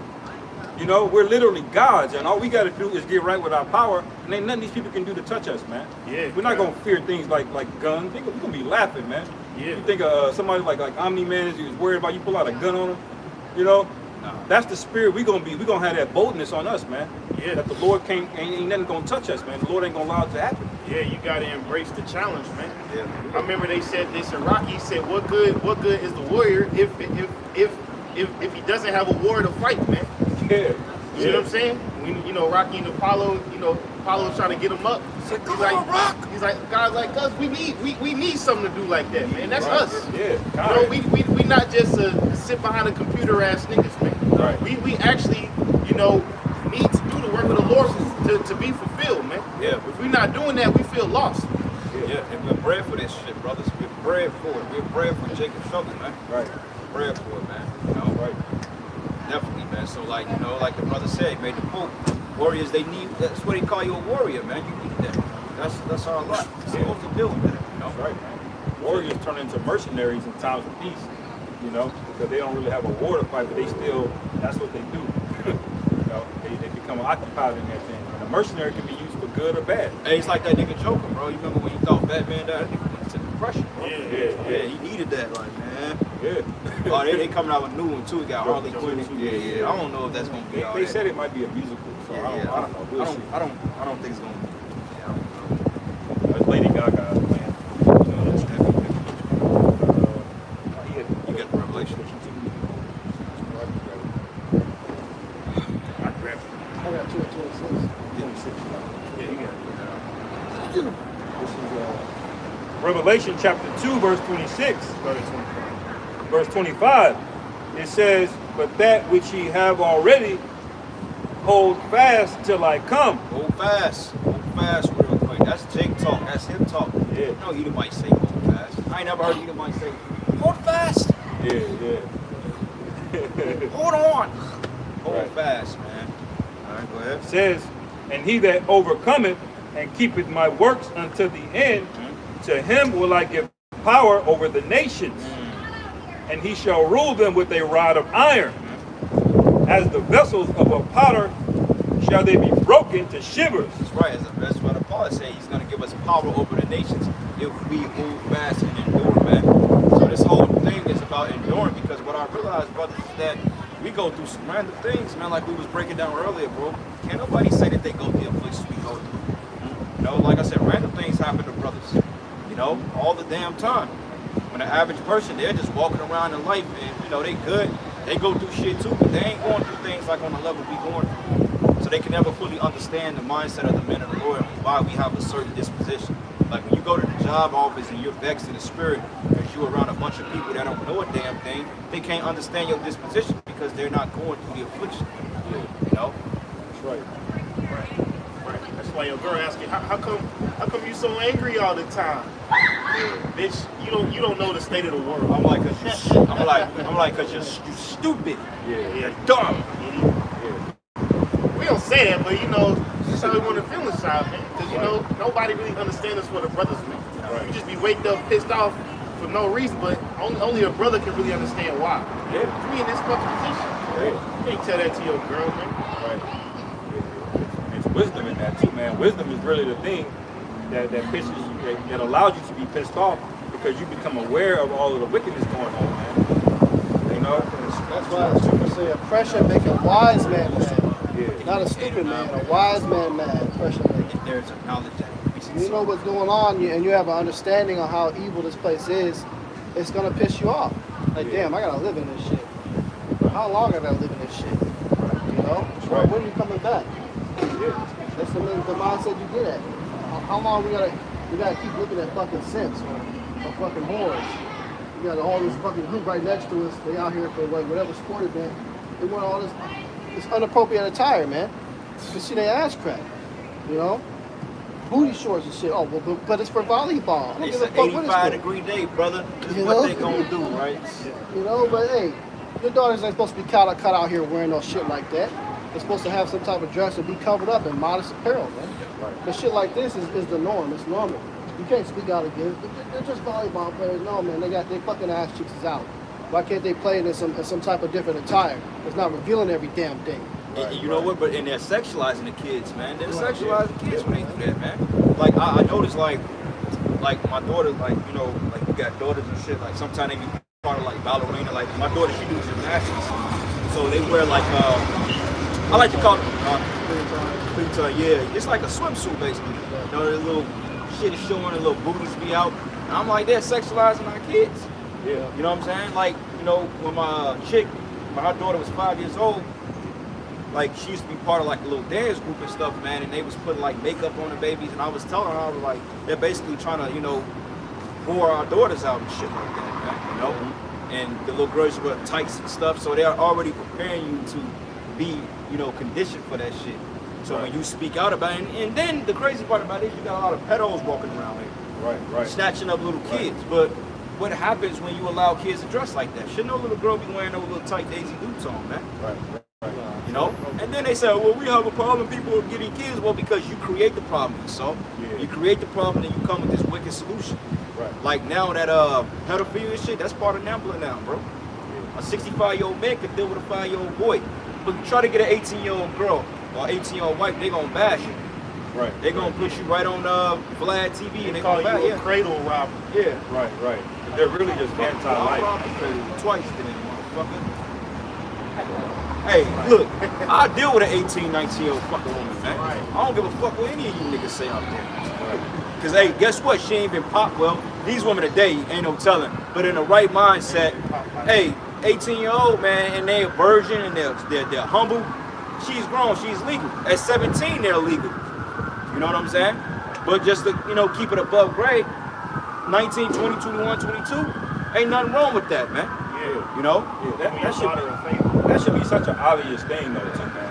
You know, we're literally gods, and all we got to do is get right with our power, and ain't nothing these people can do to touch us, man. Yeah. We're not gonna fear things like guns. We're gonna be laughing, man. Yeah. You think somebody like Omni-Man is worried about you pull out a gun on him, you know? No. That's the spirit we gonna have that boldness on us, man. Yeah. That the Lord ain't nothing gonna touch us, man. The Lord ain't gonna allow it to happen. Yeah, you gotta embrace the challenge, man. Yeah. I remember they said this in Rocky. He said, "What good is the warrior if he doesn't have a war to fight, man?" Yeah. You see what I'm saying? When, you know, Rocky and Apollo, Apollo's trying to get him up. He's like, Rock. He's like, guys like us, we need something to do like that, man. That's Right. us. Yeah. You know, we not just sit behind a computer ass niggas, man. Right. We actually, need to do the work of the Lord to be fulfilled, man. Yeah. If we're not doing that, we feel lost. Yeah. And we're bred for this shit, brothers. We're bred for it. We're bred for Jacob Shuggan, man. Right. Bred for it, man. You know. Right. Definitely, man. So, like the brother said, made the point. Warriors, that's what they call you a warrior, man. You need that. That's our lot. We're supposed to deal with that, you know. That's right, man. Warriors turn into mercenaries in times of peace, you know, because they don't really have a war to fight, but that's what they do. You know, they become occupied in that thing. And a mercenary can be used for good or bad. Hey, it's like that nigga Joker, bro. You remember when you thought Batman died? That nigga went into depression, bro. Yeah. He needed that, like, man. Yeah. Oh, they coming out with a new one too. We got Harley Quinn. Yeah. I don't know if that's gonna be. They said it might be a musical, so I don't know. We'll see. I don't think it's gonna be. Yeah, I don't know. That's Lady Gaga playing. You know, that's heavy. You got the Revelation. I grabbed it. I got 2 and 26. 26. Yeah, you got it. This is Revelation chapter 2, verse 26. Verse 25. It says, "But that which ye have already, hold fast till I come." Hold fast real quick. That's Jake talk. That's him talk. Yeah. You know Edomite say hold fast. I ain't never heard Edomite say hold fast. Yeah. Hold on. Hold Right. fast, man. All right, go ahead. It says, "And he that overcometh and keepeth my works unto the end, to him will I give power over the nations, and he shall rule them with a rod of iron. As the vessels of a potter shall they be broken to shivers." That's right. That's what Paul said. He's going to give us power over the nations if we hold fast and endure, man. So this whole thing is about enduring, because what I realized, brothers, is that we go through some random things, man, like we was breaking down earlier, bro. Can't nobody say that they go through the afflictions we go through. You know, like I said, random things happen to brothers, you know, all the damn time. When an average person, they're just walking around in life and, they good. They go through shit too, but they ain't going through things like on the level we going through. So they can never fully understand the mindset of the men of the Lord and why we have a certain disposition. Like when you go to the job office and you're vexed in the spirit because you're around a bunch of people that don't know a damn thing, they can't understand your disposition because they're not going through the affliction. You know? That's right. Right. That's why your girl asking, how come you so angry all the time? Bitch, you don't know the state of the world. I'm like, cause you're stupid. Yeah. You're dumb. We don't say that, but that's how we want to feel inside, man. Because nobody really understands us what a brother's man. Right. You just be waked up, pissed off for no reason, but only a brother can really understand why. Yeah. We in this fucking position. Yeah. You can't tell that to your girl, man. Right. There's wisdom in that too, man. Wisdom is really the thing that pisses you, that allows you to be pissed off, because you become aware of all of the wickedness going on, man. You know? That's why the scripture say oppression make a wise man mad. Yeah. Not a stupid man, a wise man mad. Oppression make. If there's a knowledge that increases you know what's going on, and you have an understanding on how evil this place is, it's gonna piss you off. Like, damn, I gotta live in this shit. How long I gotta live in this shit? You know? Right. When are you coming back? That's the mindset you get at. How long we gotta keep looking at fucking simps or fucking whores? You got all this fucking hoop right next to us. They out here for like whatever sport event. They want all this unappropriate attire, man. You see their ass crack. You know? Booty shorts and shit. Oh, well, but it's for volleyball. I don't It's give a an fuck what it's 85-degree day, brother. This is You what know? they gonna do, right? You know, but hey, your daughters ain't supposed to be cut out here wearing no shit like that. They're supposed to have some type of dress and be covered up in modest apparel, man. Right. But shit like this is the norm. It's normal. You can't speak out against it. They're just volleyball players. No, man, they fucking ass cheeks is out. Why can't they play it in some type of different attire? It's not revealing every damn thing. And you know what? But and they're sexualizing the kids, man. They're sexualizing the kids when they do that, man. Like I noticed, like my daughter, like you know, like you got daughters and shit. Like sometimes they be part of like ballerina. Like my daughter, she do gymnastics, so they wear like I like to call it yeah. It's like a swimsuit basically. You know, the little shit is showing, the little booties be out. And I'm like, they're sexualizing our kids. Yeah. You know what I'm saying? Like, you know, when my daughter was 5 years old, like she used to be part of like a little dance group and stuff, man, and they was putting like makeup on the babies, and I was telling her, I was like, they're basically trying to, you know, whore our daughters out and shit like that, man, you know? And the little girls wear tights and stuff, so they're already preparing you to be, you know, conditioned for that shit. So when you speak out about it, and then the crazy part about it is you got a lot of pedos walking around here. Right. Snatching up little kids, but what happens when you allow kids to dress like that? Should no little girl be wearing those little tight Daisy Dukes on, man? Right. You know? And then they say, well, we have a problem, people are getting kids. Well, because you create the problem, so Yeah. you create the problem and you come with this wicked solution. Right. Like now that pedophilia shit, that's part of NAMBLA now, bro. A 65-year-old man could deal with a 5-year-old boy. But try to get an 18-year-old girl or 18-year-old wife, they gonna bash you. Right. They gonna put you right on Vlad TV and They they call gonna you bash a cradle robber. Yeah. Right. They're really just anti-life. Twice then, motherfucker. Hey, look, I deal with an 18, 19-year-old fucking woman, man. Right. I don't give a fuck what any of you niggas say out there. Cause hey, guess what? She ain't been popped. Well, these women today ain't no telling. But in the right mindset, hey, 18-year-old man, and they're a virgin and they're humble. She's grown, she's legal. At 17, they're legal. You know what I'm saying? But just to, you know, keep it above grade, 19, 20, 21, 22, ain't nothing wrong with that, man. Yeah. You know? Yeah, that should be such an obvious thing though, too, man.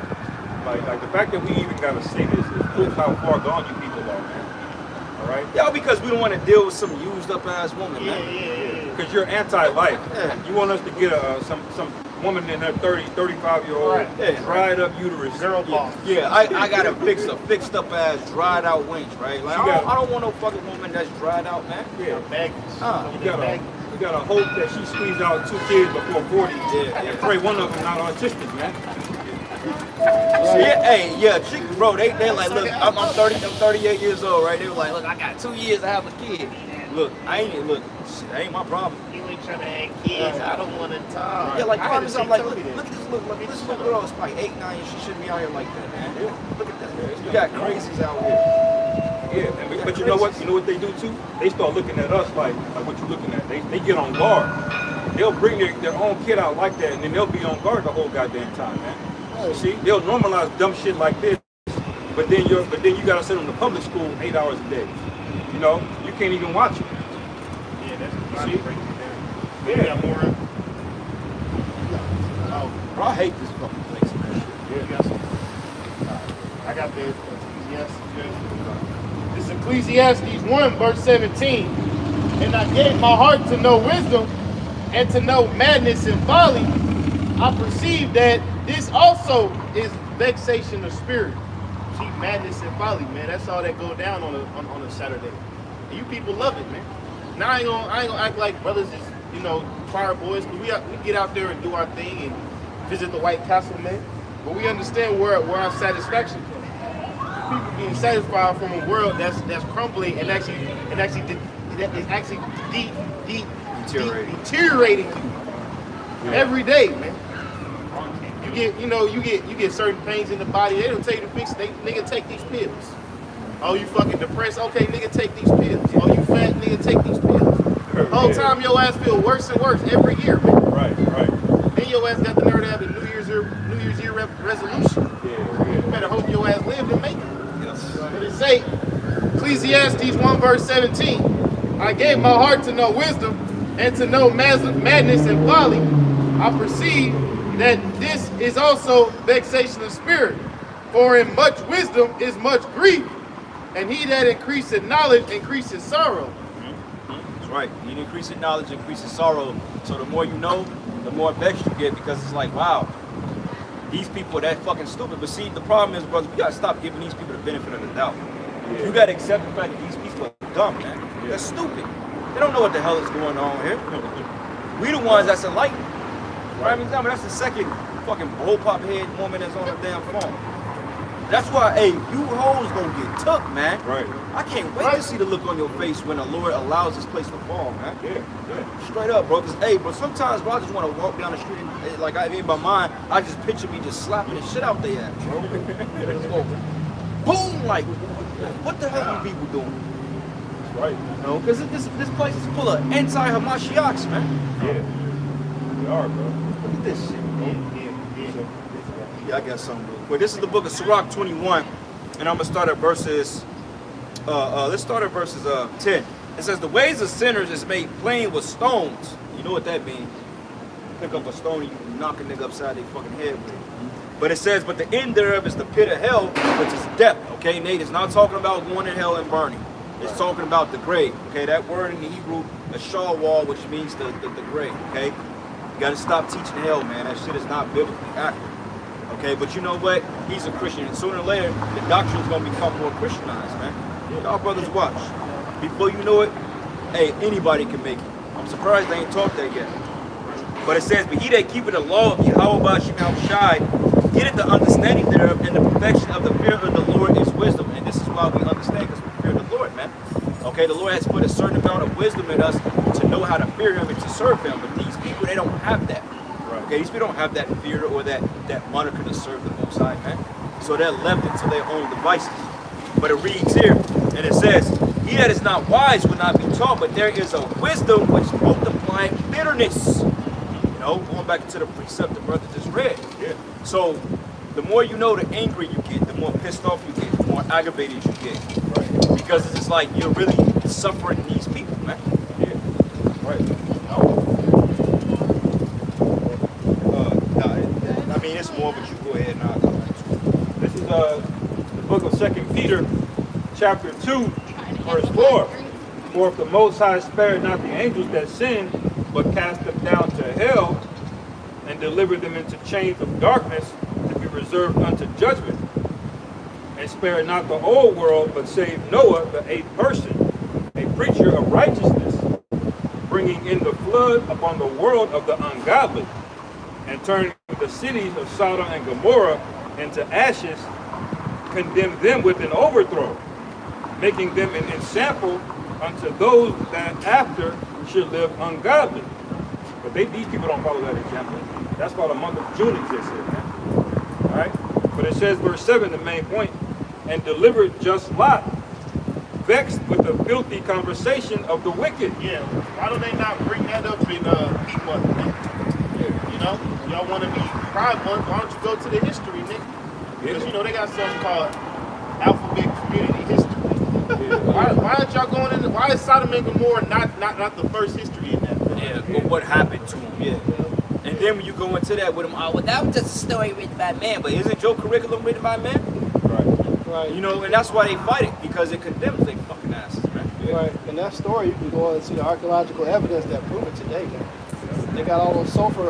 Like the fact that we even gotta say this is proof how far gone you people are, man. All right? Yeah, because we don't want to deal with some used up ass woman, man. Yeah. Because you're anti-life. Yeah. You want us to get some woman in her 30, 35-year-old Right. Yeah. dried up uterus. Girl boss. Yeah, I gotta fix a fixed up ass, dried out wench, right? Like I don't want no fucking woman that's dried out, man. Yeah. Baggage. You gotta hope that she squeezed out 2 kids before 40. Yeah. And pray one of them not autistic, man. Yeah, hey, yeah, chick, bro, they like, look, I'm 38 years old, right? They were like, look, I got 2 years to have a kid. Look, shit, that ain't my problem. You ain't trying to have kids. I don't want to talk. Yeah, like, I honestly, I'm like, look that. at this little girl is probably 8, 9 years, she shouldn't be out here like that, man. Look at that. You got crazies out here. Yeah, but you know what? You know what they do too? They start looking at us like what you looking at. They get on guard. They'll bring their own kid out like that, and then they'll be on guard the whole goddamn time, man. You see, they'll normalize dumb shit like this, but then you gotta sit on the public school 8 hours a day. You know, you can't even watch it. Yeah, that's See? yeah. More. Bro, I hate this fucking place, man. You got some. I got the Ecclesiastes. This Ecclesiastes 1, verse 17. And I gave my heart to know wisdom and to know madness and folly. I perceive that this also is vexation of spirit. See, madness and folly, man. That's all that go down on a Saturday. And you people love it, man. Now I ain't gonna act like brothers is, you know, choir boys. Cause we get out there and do our thing and visit the White Castle, man. But we understand where our satisfaction comes. People being satisfied from a world that's crumbling and actually deteriorating you every day, man. You get certain pains in the body. They don't tell you to fix it. They nigga take these pills. Oh, you fucking depressed? Okay, nigga, take these pills. Oh, you fat? Nigga, take these pills. The whole time your ass feel worse and worse every year, man. Right. Then your ass got the nerve to have a New Year's Year resolution. Yeah. You better hope your ass live to make it. Yes. But it say, Ecclesiastes 1 verse 17, I gave my heart to know wisdom and to know madness and folly. I perceive that this is also vexation of spirit. For in much wisdom is much grief, and he that increaseth knowledge increases sorrow. That's right. You increase in knowledge, increases sorrow. So the more you know, the more vexed you get, because it's like, wow, these people are that fucking stupid. But see, the problem is, brothers, we gotta stop giving these people the benefit of the doubt. Yeah. You gotta accept the fact that these people are dumb, man. Yeah. They're stupid. They don't know what the hell is going on here. We the ones that's enlightened. Right? I mean, that's the second fucking blow pop head woman that's on the damn phone. That's why, hey, you hoes gonna get took, man. Right. I can't wait to see the look on your face when the Lord allows this place to fall, man. Yeah. Straight up, bro. Cause, hey, bro, sometimes, bro, I just want to walk down the street and, like, in my mind, I just picture me just slapping the shit out their ass, bro. Just go, boom, like, what the hell are you people doing? Right. You know, because this place is full of anti-Hamashiachs, man. Yeah. We are, bro. Look at this shit, bro. Yeah, I got something real quick. This is the book of Sirach 21, and I'm gonna start at verses. Let's start at verses 10. It says, "The ways of sinners is made plain with stones." You know what that means? Pick up a stone and you knock a nigga upside their fucking head with it. But it says, "But the end thereof is the pit of hell, which is death." Okay, Nate, it's not talking about going to hell and burning. It's talking about the grave. Okay, that word in the Hebrew, a shawwal, which means the grave. Okay, you gotta stop teaching hell, man. That shit is not biblically accurate. Okay, but you know what? He's a Christian, and sooner or later, the doctrine is going to become more Christianized, man. Y'all brothers watch. Before you know it, hey, anybody can make it. I'm surprised they ain't taught that yet. But it says, "But he that keepeth the law of Yahweh Ba'ashem Shai, getteth the understanding thereof, and the perfection of the fear of the Lord is wisdom." And this is why we understand, because we fear the Lord, man. Okay, the Lord has put a certain amount of wisdom in us to know how to fear him and to serve him. But these people, they don't have that. Okay, these people don't have that fear or that moniker to serve the Most High, man. So they're left into their own devices. But it reads here, and it says, "He that is not wise will not be taught, but there is a wisdom which multiplies bitterness." You know, going back to the precept the brother just read. Yeah. So the more you know, the angrier you get, the more pissed off you get, the more aggravated you get. Right. Because it's just like you're really suffering these people, man. Yeah. Right. I mean, it's more, but you go ahead now. This is the book of 2 Peter, chapter 2, verse 4. "For if the Most High spared not the angels that sinned, but cast them down to hell, and delivered them into chains of darkness to be reserved unto judgment, and spared not the whole world, but saved Noah, the eighth person, a preacher of righteousness, bringing in the flood upon the world of the ungodly, and turning the cities of Sodom and Gomorrah into ashes, condemned them with an overthrow, making them an example unto those that after should live ungodly." But these people don't follow that example. That's why the month of June exists here, man. All right? But it says, verse 7, the main point, "And delivered just Lot, vexed with the filthy conversation of the wicked." Yeah, why don't they not bring that up in Heat Month? You know, y'all want to be proud. Why don't you go to the history, Nick? Because you know they got something called Alphabet Community History. Why aren't y'all going in? Why is Sodom and Gomorrah not the first history in that? Yeah, but what happened to him? Yeah. And then when you go into that with him, oh, well, that was just a story written by man. But isn't your curriculum written by man? Right. Right. You know, and that's why they fight it, because it condemns they fucking asses, man. Right. In that story, you can go and see the archaeological evidence that prove it today, man. They got all those sulfur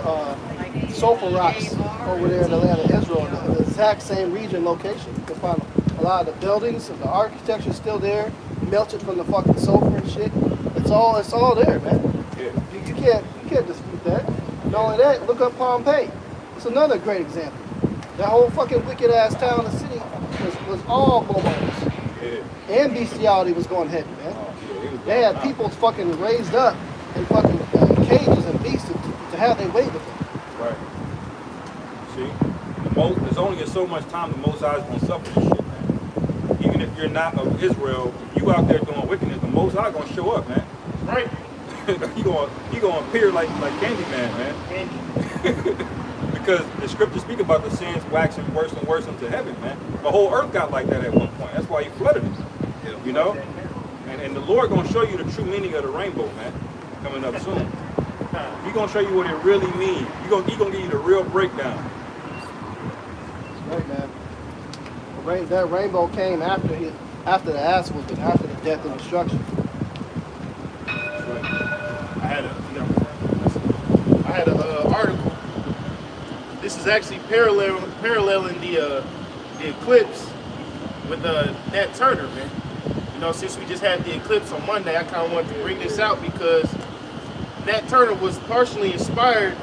rocks over there in the land of Israel, in the exact same region location. You can find a lot of the buildings and the architecture still there, melted from the fucking sulfur and shit. It's all there, man. Yeah. You can't dispute that. Not only that, look up Pompeii. It's another great example. That whole fucking wicked ass town, the city, was all bobos. Yeah. And bestiality was going heavy, man. Yeah, They had people fucking raised up in fucking cages and beasts to have their way with them. Right. See, there's only so much time the Most High is gonna suffer this shit, man. Even if you're not of Israel, you out there doing wickedness, the Most High gonna show up, man. Right. he gonna appear like Candyman, man. Because the scriptures speak about the sins waxing worse and worse unto heaven, man. The whole earth got like that at one point. That's why he flooded it. You know? And the Lord gonna show you the true meaning of the rainbow, man. Coming up soon. He gonna show you what it really means. He gonna give you the real breakdown. Right, man. That rainbow came after the ass whooping, after the death and destruction. I had a article. This is actually paralleling the eclipse with Nat Turner, man. You know, since we just had the eclipse on Monday, I kind of wanted to bring this out because Nat Turner was partially inspired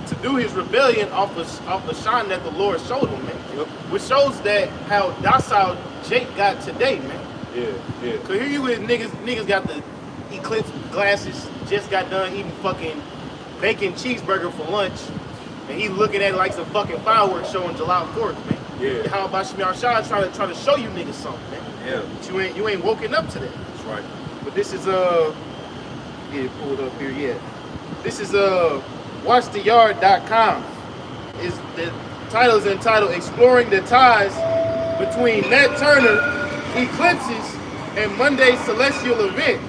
to do his rebellion off the shine that the Lord showed him, man. Yep. Which shows that how docile Jake got today, man. Yeah. Cause here you with niggas got the eclipse glasses, just got done eating fucking bacon cheeseburger for lunch, and he looking at it like some fucking fireworks show on July 4th, man. Yeah. How about Shmi Arshad trying to show you niggas something, man? Yeah. But you ain't woken up to that. That's right. But this is get it pulled up here yet. This is watchtheyard.com. Is the title is entitled "Exploring the Ties Between Nat Turner Eclipses and Monday's Celestial Event."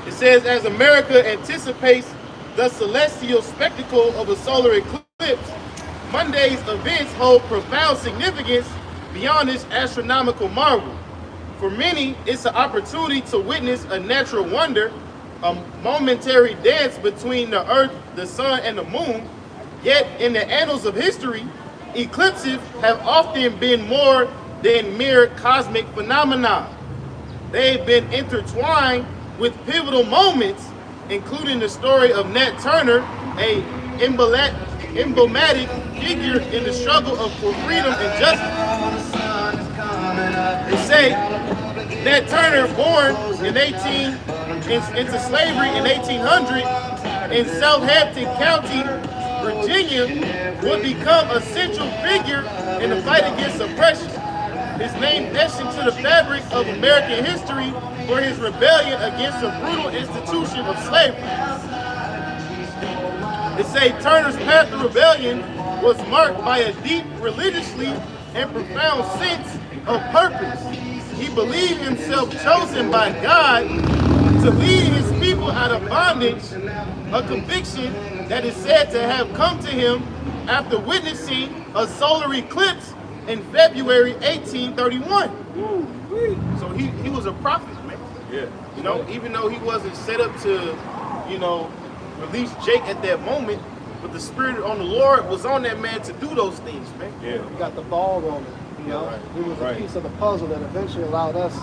It says, as America anticipates the celestial spectacle of a solar eclipse, Monday's events hold profound significance beyond this astronomical marvel. For many, it's an opportunity to witness a natural wonder, a momentary dance between the earth, the sun, and the moon. Yet, in the annals of history, eclipses have often been more than mere cosmic phenomena. They've been intertwined with pivotal moments, including the story of Nat Turner, a emblematic figure in the struggle for freedom and justice. They say Nat Turner, born into slavery in 1800 in Southampton County, Virginia, would become a central figure in the fight against oppression. His name etched into the fabric of American history for his rebellion against the brutal institution of slavery. They say Turner's path to rebellion was marked by a deep religiously and profound sense of purpose. He believed himself chosen by God to lead his people out of bondage, a conviction that is said to have come to him after witnessing a solar eclipse in February 1831. So he was a prophet, man. Yeah. You know, even though he wasn't set up to, you know, release Jake at that moment, but the spirit on the Lord was on that man to do those things, man. Yeah. He got the ball rolling. You know, right. He was a Right. piece of the puzzle that eventually allowed us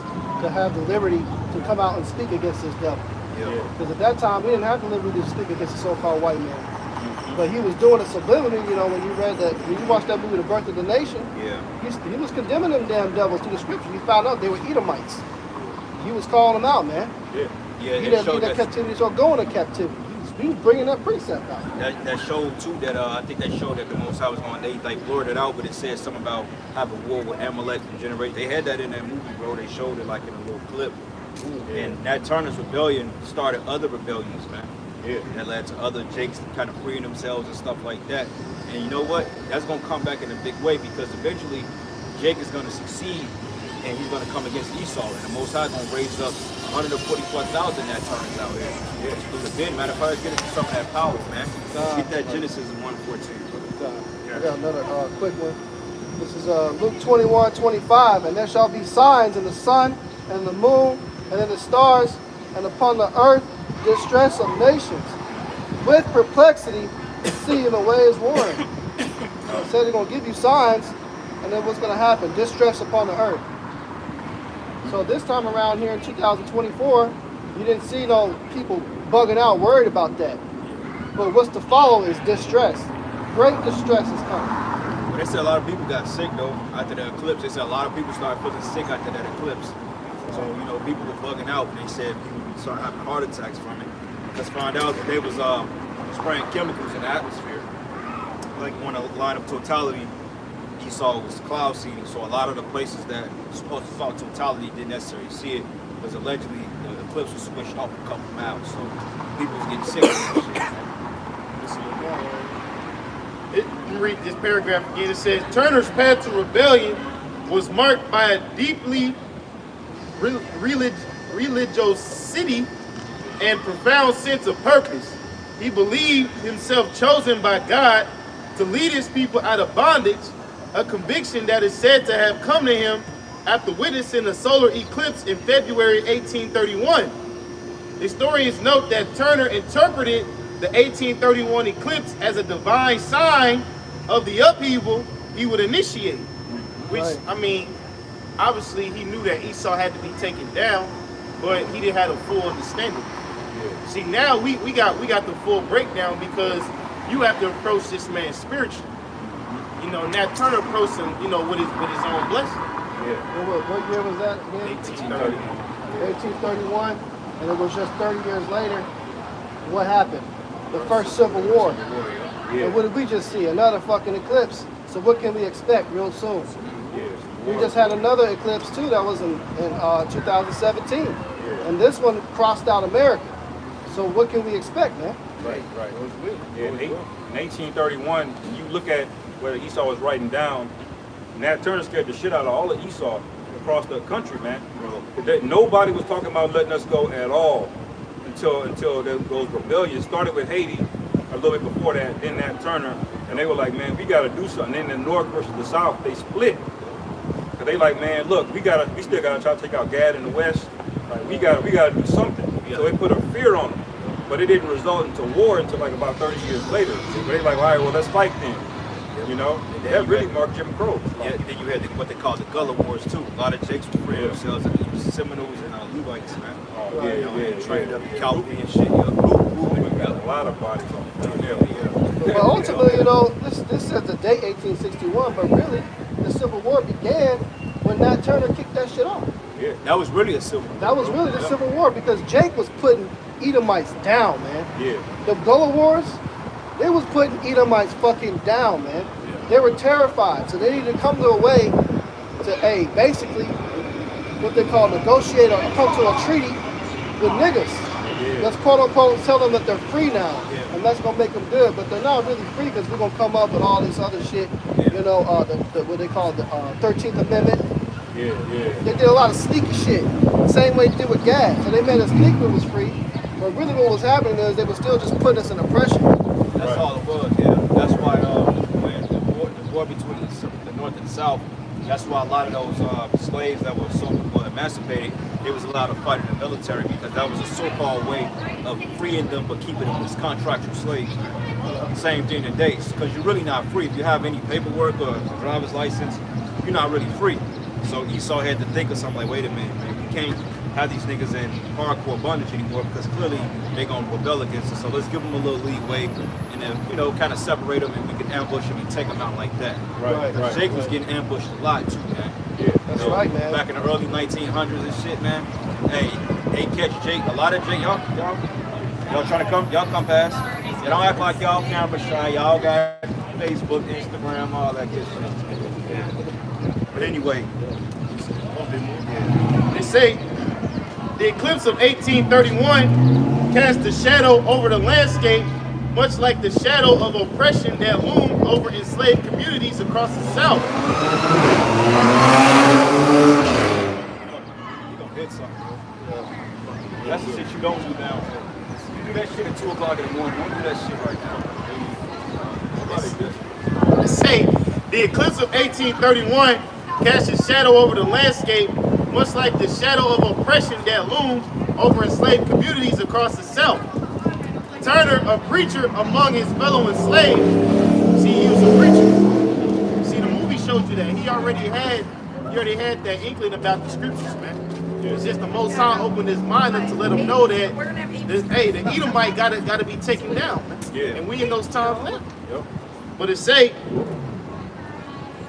to have the liberty to come out and speak against this devil. Yeah. Because at that time, we didn't have the liberty to speak against the so-called white man. But he was doing it subliminally, you know, when you read that, when you watched that movie, The Birth of the Nation, Yeah. he was condemning them damn devils through the scripture. He found out they were Edomites. He was calling them out, man. Yeah. Yeah. He It didn't showed be that that, captivity, so go into captivity. He was bringing that precept out. that showed too that I think that showed that the Most High was going. They like blurred it out, but it said something about having war with Amalek and generate. They had that in that movie, bro. They showed it like in a little clip. And Nat Turner's rebellion started other rebellions, man. Yeah. That led to other Jakes kind of freeing themselves and stuff like that. And you know what? That's going to come back in a big way because eventually Jake is going to succeed and he's going to come against Esau. And the Most High is going to raise up 144,000 Nat Turners out here. Yeah. Through the bin. Matter of fact, get into some of that power, man. Get that Genesis in 1:14. I got another quick one. This is Luke 21:25, and there shall be signs in the sun and the moon and in the stars and upon the earth distress of nations with perplexity the sea and the waves warring. It said they're going to give you signs, and then what's going to happen? Distress upon the earth. So this time around here in 2024, you didn't see no people bugging out worried about that. But what's to follow is distress. Great distress is coming. But they said a lot of people got sick though after the eclipse. They said a lot of people started feeling sick after that eclipse. So, you know, people were bugging out and they said people started having heart attacks from it. Just found out that they was spraying chemicals in the atmosphere. Like on a line of totality, Esau was cloud seeding, so a lot of the places that were supposed to saw totality didn't necessarily see it because allegedly the eclipse was switched off a couple miles, so people was getting sick of that shit. Let me read this paragraph again. It says, Turner's path to rebellion was marked by a deeply religiosity and profound sense of purpose. He believed himself chosen by God to lead his people out of bondage, a conviction that is said to have come to him after witnessing a solar eclipse in February 1831. Historians note that Turner interpreted the 1831 eclipse as a divine sign of the upheaval he would initiate. Which, Right. I mean, obviously he knew that Esau had to be taken down, but he didn't have a full understanding. See, now we got the full breakdown because you have to approach this man spiritually. You know, Nat Turner approached him, you know, with his own blessing. What year was that again? 1830. 1831, and it was just 30 years later. What happened? The first Civil War. And what did we just see? Another fucking eclipse. So what can we expect real soon? We just had another eclipse too that was in 2017, and this one crossed out America. So what can we expect, man? Right. Yeah, in 1831, you look at where Esau was writing down, Nat Turner scared the shit out of all of Esau across the country, man. Nobody was talking about letting us go at all until those rebellions started with Haiti a little bit before that, then Nat Turner, and they were like, man, we got to do something. Then the North versus the South, they split. Cause they like, man, look, we still gotta try to take out Gad in the West. Like, we gotta do something. So they put a fear on them, but it didn't result into war until like about 30 years later. But they like, all right, well, let's fight then. You know, that really marked Jim Crow. Yeah, then you had what they call the Gullah Wars too. A lot of Jakes were freeing themselves, and it was Seminoles and Levites, man. Yeah, You know, yeah, and trained yeah, up in yeah. Calvary and shit. Yeah, We got a lot of bodies on the But ultimately, you know, this says the date 1861, but really, the Civil War began when Nat Turner kicked that shit off. Yeah. that was really a civil war. That was really the Civil War because Jake was putting Edomites down, man. Yeah. The Gullah Wars, they was putting Edomites fucking down, man. They were terrified, so they needed to come to a way to, basically, what they call negotiate or come to a treaty with niggas. Let's quote unquote tell them that they're free now, and that's gonna make them good. But they're not really free because we're gonna come up with all this other shit. You know, what they call the 13th Amendment. Yeah. They did a lot of sneaky shit, same way they did with Gad. So they made us think we was free, but really what was happening is they were still just putting us in oppression. That's all it was, yeah. That's why when the war between the North and the South, that's why a lot of those slaves that were so-called emancipated, they was allowed to fight in the military because that was a so-called way of freeing them but keeping them as contractual slaves. Same thing today, because you're really not free. If you have any paperwork or a driver's license, you're not really free. So Esau had to think of something like, wait a minute, man, we can't have these niggas in hardcore bondage anymore because clearly they're going to rebel against us. So let's give them a little leeway and then, you know, kind of separate them and we can ambush them and take them out like that. Right. Jake was getting ambushed a lot too, man. That's right, man. Back in the early 1900s and shit, man. Hey, they catch Jake. A lot of Jake, y'all trying to come? Y'all come past. You don't act like y'all camera shy. Y'all got Facebook, Instagram, all that good shit. But anyway, They say the eclipse of 1831 cast a shadow over the landscape, much like the shadow of oppression that loomed over enslaved communities across the South. you gonna hit something, bro. That's the shit you don't do now. You do that shit at 2 o'clock in the morning. Don't do that shit right now. They say the eclipse of 1831 cast a shadow over the landscape, much like the shadow of oppression that loomed over enslaved communities across the South. Turner, a preacher among his fellow enslaved, see, he was a preacher. See, the movie showed you that. He already had that inkling about the scriptures, man. It's just the Most High opened his mind up to let him know that, the Edomite gotta be taken down, man. Yeah. And we in those times now. Yep. But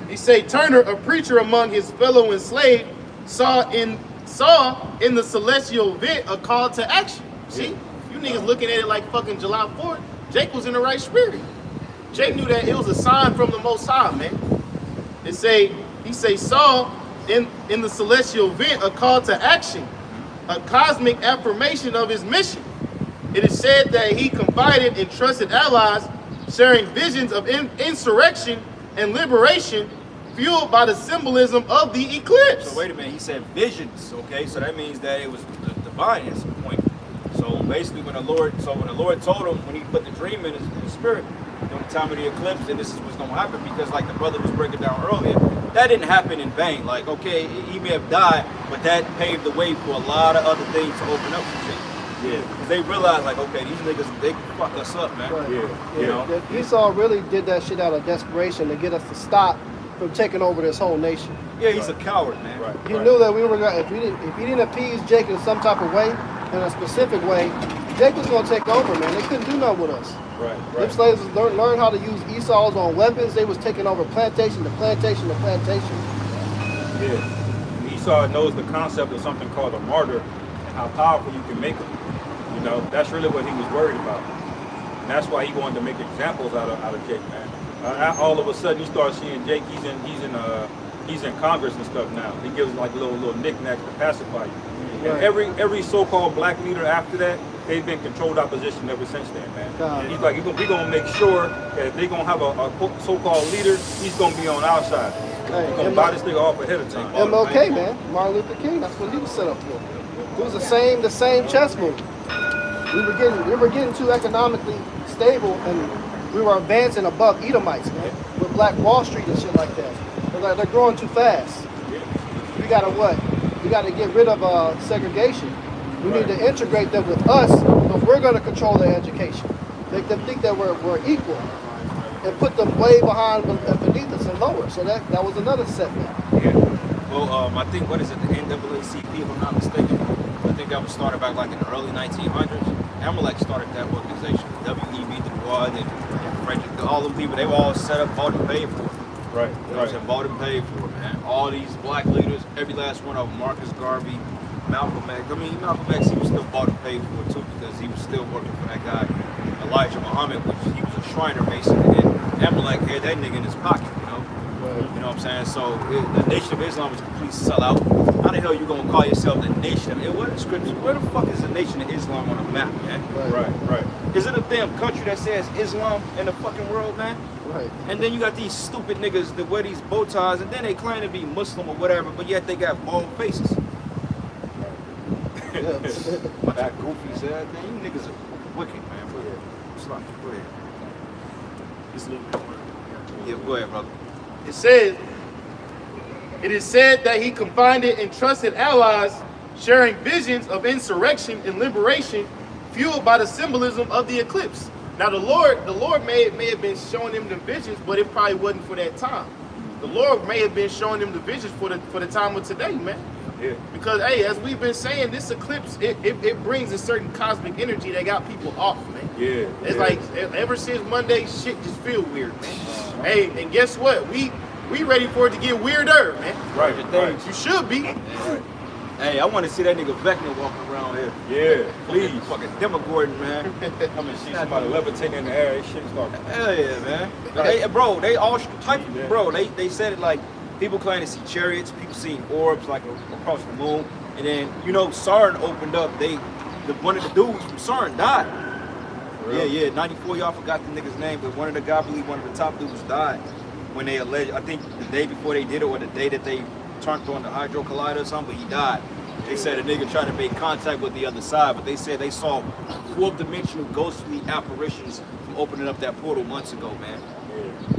he say Turner, a preacher among his fellow enslaved, saw in the celestial event a call to action. See, you niggas looking at it like fucking July 4th. Jake was in the right spirit. Jake knew that it was a sign from the Most High, man. He say saw in the celestial event a call to action, a cosmic affirmation of his mission. It is said that he confided in trusted allies, sharing visions of insurrection and liberation, fueled by the symbolism of the eclipse. So wait a minute, he said visions, okay? So that means that it was divine at some point. So basically when the Lord told him, when he put the dream in his spirit, during the time of the eclipse, and this is what's gonna happen, because like the brother was breaking down earlier, that didn't happen in vain. Like, okay, he may have died, but that paved the way for a lot of other things to open up some shit. Yeah, because they realized, like, okay, these niggas, they can fuck us up, man. Right. Yeah. You know? Esau really did that shit out of desperation to get us to stop from taking over this whole nation. Yeah, he's a coward, man. Right. He knew that we were gonna, if he didn't appease Jake in some type of way, in a specific way, Jake was gonna take over, man. They couldn't do nothing with us. Right. Them slaves learned how to use Esau's on weapons. They was taking over plantation to plantation to plantation. Yeah. And Esau knows the concept of something called a martyr and how powerful you can make them. You know, that's really what he was worried about. And that's why he wanted to make examples out of Jake, man. All of a sudden, you start seeing Jake. He's in Congress and stuff now. He gives like little knickknacks to pacify you. Right. And every so-called black leader after that, they've been controlled opposition ever since then, man. God. He's like, we're gonna make sure that if they're gonna have a so-called leader, he's gonna be on our side. Hey, We're gonna buy this nigga off ahead of time. MLK, man. Martin Luther King. That's what he was set up for. It was the same chess move. We were getting too economically stable, and we were advancing above Edomites, man, with Black Wall Street and shit like that. They're growing too fast. We gotta what? We gotta get rid of segregation. We need to integrate them with us, but we're gonna control their education. Make them think that we're equal, and put them way behind and beneath us and lower. So that was another setback. Yeah. Well, I think, what is it, the NAACP, if I'm not mistaken? I think that was started back like in the early 1900s. Amalek started that organization. W.E.B. Du Bois and Frederick, all them people, they were all set up, bought and paid for. Right. You know what I'm saying? Bought and paid for, man. All these black leaders, every last one of them, Marcus Garvey, Malcolm X. I mean, Malcolm X, he was still bought and paid for too, because he was still working for that guy, Elijah Muhammad, which he was a Shriner Mason, and Amalek had that nigga in his pocket, you know? You know what I'm saying? So the Nation of Islam was a complete sellout. How the hell you gonna call yourself the Nation of Islam? What is scripture? Where the fuck is the Nation of Islam on the map, man? Right. Is it a damn country that says Islam in the fucking world, man? Right. And then you got these stupid niggas that wear these bow ties, and then they claim to be Muslim or whatever, but yet they got bald faces. What that goofy said, man, you niggas are wicked, man. Go ahead. Slap, go ahead. Just a little bit more. Yeah, go ahead, brother. It is said that he confided in trusted allies, sharing visions of insurrection and liberation, fueled by the symbolism of the eclipse. Now the Lord may have been showing him the visions, but it probably wasn't for that time. The Lord may have been showing him the visions for the time of today, man. Yeah. Because hey, as we've been saying, this eclipse it brings a certain cosmic energy that got people off, man. Yeah. It's like ever since Monday, shit just feel weird, man. Hey, and guess what? We ready for it to get weirder, man. Right. You should be. Hey, I want to see that nigga Vecna walking around here. Yeah. Please. Fucking Demogorgon, man. I mean, see somebody levitating in the air. This shit start. Hell yeah, man. They all type, bro. They said it like people claim to see chariots, people seeing orbs like across the moon, and then CERN opened up. One of the dudes from CERN died. Yeah. 94. Y'all forgot the nigga's name, but one of the guys, I believe one of the top dudes died when they alleged. I think the day before they did it, or the day that they turned on the Hydro Collider or something, but he died. They said a nigga tried to make contact with the other side, but they said they saw fourth-dimensional ghostly apparitions from opening up that portal months ago, man.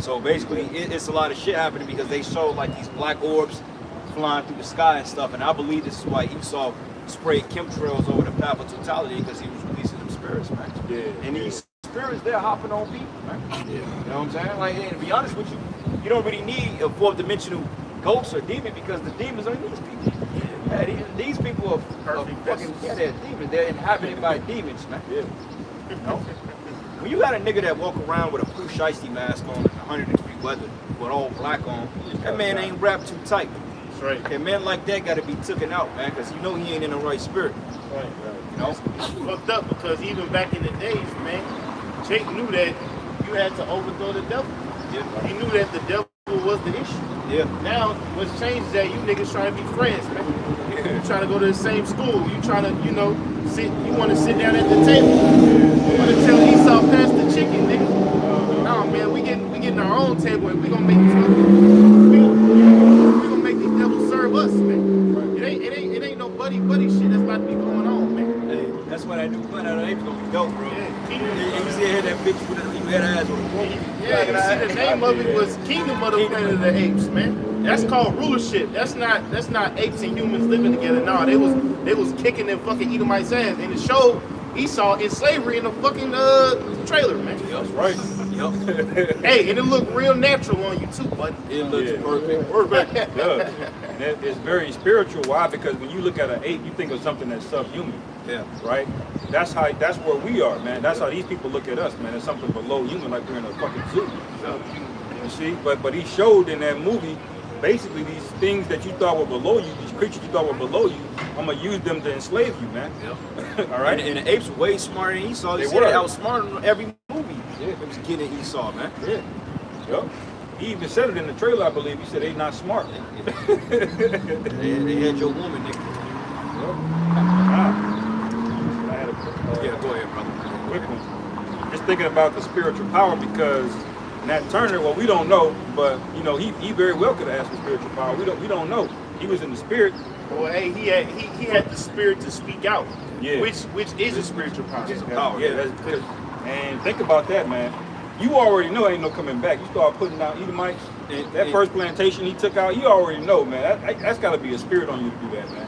So basically, it's a lot of shit happening because they show like these black orbs flying through the sky and stuff, and I believe this is why Esau sprayed chemtrails over the path of totality, because he was releasing them spirits, man. Yeah. And these spirits, they're hopping on people, man. You know what I'm saying? Like, and to be honest with you, you don't really need a fourth-dimensional ghost or demon, because the demons are these people. Yeah, these people are fucking, they're demons. They're inhabited by demons, man. Yeah. You know? When you got a nigga that walk around with a Pooh Shiesty mask on in 100-degree weather with all black on, that man ain't wrapped too tight. That's right. Okay, man like that got to be taken out, man, because he ain't in the right spirit. Right. You know? It's fucked up because even back in the days, man, Jake knew that you had to overthrow the devil. Yeah. He knew that the devil was the issue. Yeah. Now, what's changed is that you niggas trying to be friends, man. You trying to go to the same school. You trying to, sit. You want to sit down at the table. You want to tell Esau pass the chicken, nigga. Nah, man, we getting our own table and we gonna make these we gonna make these devils serve us, man. It ain't no buddy shit that's about to be going on, man. Hey, that's why that new Planet of the Apes gonna be dope, bro. Yeah, You see here that bitch with the head ass on the Yeah, you see the name of it was Kingdom of the Planet of the Apes, man. That's called rulership. That's not apes and humans living together. No, they was kicking them fucking Edomites ass, and it showed Esau in slavery in the fucking trailer, man. That's right. Yep. Hey, and it looked real natural on you too, buddy. It looks Yeah. perfect. Perfect. It does. And it's very spiritual. Why? Because when you look at an ape, you think of something that's subhuman, Yeah. right? That's where we are, man. That's how these people look at us, man. It's something below human, like we're in a fucking zoo. You see? But he showed in that movie, basically these things that you thought were below you, these creatures you thought were below you, I'm gonna use them to enslave you, man. Yep. All right? And the apes were way smarter than Esau. They They were. outsmarted in every movie. Yeah. It was getting Esau, man. Yeah. Yep. He even said it in the trailer, I believe. He said they not smart. They had your woman, nigga. I had a Yeah, go ahead, brother. quick one. Just thinking about the spiritual power, because Nat Turner, well, we don't know, but he very well could have asked for spiritual power. We don't know. He was in the spirit. Well, hey, he had the spirit to speak out, Yeah. which is a spiritual power. It's a power. Yeah, that's because. And think about that, man. You already know ain't no coming back. You start putting out Edomites. That first plantation he took out, you already know, man. That's got to be a spirit on you to do that, man.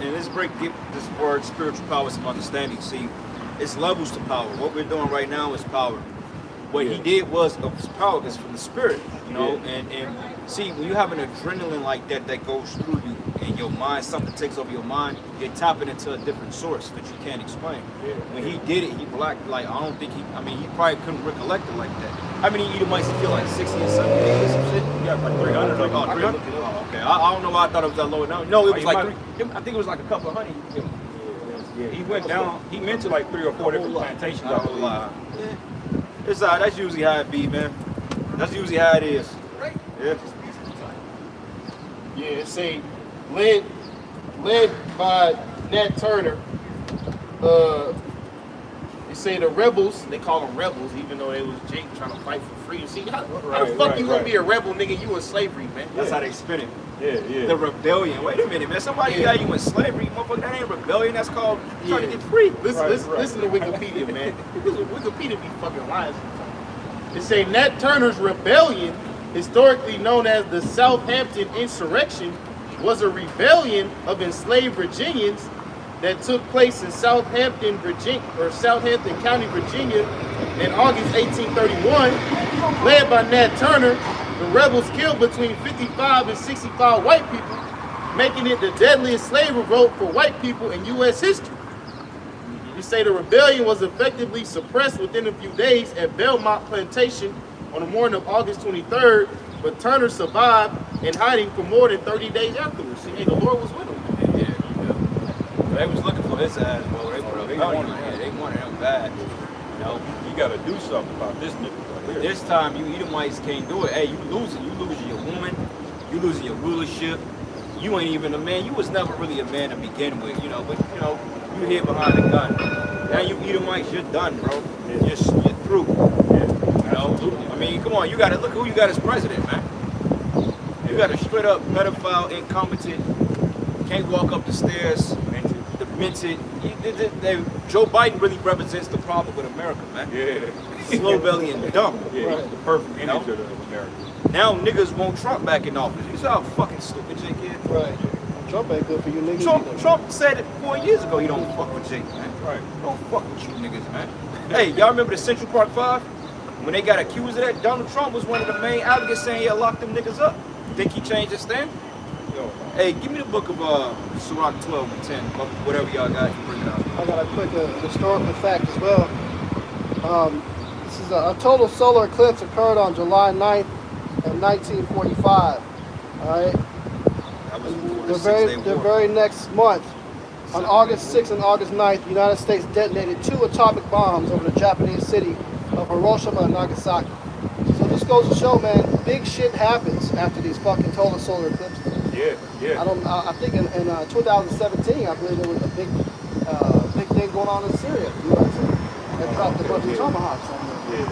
And let's get this word spiritual power some understanding. See, it's levels to power. What we're doing right now is power. What he did was power is from the spirit, Yeah. and see, when you have an adrenaline like that goes through you and your mind, something takes over your mind, you're tapping into a different source that you can't explain. Yeah. When he did it, he blacked, like, I don't think he probably couldn't recollect it like that. How many Edomites did he kill, like 60 or 70 or some shit? You got like 300 of them. Oh, 300? Oh, okay. I don't know why I thought it was that low. No, it was He like might- I think it was like a couple of hundred. Yeah, he went down. He mentioned like 3 or 4 different plantations. I believe. Yeah. It's that's usually how it be, man. That's usually how it is. Yeah. Yeah, it say led by Nat Turner. They say the rebels, they call them rebels, even though they was Jake trying to fight for freedom. See, how the fuck you gonna be a rebel, nigga? You in slavery, man. That's how they spin it. Yeah. The rebellion. Wait a minute, man. Somebody got you in slavery, motherfucker. That ain't rebellion. That's called trying to get free. Listen to Wikipedia, man. Wikipedia be fucking lying sometimes. It say Nat Turner's rebellion, historically known as the Southampton Insurrection, was a rebellion of enslaved Virginians that took place in Southampton, Virginia, or Southampton County, Virginia, in August 1831. Led by Nat Turner, the rebels killed between 55 and 65 white people, making it the deadliest slave revolt for white people in U.S. history. You say the rebellion was effectively suppressed within a few days at Belmont Plantation on the morning of August 23rd, but Turner survived in hiding for more than 30 days afterwards. See, hey, the Lord was with him. Yeah. They was looking for his ass, bro. They wanted him bad. You got to do something about this nigga right here. This time, you Edomites can't do it. Hey, you losing. You losing your woman. You losing your rulership. You ain't even a man. You was never really a man to begin with, But you here behind the gun. Now you Edomites, you're done, bro. You're through. I mean, come on. You got to look who you got as president, man. You got a straight up pedophile, incompetent, can't walk up the stairs, demented. Joe Biden really represents the problem with America, man. Yeah. Slow belly and dumb. Yeah, he's the perfect image of America. Now niggas want Trump back in office. You see how fucking stupid Jake is? Right. Trump ain't good for you niggas. Trump said it 4 years ago he don't fuck with Jake, man. Right. Don't fuck with you niggas, man. Hey, y'all remember the Central Park 5? When they got accused of that, Donald Trump was one of the main advocates saying he'll lock them niggas up. Think he changed his stand? Yo, Hey, give me the book of Sirach 12 and 10, whatever y'all got, you bring it out. I got a quick historical fact as well. This is a total solar eclipse occurred on July 9th of 1945. All right. That was before The the Six-Day the War. very next month, on August 6th and August 9th, the United States detonated 2 atomic bombs over the Japanese city of Hiroshima and Nagasaki. So just goes to show, man, big shit happens after these fucking total solar eclipses. Yeah, yeah. I think in 2017, I believe there was a big thing going on in Syria. You know what I'm saying? They dropped a bunch of tomahawks on there.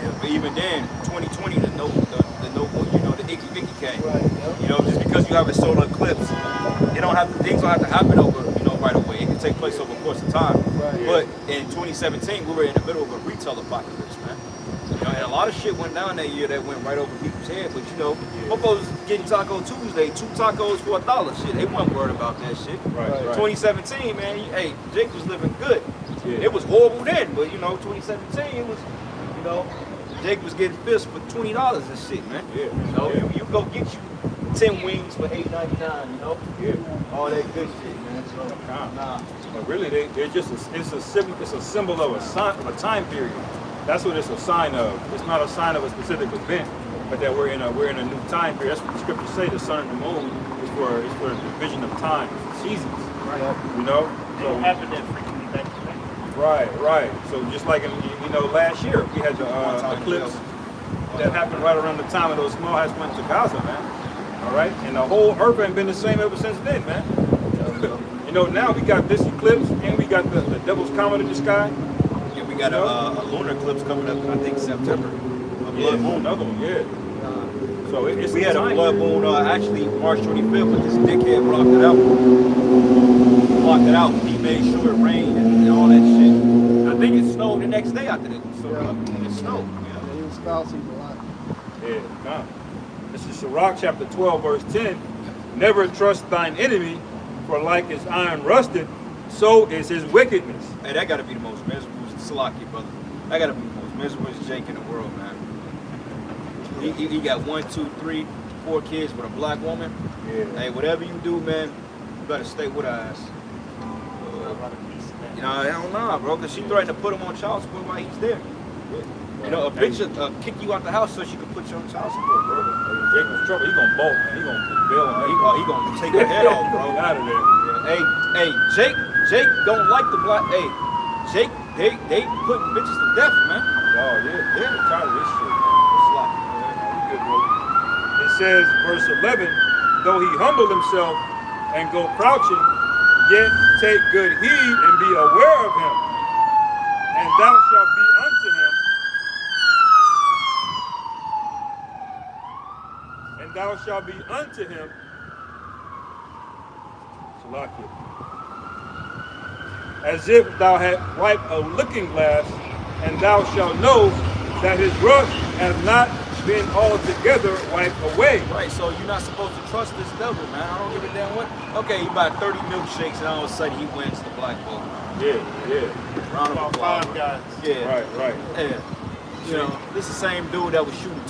Yeah, but even then, 2020, the Icky came. Right, yeah. You know, just because you have a solar eclipse, things don't have to happen over, right away. It can take place over the course of time. Right. But in 2017, we were in the middle of a retail apocalypse, man. And a lot of shit went down that year that went right over people's head. But motherfuckers getting Taco Tuesday, 2 tacos for $1. Shit, they weren't worried about that shit. Right, right. 2017, man, Jake was living good. Yeah. It was horrible then, but 2017, it was, Jake was getting fists for $20 and shit, man. Yeah. You go get you 10 wings for $8.99, Yeah. all that good shit, man. So, nah. But really, it's a symbol of a time period. That's what it's a sign of. It's not a sign of a specific event, but that we're in a new time period. That's what the scriptures say. The sun and the moon is for the division of time, seasons. Right. So It happened that frequently back to back. Right. So just like last year, we had the eclipse that happened right around the time of those small hats went to Gaza, man. All right, and the whole earth ain't been the same ever since then, man. Now we got this eclipse, and we got the devil's comet in the sky. Yeah, we got a lunar eclipse coming up, I think September. A blood moon. Another one, yeah. So We had a blood moon actually March 25th, but this dickhead blocked it out. He made sure it rained and all that shit. I think it snowed the next day after that. So it snowed. Yeah, he was spousing a lot. Yeah, nah. This is Sirach chapter 12, verse 10. Never trust thine enemy, for like as iron rusted, so is his wickedness. Hey, that got to be the most miserable Salaki, brother. That got to be the most miserable Jake in the world, man. He got 1, 2, 3, 4 kids with a black woman. Yeah. Hey, whatever you do, man, you better stay with her ass. I don't know, bro, because she threatened to put him on child support while he's there. A bitch will kick you out the house so she can put you on child support, bro. Jake was trouble. He gonna bolt, man. He gonna bail on He gonna take her head off, bro. Out of there. Hey, Jake don't like the black. Hey, Jake, they putting bitches to death, man. Oh yeah, Yeah. I'm tired of this shit. It's like, Good, bro. It says, verse 11, though he humble himself and go crouching, yet take good heed and be aware of him, and thou shalt be unto him. And thou shalt be unto him. Salakia. As if thou had wiped a looking glass, and thou shalt know that his rust hath not been altogether wiped away. right, so you're not supposed to trust this devil, man. I don't give a damn what. Okay, he bought 30 milkshakes, and all of a sudden he wins the black vote. Yeah. Round of About applause. 5 guys. Yeah. Right. Yeah. This is the same dude that was shooting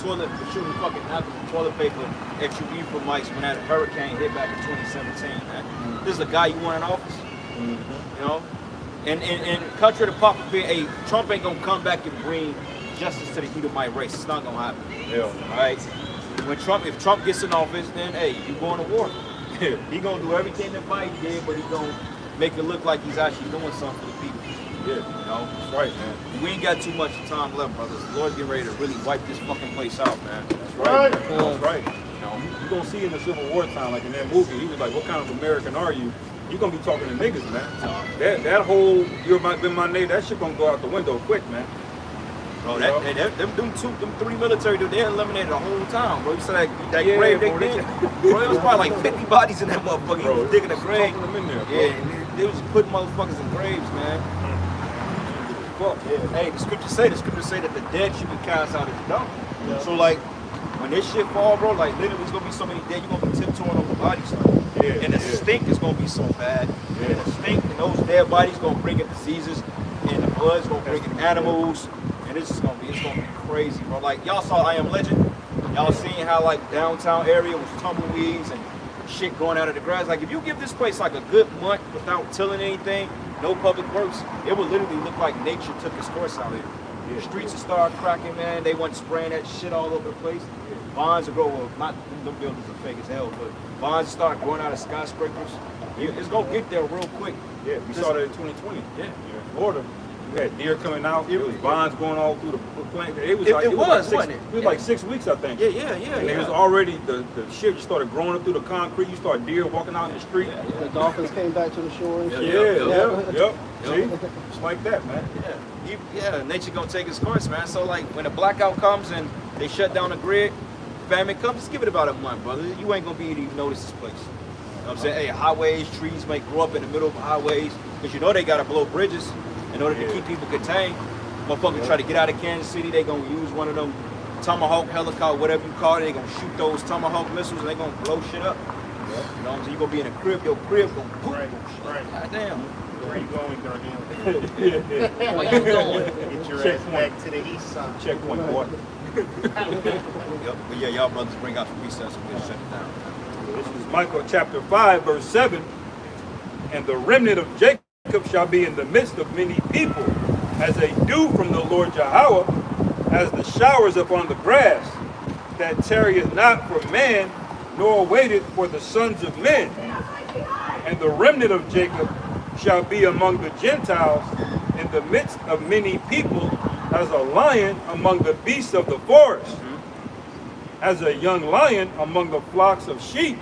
fucking apples and toilet paper at Ephraimites when that hurricane hit back in 2017, man. This is the guy you want in office. And contrary to Papa Bear, hey, Trump ain't gonna come back and bring justice to the Edomite race. It's not gonna happen. Hell no. All right. If Trump gets in office, then hey, you going to war. He gonna do everything that Biden did, but he gonna make it look like he's actually doing something for the people. Yeah. That's right, man. We ain't got too much time left, brothers. The Lord's getting ready to really wipe this fucking place out, man. That's right. That's right. You gonna see in the Civil War time, like in that movie, he was like, what kind of American are you? You're gonna be talking to niggas, man. That whole you're been my neighbor, that shit gonna go out the window quick, man. Bro, them 3 military dudes, they eliminated the whole town, bro. You saw that Yeah, grave they bro, did? Bro, it was probably like 50 bodies in that motherfucker. He was digging a grave. Tossing them in there, bro. Yeah, and they was putting motherfuckers in graves, man. Fuck, yeah. Hey, the scriptures say that the dead should be cast out as dung. Yeah. So like, when this shit fall, bro, like literally there's gonna be so many dead, you're gonna be tiptoeing over bodies. And the stink is gonna be so bad. Yeah. And the stink and those dead bodies gonna bring in diseases, and the blood's gonna bring in animals, and it's gonna be crazy, bro. Like y'all saw I Am Legend, y'all seen how like downtown area was tumbleweeds and shit going out of the grass. Like if you give this place like a good month without tilling anything, no public works, it would literally look like nature took its course out here. The streets will start cracking, man. They went spraying that shit all over the place. Vines will grow, well, not them buildings are fake as hell, but vines start growing out of skyscrapers. It's gonna get there real quick. Yeah, we saw that in 2020. Yeah. In Florida. You had deer coming out. There was vines going all through the plant. It was It like was, like wasn't it? It was like 6 weeks, I think. Yeah. And it was already the shit just started growing up through the concrete. You started deer walking out in the street. The dolphins came back to the shore and shit. Yep. See, just like that, man. Yeah, nature gonna take its course, man. So like when a blackout comes and they shut down the grid, famine comes, just give it about a month, brother. You ain't gonna be able to even notice this place. You know what I'm saying? Hey, highways, trees may grow up in the middle of highways, because you know they gotta blow bridges in order to keep people contained. Motherfuckers try to get out of Kansas City, they gonna use one of them Tomahawk helicopter, whatever you call it, they gonna shoot those Tomahawk missiles and they gonna blow shit up. You know what I'm saying? You gonna be in a crib, your crib gonna poof. Right. God damn. Where you going, Darnell? Where you going? Get your ass back to the east side. Checkpoint, boy. Yep. But yeah, y'all brothers bring out the recess and we'll shut it down. This is Micah chapter 5, verse 7. And the remnant of Jacob shall be in the midst of many people, as a dew from the Lord Yahweh, as the showers upon the grass, that tarrieth not for man, nor waiteth for the sons of men. And the remnant of Jacob shall be among the Gentiles, in the midst of many people, as a lion among the beasts of the forest, as a young lion among the flocks of sheep,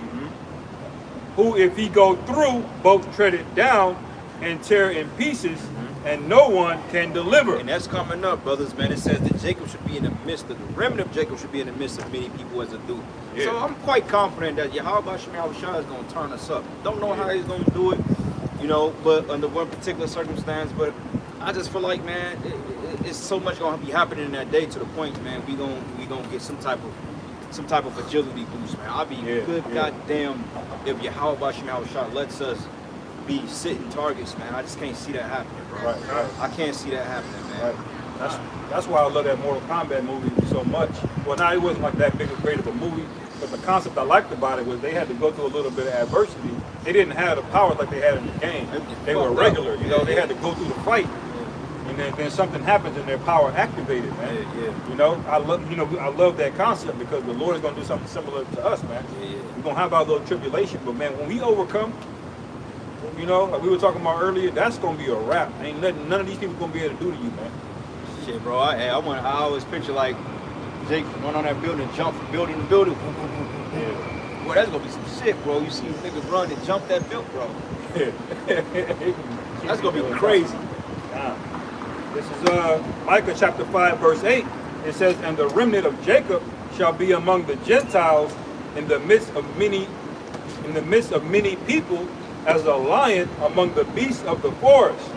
who if he go through, both tread it down and tear in pieces, and no one can deliver. And that's coming up, brothers, man. It says that Jacob should be in the midst of, the remnant of Jacob should be in the midst of many people as a dew. Yeah. So I'm quite confident that Yahweh Shemel Shah is going to turn us up. Don't know how he's going to do it, you know, but under one particular circumstance, but I just feel like, man, it's so much going to be happening in that day to the point, man, we gonna get some type of agility boost, man. I'll be goddamn if Yahweh Shemel Shah lets us be sitting targets, man. I just can't see that happening, bro. Right. I can't see that happening, man. Right. That's why I love that Mortal Kombat movie so much. Well, now it wasn't like that big of great of a movie, but the concept I liked about it was they had to go through a little bit of adversity. They didn't have the powers like they had in the game. They were regular, you know. They had to go through the fight, and then something happens and their power activated, man. You know, I love that concept because the Lord is gonna do something similar to us, man. We're gonna have our little tribulation, but man, when we overcome. You know, like we were talking about earlier, that's gonna be a wrap. Ain't nothing, none of these people gonna be able to do to you, man. Shit, bro. I always picture like Jake run on that building, jump from building to building. Boy, that's gonna be some shit, bro. You see niggas run and jump that build, bro. That's gonna be crazy. This is Micah chapter 5, verse 8. It says, "And the remnant of Jacob shall be among the Gentiles, in the midst of many people, as a lion among the beasts of the forest,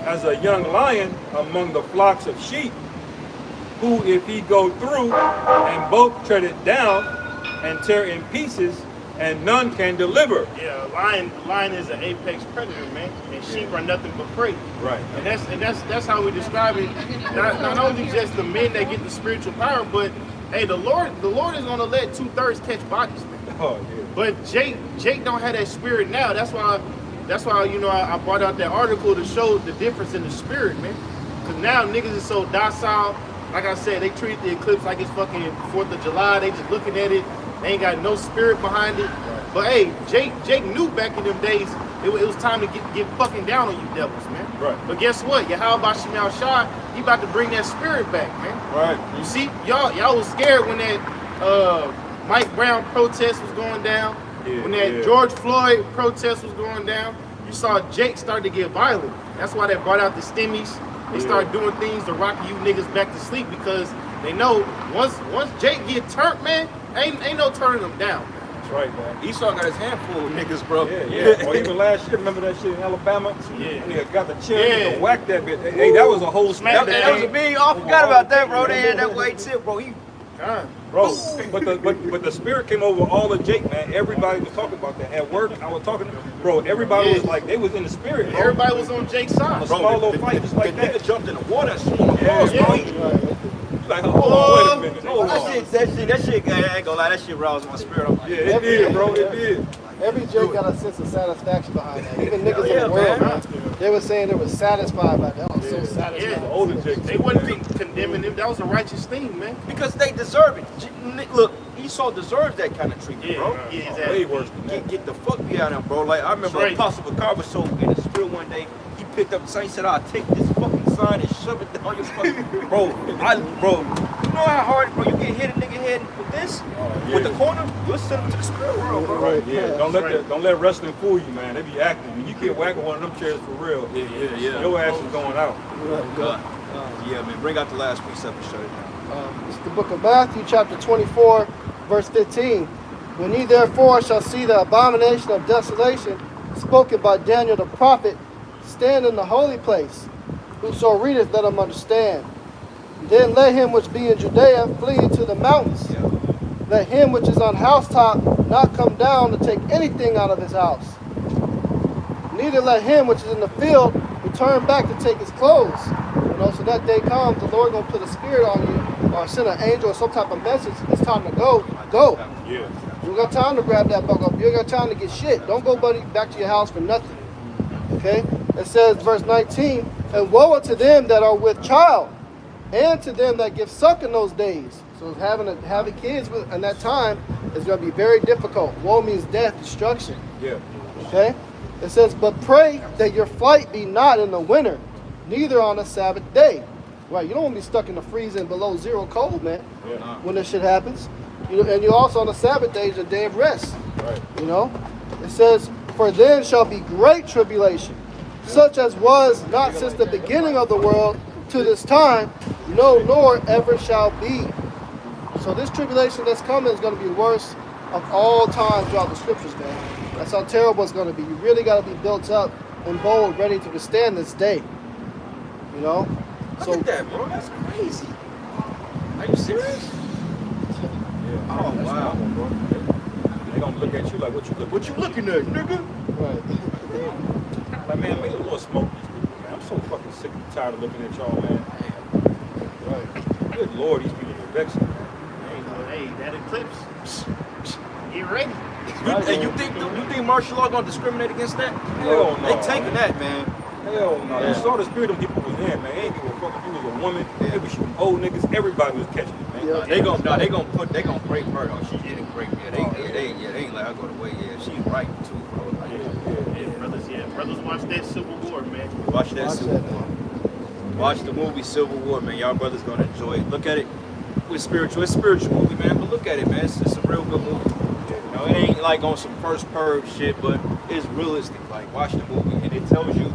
as a young lion among the flocks of sheep, who if he go through and both tread it down and tear in pieces, and none can deliver." Yeah, a lion is an apex predator, man, and sheep are nothing but prey. Right. And that's how we describe it. Not only just the men that get the spiritual power, but hey, the Lord is gonna let 2/3 catch bodies, man. Oh yeah. But Jake don't have that spirit now. That's why you know I brought out that article to show the difference in the spirit, man. Cause now niggas is so docile. Like I said, they treat the eclipse like it's fucking 4th of July. They just looking at it. They ain't got no spirit behind it. But hey, Jake knew back in them days it was time to get fucking down on you devils, man. Right. But guess what? Yahweh Shemel Shah, he about to bring that spirit back, man. Right. You see, y'all was scared when that Mike Brown protest was going down. When that George Floyd protest was going down, you saw Jake start to get violent. That's why they brought out the stimmies. They started doing things to rock you niggas back to sleep because they know once Jake get turned, man, ain't no turning them down. That's right, man. Esau got his handful of niggas, bro. Yeah. Or even last year, remember that shit in Alabama? Yeah. When they got the chair and whacked that bitch. Hey, that was a whole smack. That was a big. I forgot about that, bro. They had that white tip, bro. Bro, but the spirit came over all of Jake, man. Everybody was talking about that. At work, I was talking to bro, everybody was like, they was in the spirit, bro. Everybody was on Jake's side. A small little fight just like that. Nigga jumped in the water and swam across, bro. Like, hold on, wait a minute. Hold on. That shit, I ain't gonna lie, that shit roused my spirit. I'm like, Yeah, it did, bro. It did. Every joke got a sense of satisfaction behind that. Even niggas in the world, man, they were saying they were satisfied by that. I was so satisfied. Yeah, The older Jake. they wasn't condemning him. That was a righteous thing, man. because they deserve it. Look, Esau deserves that kind of treatment, bro. Yeah, Way exactly. worse than that. Get the fuck me out of him, bro. Like I remember Right. Apostle Bakar was so in the spirit one day. He picked up the sign, he said, "I'll take this fucking sign and shove it down your fucking bro. You know how hard, bro, you can hit a nigga head with this, with the corner, you'll send him to the spirit world, bro. Right, yeah. Don't let wrestling fool you, man. They be acting. When you get whacked with one of them chairs for real, Yeah. your ass is going out. God. Yeah, man, bring out the last precept and shut it down. It's the book of Matthew, chapter 24, verse 15. When ye therefore shall see the abomination of desolation spoken by Daniel the prophet, stand in the holy place. Whoso readeth, let him understand. Then let him which be in Judea flee into the mountains. Let him which is on housetop not come down to take anything out of his house. Neither let him which is in the field return back to take his clothes. You know, so that day comes, the Lord gonna put a spirit on you, or send an angel or some type of message. It's time to go. Go. Yeah. You ain't got time to grab that buck up. You ain't got time to get shit. Don't go, buddy, back to your house for nothing. Okay? It says, verse 19, and woe unto them that are with child, and to them that give suck in those days. So having kids in that time is going to be very difficult. Woe means death, destruction. Yeah. Okay? It says, but pray that your flight be not in the winter, neither on a Sabbath day. Right? You don't want to be stuck in the freezing below zero cold, man, Yeah. when this shit happens. And you also on the Sabbath day is a day of rest. Right. You know? It says, for then shall be great tribulation, such as was not since the beginning of the world to this time, no, nor ever shall be. So this tribulation that's coming is going to be worse of all time throughout the scriptures, man. That's how terrible it's going to be. You really got to be built up and bold, ready to withstand this day. You know? Look at that, bro. That's crazy. Are you serious? Yeah. Oh, That's wow. normal, bro. They gonna look at you like, what you looking at, nigga? Right. Like, man, make a little smoke these people, man. I'm so fucking sick and tired of looking at y'all, man. Right. Good Lord, these people are vexing, man. Hey, that eclipse. Get ready. You think martial law gonna discriminate against that? Hell no. They taking that, man. Hell no. You saw the spirit of people was in, man. They ain't give a fuck if you was a woman. They was shooting old niggas. Everybody was catching it, man. Yeah. They gonna break her though. She didn't break me. They ain't let her go to way. Yeah, she's right too, bro. Like, Brothers watch that Civil War, man. watch that Watch Civil that, War. Watch the movie Civil War, man. Y'all brothers gonna enjoy it. Look at it. It's spiritual. It's a spiritual movie, man. But look at it, man. It's a real good movie. You know, it ain't like on some first purge shit, but it's realistic. Like, watch the movie and it tells you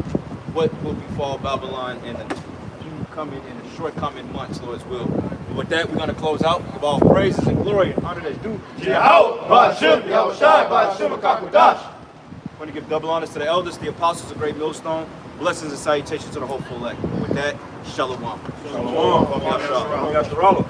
what will befall Babylon in the shortcoming months, Lord's will. And with that, we're gonna close out. Give all praises and glory and honor that's due. Want to give double honors to the elders, the apostles of Great Millstone. Blessings and salutations to the hopeful elect. With that, shalom. Shalom. Yasharallah.